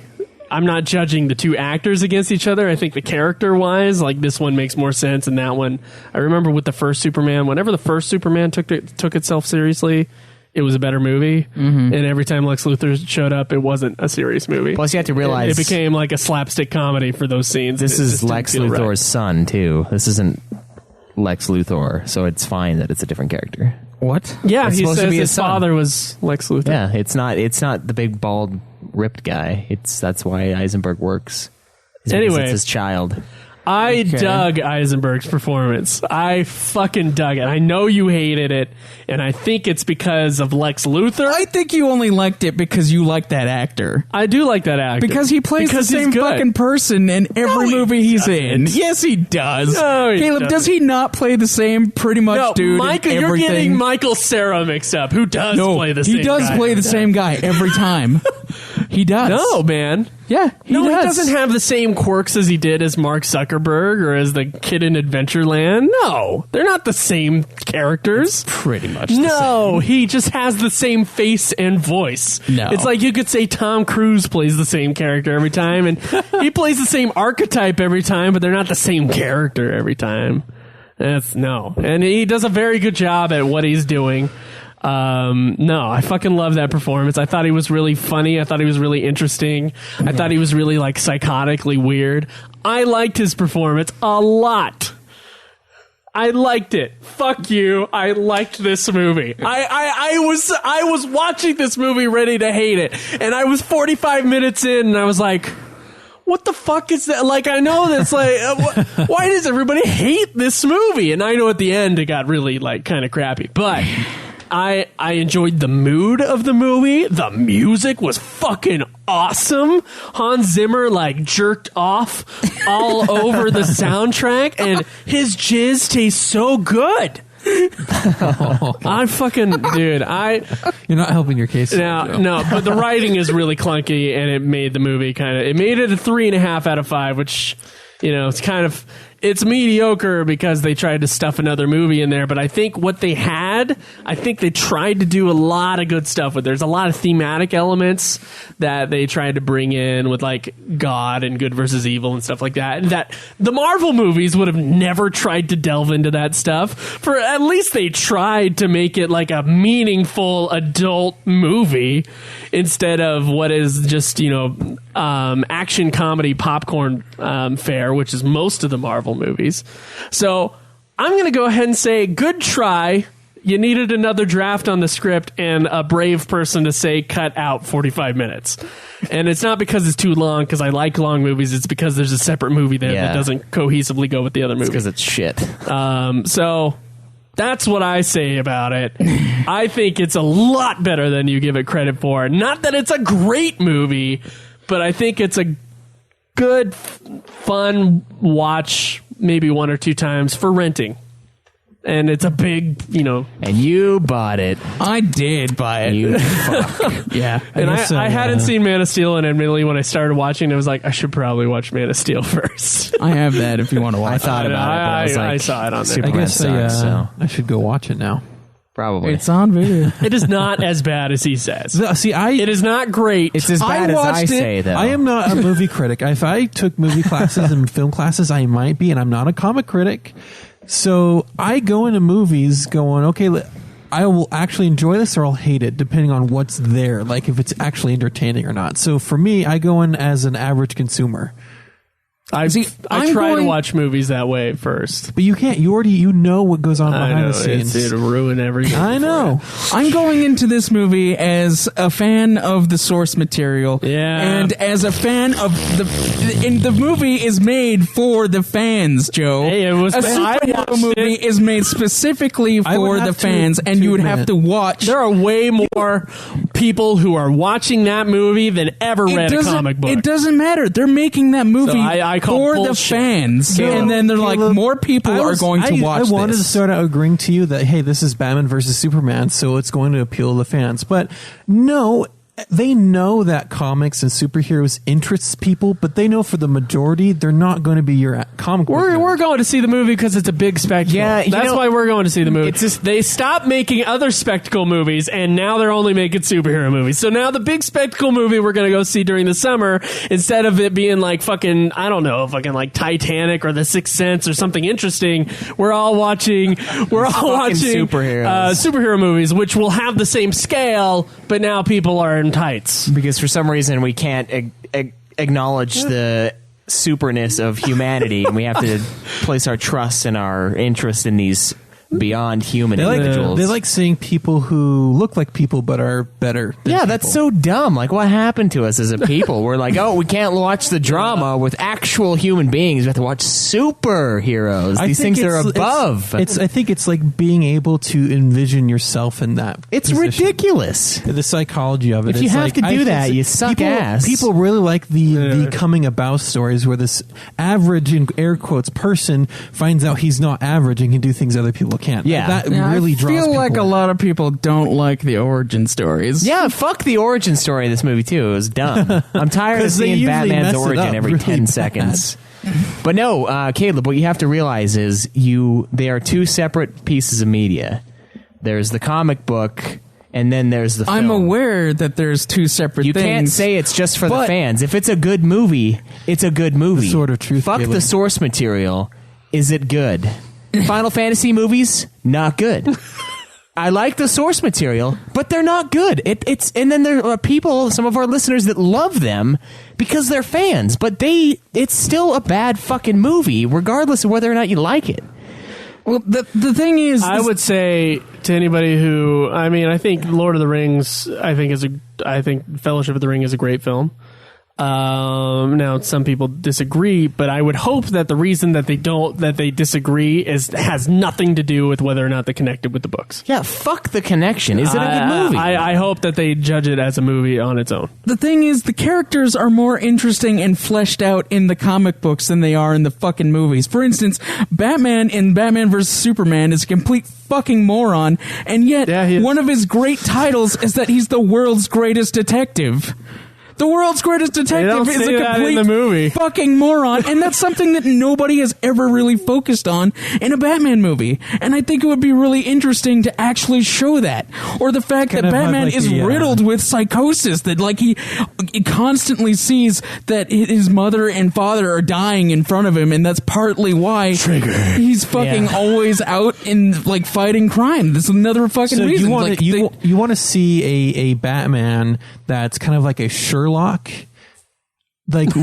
I'm not judging the 2 actors against each other. I think the character-wise, like, this one makes more sense than that one. I remember with the first Superman, whenever the first Superman took itself seriously, it was a better movie. Mm-hmm. And every time Lex Luthor showed up, it wasn't a serious movie. Plus, you have to realize... It became like a slapstick comedy for those scenes. This is Lex Luthor's son, too. This isn't Lex Luthor, so it's fine that it's a different character. What? Yeah, it's he supposed says to be his father was Lex Luthor. Yeah, it's not the big, bald, ripped guy. That's why Eisenberg works. Anyway, it's his child. I dug Eisenberg's performance. I fucking dug it. I know you hated it, and I think it's because of Lex Luthor. I think you only liked it because you like that actor. I do like that actor. Because he plays the same fucking person in every movie he's in. Yes, he does. No, he Caleb, doesn't. does he not play the same pretty much dude Michael, in you're everything? getting Michael Cera mixed up, who does play the same guy. He does play the same guy every time. He does. No, man. Yeah, he does. He doesn't have the same quirks as he did as Mark Zuckerberg Zuckerberg or as the kid in Adventureland. No, they're not the same characters. Pretty much. No, he just has the same face and voice. No. It's like you could say Tom Cruise plays the same character every time, and he plays the same archetype every time, but they're not the same character every time. And he does a very good job at what he's doing. No, I fucking love that performance. I thought he was really funny. I thought he was really interesting. I thought he was really like psychotically weird. I liked his performance a lot. I liked it. Fuck you. I liked this movie. I was watching this movie ready to hate it, and I was 45 minutes in, and I was like, what the fuck is that? Like, I know that's like, why does everybody hate this movie? And I know at the end it got really like kind of crappy, but I enjoyed the mood of the movie. The music was fucking awesome. Hans Zimmer like jerked off all over the soundtrack, and his jizz tastes so good. I fucking dude. You're not helping your case. No, but the writing is really clunky, and it made the movie it made it a 3.5 out of 5, which, you know, it's mediocre because they tried to stuff another movie in there. But I think what they had, I think they tried to do a lot of good stuff with. There's a lot of thematic elements that they tried to bring in with like God and good versus evil and stuff like that. And that the Marvel movies would have never tried to delve into that stuff. For at least they tried to make it like a meaningful adult movie instead of what is just, you know, action comedy popcorn fare, which is most of the Marvel movies. So I'm going to go ahead and say good try. You needed another draft on the script and a brave person to say cut out 45 minutes. And it's not because it's too long, because I like long movies. It's because there's a separate movie there that doesn't cohesively go with the other movie. Because it's shit. So that's what I say about it. I think it's a lot better than you give it credit for. Not that it's a great movie, but I think it's a good, fun watch, maybe 1 or 2 times for renting. And it's a big, you know. And you bought it. I did buy it. You fuck. Yeah. And I hadn't seen Man of Steel, and admittedly, when I started watching, I was like, I should probably watch Man of Steel first. I have that if you want to watch I thought about it, but I was like, I saw it on there. I Superman guess sucks, so I should go watch it now. probably. It's on video. It is not as bad as he says. No, see, It is not great. It's as bad as I watched it. say, though. I am not a movie critic. If I took movie classes and film classes, I might be, and I'm not a comic critic. So I go into movies going, okay, I will actually enjoy this or I'll hate it, depending on what's there, like if it's actually entertaining or not. So for me, I go in as an average consumer. I try to watch movies that way first. But you can't. You know what goes on behind the scenes. It'll ruin everything. I know. I'm going into this movie as a fan of the source material, and as a fan of the movie is made for the fans, Joe. Hey, a superhero movie is made specifically for the fans, and you would have to watch. There are way more people who are watching that movie than ever read a comic book. It doesn't matter. They're making that movie. So I call for bullshit. the fans, and then they're like, more people are going to watch this. I wanted to start out agreeing to you that, hey, this is Batman versus Superman, so it's going to appeal to the fans. But no, they know that comics and superheroes interests people, but they know for the majority, they're not going to be your comic book. We're going to see the movie because it's a big spectacle. Yeah, that's why we're going to see the movie. It's just, they stopped making other spectacle movies, and now they're only making superhero movies. So now the big spectacle movie we're going to go see during the summer, instead of it being like fucking, I don't know, fucking like Titanic or The Sixth Sense or something interesting, we're all watching superhero movies, which will have the same scale, but now people are in tights. Because for some reason we can't acknowledge the superness of humanity, and we have to place our trust and our interest in these beyond human individuals. They like seeing people who look like people but are better than people. That's so dumb. Like, what happened to us as a people? We're like, oh, we can't watch the drama with actual human beings. We have to watch superheroes. These things are above. I think it's like being able to envision yourself in that It's position. ridiculous. The psychology of it. If you have to do that, you suck ass. People really like the coming about stories where this average, in air quotes, person finds out he's not average and can do things other people can't. Yeah. That really draws I feel people like a in. lot of people don't like the origin stories. Yeah, fuck the origin story of this movie, too. It was dumb. I'm tired of 'Cause they seeing usually Batman's mess it origin up every really 10 bad. seconds. But no, Caleb, what you have to realize is they are two separate pieces of media. There's the comic book, and then there's the film. I'm aware that there's two separate things. You can't say it's just for the fans. If it's a good movie, it's a good movie. The sort of truth. Fuck the source material. Is it good? Final Fantasy movies, not good. I like the source material, but they're not good. And then there are people, some of our listeners, that love them because they're fans, but it's still a bad fucking movie, regardless of whether or not you like it. Well, the thing is, I would say to anybody who, I think Lord of the Rings, I think Fellowship of the Ring is a great film. Now some people disagree, but I would hope that the reason that they disagree has nothing to do with whether or not they connected with the books. Yeah, fuck the connection. Is it a good movie? I hope that they judge it as a movie on its own. The thing is, the characters are more interesting and fleshed out in the comic books than they are in the fucking movies. For instance, Batman in Batman vs. Superman is a complete fucking moron, and yet one of his great titles is that he's the world's greatest detective. The world's greatest detective is a complete fucking moron, and that's something that nobody has ever really focused on in a Batman movie. And I think it would be really interesting to actually show that. Or the fact that Batman is riddled with psychosis, that he constantly sees that his mother and father are dying in front of him, and that's partly why he's fucking always out in fighting crime. That's another fucking reason. You want to see a Batman that's kind of like a Sherlock, that's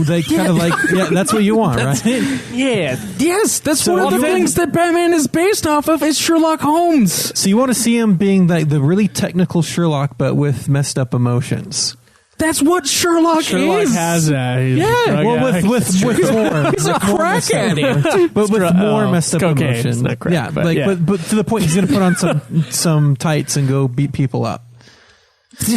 what you want, right? Yes, that's one of the things that Batman is based off of is Sherlock Holmes. So you want to see him being the really technical Sherlock, but with messed up emotions. That's what Sherlock is. Has that. He's with more. He's a crack addict, but with more messed up cocaine. emotions. It's not crack, but to the point he's going to put on some tights and go beat people up. he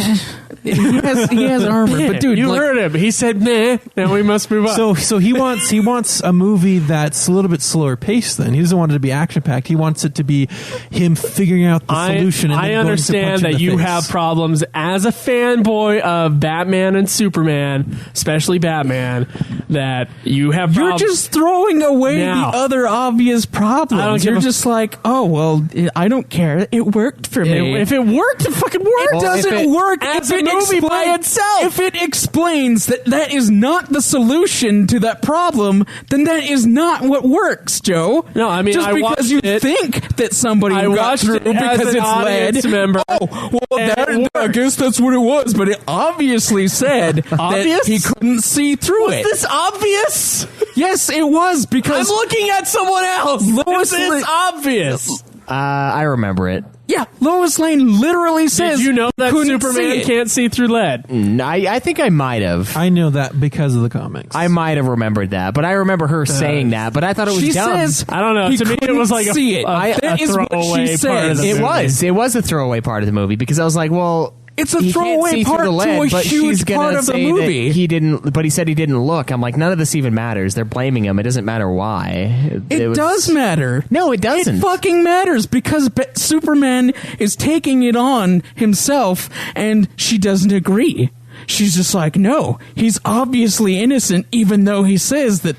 has armor, but dude, you heard him. He said, "Nah." Now we must move on. So he wants a movie that's a little bit slower paced. Then he doesn't want it to be action packed. He wants it to be him figuring out the solution. And I understand that you have problems as a fanboy of Batman and Superman, especially Batman. That you have. You're just throwing away the other obvious problems. You're just like, oh well, I don't care. It worked for me. If it worked, it fucking worked. It doesn't work as a movie by itself. If it explains that is not the solution to that problem, then that is not what works, Joe. No, just because you think that somebody got through because it's lead. Member. Oh, well, I guess that's what it was, but it obviously said that he couldn't see through it. Was this obvious? Yes, it was, because I'm looking at someone else. It's obvious. I remember it. Yeah, Lois Lane literally says, "Did you know that Superman can't see through lead?" I think I might have. I know that because of the comics. I might have remembered that, but I remember her saying that. But I thought it was dumb. Says, I don't know. To me, it was like a throwaway part of the movie. It was a throwaway part of the movie because I was like, well. It's a throwaway part to a huge part of the movie. He didn't, but he said he didn't look. I'm like, none of this even matters. They're blaming him. It doesn't matter why. It does matter. No, it doesn't. It fucking matters because Superman is taking it on himself, and she doesn't agree. She's just like, no, he's obviously innocent, even though he says that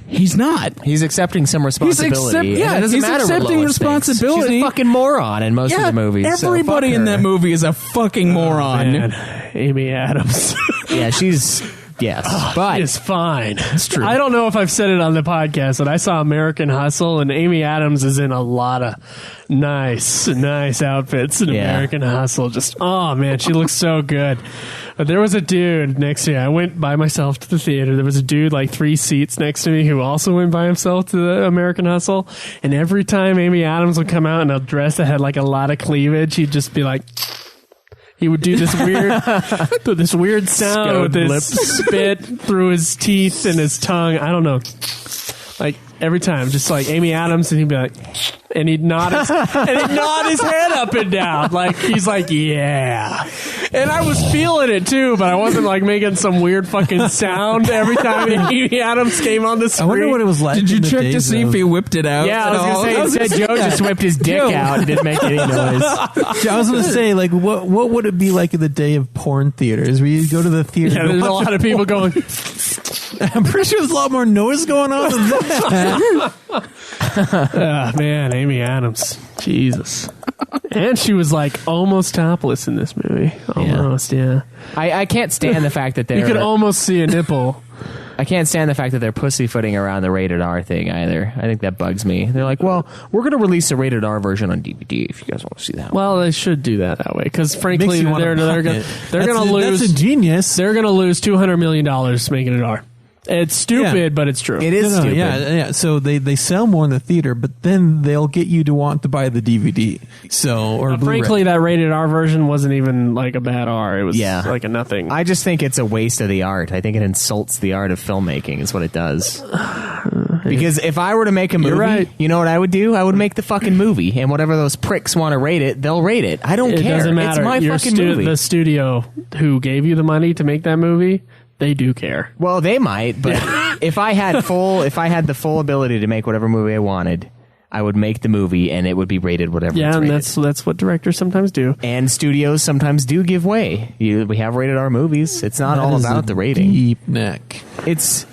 he's not. He's accepting some responsibility. He's accepting responsibility. She's a fucking moron in most of the movies. Everybody in that movie is a fucking moron. Man. Amy Adams. Yeah, she's... Yes, but it's fine. It's true. I don't know if I've said it on the podcast, but I saw American Hustle, and Amy Adams is in a lot of nice outfits in American Hustle. Just, oh man, she looks so good. But there was a dude next to me. I went by myself to the theater. There was a dude like 3 seats next to me who also went by himself to the American Hustle. And every time Amy Adams would come out in a dress that had like a lot of cleavage, he'd just be like... He would do this weird sound with his spit through his teeth and his tongue. I don't know. Like every time, just like Amy Adams, and he'd be like, and he'd nod his head up and down, like he's like, yeah. And I was feeling it too, but I wasn't like making some weird fucking sound every time Amy Adams came on the screen. I wonder what it was like. Did you check to see if he whipped it out? Yeah, I was gonna say, Joe just whipped his dick out and didn't make any noise. I was gonna say, like, what would it be like in the day of porn theaters where you go to the theater? Yeah, there's a lot of people going. I'm pretty sure there's a lot more noise going on than that. Man, Amy Adams. Jesus. And she was like almost topless in this movie. Almost, yeah. I can't stand the fact that they're... You could almost see a nipple. I can't stand the fact that they're pussyfooting around the rated R thing either. I think that bugs me. They're like, well, we're going to release a rated R version on DVD if you guys want to see that. Well, they should do that way because, frankly, Makes you wanna they're buy going it. to lose. That's ingenious. They're going to lose $200 million making it R. It's stupid, Yeah. but it's true. It is stupid. Yeah. So they sell more in the theater, but then they'll get you to want to buy the DVD. So or Blu-ray. Frankly, that rated R version wasn't even like a bad R. It was like a nothing. I just think it's a waste of the art. I think it insults the art of filmmaking is what it does. Because if I were to make a movie, right. you know what I would do? I would make the fucking movie, and whatever those pricks want to rate it, they'll rate it. I don't care. It doesn't matter. It's my fucking movie. The studio who gave you the money to make that movie, they do care. Well, they might, but if I had the full ability to make whatever movie I wanted, I would make the movie and it would be rated whatever Yeah, it's and rated. that's what directors sometimes do. And studios sometimes do give way. We have rated R movies. It's not all about the rating. Deep neck. It's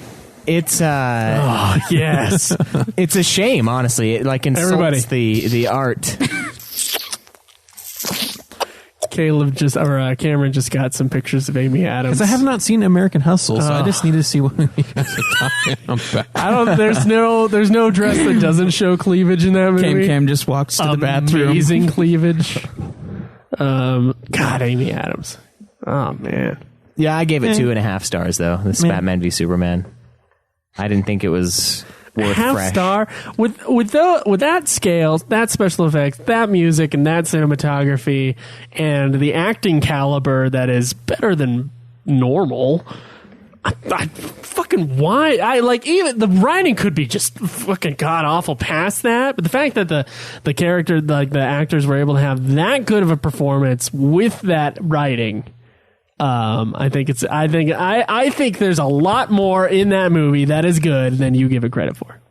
Oh, yes. it's a shame, honestly. It like insults Everybody. the art. Cameron just got some pictures of Amy Adams. Because I have not seen American Hustle, so I just need to see what you guys are talking about. There's no dress that doesn't show cleavage in that movie. Cam just walks to the bathroom. Amazing cleavage. God, Amy Adams. Oh man. Yeah, I gave it 2.5 stars though. This Batman v Superman. I didn't think it was worth Half fresh. star with that scale, that special effects, that music, and that cinematography, and the acting caliber that is better than normal. I fucking why I like even the writing could be just fucking god awful past that, but the fact that the character like the actors were able to have that good of a performance with that writing. I think there's a lot more in that movie that is good than you give it credit for.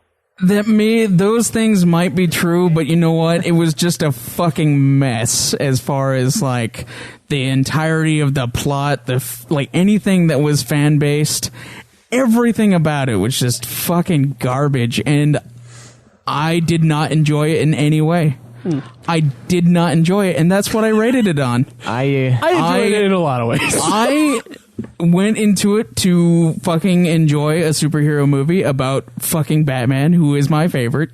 Those things might be true, but you know what? It was just a fucking mess as far as like the entirety of the plot, like anything that was fan based, everything about it was just fucking garbage, and I did not enjoy it in any way. I did not enjoy it, and that's what I rated it on. I enjoyed it in a lot of ways. I went into it to fucking enjoy a superhero movie about fucking Batman, who is my favorite,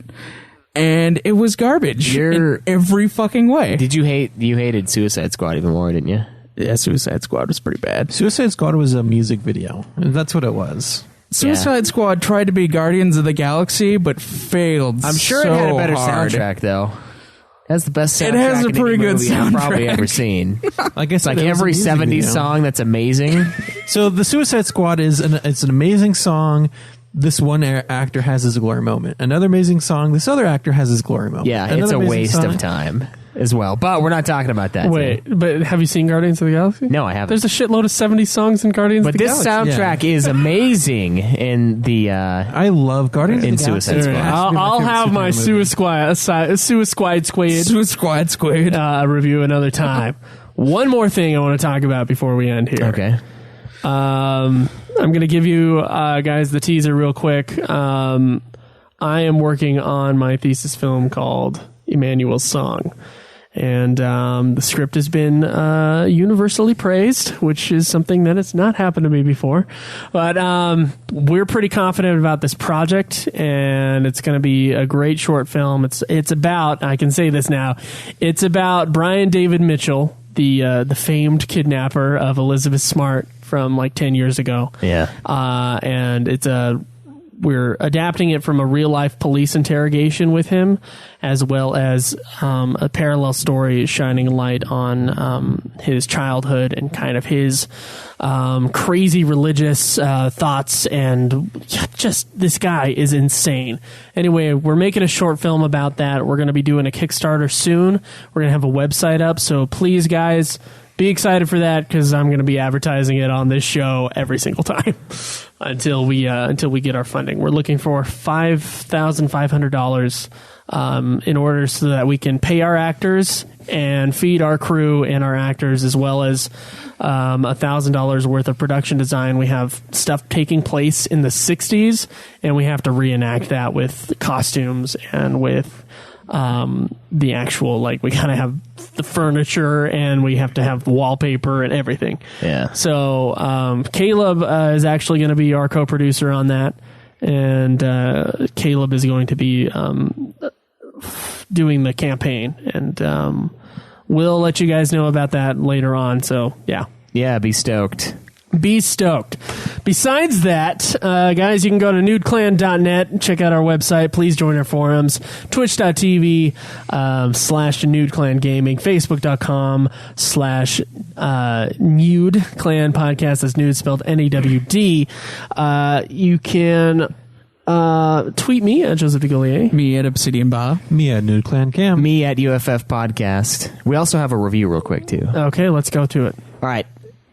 and it was garbage in every fucking way. You hated Suicide Squad even more, didn't you? Yeah, Suicide Squad was pretty bad. Suicide Squad was a music video. That's what it was. Suicide Squad tried to be Guardians of the Galaxy, but failed. I'm sure so it had a better hard. soundtrack, though. It has the best soundtrack It has a in pretty any good movie I've probably soundtrack. ever seen. I guess Like it was a every music 70s video. song that's amazing. So the Suicide Squad is it's an amazing song. This one actor has his glory moment. Another amazing song. This other actor has his glory moment. Yeah, it's Another a amazing waste song. of time as well. But we're not talking about that. Wait, today. but have you seen Guardians of the Galaxy? No, I haven't. There's a shitload of 70 songs in Guardians But of the this Galaxy. soundtrack is amazing in the I love Guardians in of the Galaxy. Suicide Squad. I'll have my Suicide Suicide Squad review another time. One more thing I want to talk about before we end here. Okay. I'm going to give you guys the teaser real quick. I am working on my thesis film called Emmanuel's Song. And the script has been universally praised, which is something that has not happened to me before. But we're pretty confident about this project, and it's going to be a great short film. It's about, I can say this now, it's about Brian David Mitchell, the famed kidnapper of Elizabeth Smart from like 10 years ago. Yeah. And we're adapting it from a real life police interrogation with him, as well as a parallel story shining light on his childhood and kind of his crazy religious thoughts. And just this guy is insane. Anyway, we're making a short film about that. We're going to be doing a Kickstarter soon. We're going to have a website up. So please, guys, be excited for that, because I'm going to be advertising it on this show every single time until we get our funding. We're looking for $5,500 in order so that we can pay our actors and feed our crew and our actors, as well as $1,000 worth of production design. We have stuff taking place in the 60s, and we have to reenact that with costumes and with the actual, like, we kind of have the furniture and we have to have the wallpaper and everything. Yeah. So Caleb is actually going to be our co-producer on that, and Caleb is going to be doing the campaign, and we'll let you guys know about that later on. So Yeah, be stoked. Be stoked. Besides that, guys, you can go to nudeclan.net and check out our website. Please join our forums. Twitch.tv /nudeclangaming. Facebook.com/nude clan podcast. That's nude spelled NEWD. You can tweet me at Joseph DeGollier. Me at Obsidian Bob. Me at Nude Clan Cam. Me at UFF Podcast. We also have a review real quick, too. Okay, let's go to it. All right.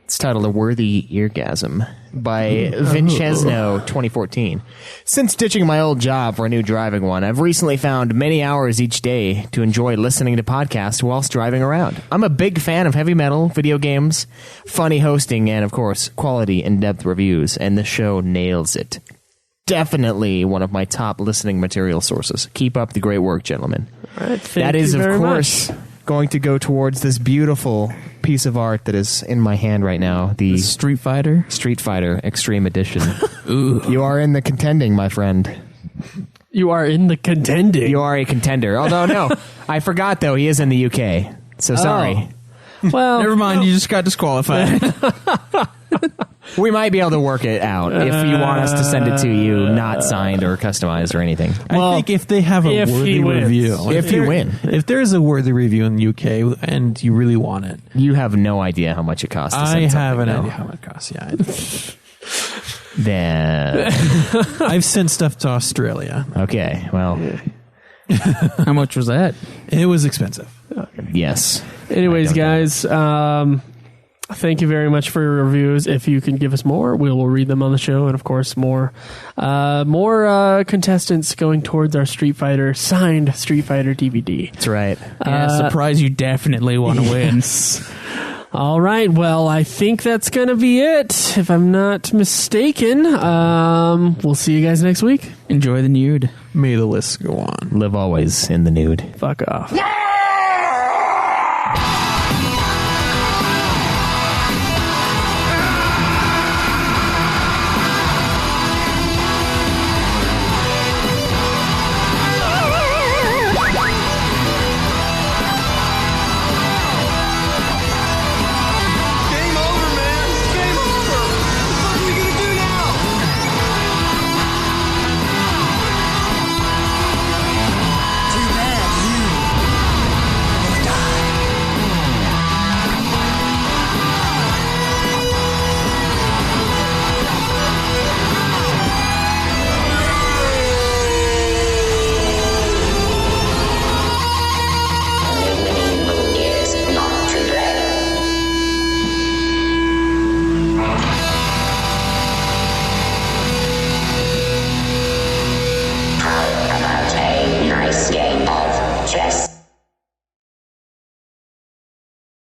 It's titled A Worthy Eargasm by Vincesno 2014. Since ditching my old job for a new driving one, I've recently found many hours each day to enjoy listening to podcasts whilst driving around. I'm a big fan of heavy metal, video games, funny hosting, and, of course, quality in-depth reviews, and this show nails it. Definitely one of my top listening material sources. Keep up the great work, gentlemen. All right, That is, of course, going to go towards this beautiful piece of art that is in my hand right now. The Street Fighter Extreme Edition. Ooh. You are in the contending, my friend. You are in the contending. You are a contender. Although, no, I forgot, though, he is in the UK. So sorry. Well, Never mind, you just got disqualified. We might be able to work it out if you want us to send it to you, not signed or customized or anything. I think if they have a if worthy he wins. review, If you win. if there is a worthy review in the UK and you really want it, You have no idea how much it costs to send I something, have an though. idea how much it costs. Yeah, Then, I've sent stuff to Australia. okay, well, How much was that? It was expensive. yes. Anyways, I don't guys, thank you very much for your reviews. If you can give us more, we will read them on the show, and of course, more contestants going towards our signed Street Fighter DVD. That's right. Yeah, surprise you definitely want to win. All right, well, I think that's going to be it, if I'm not mistaken. We'll see you guys next week. Enjoy the nude. May the list go on. Live always in the nude. Fuck off. Yeah!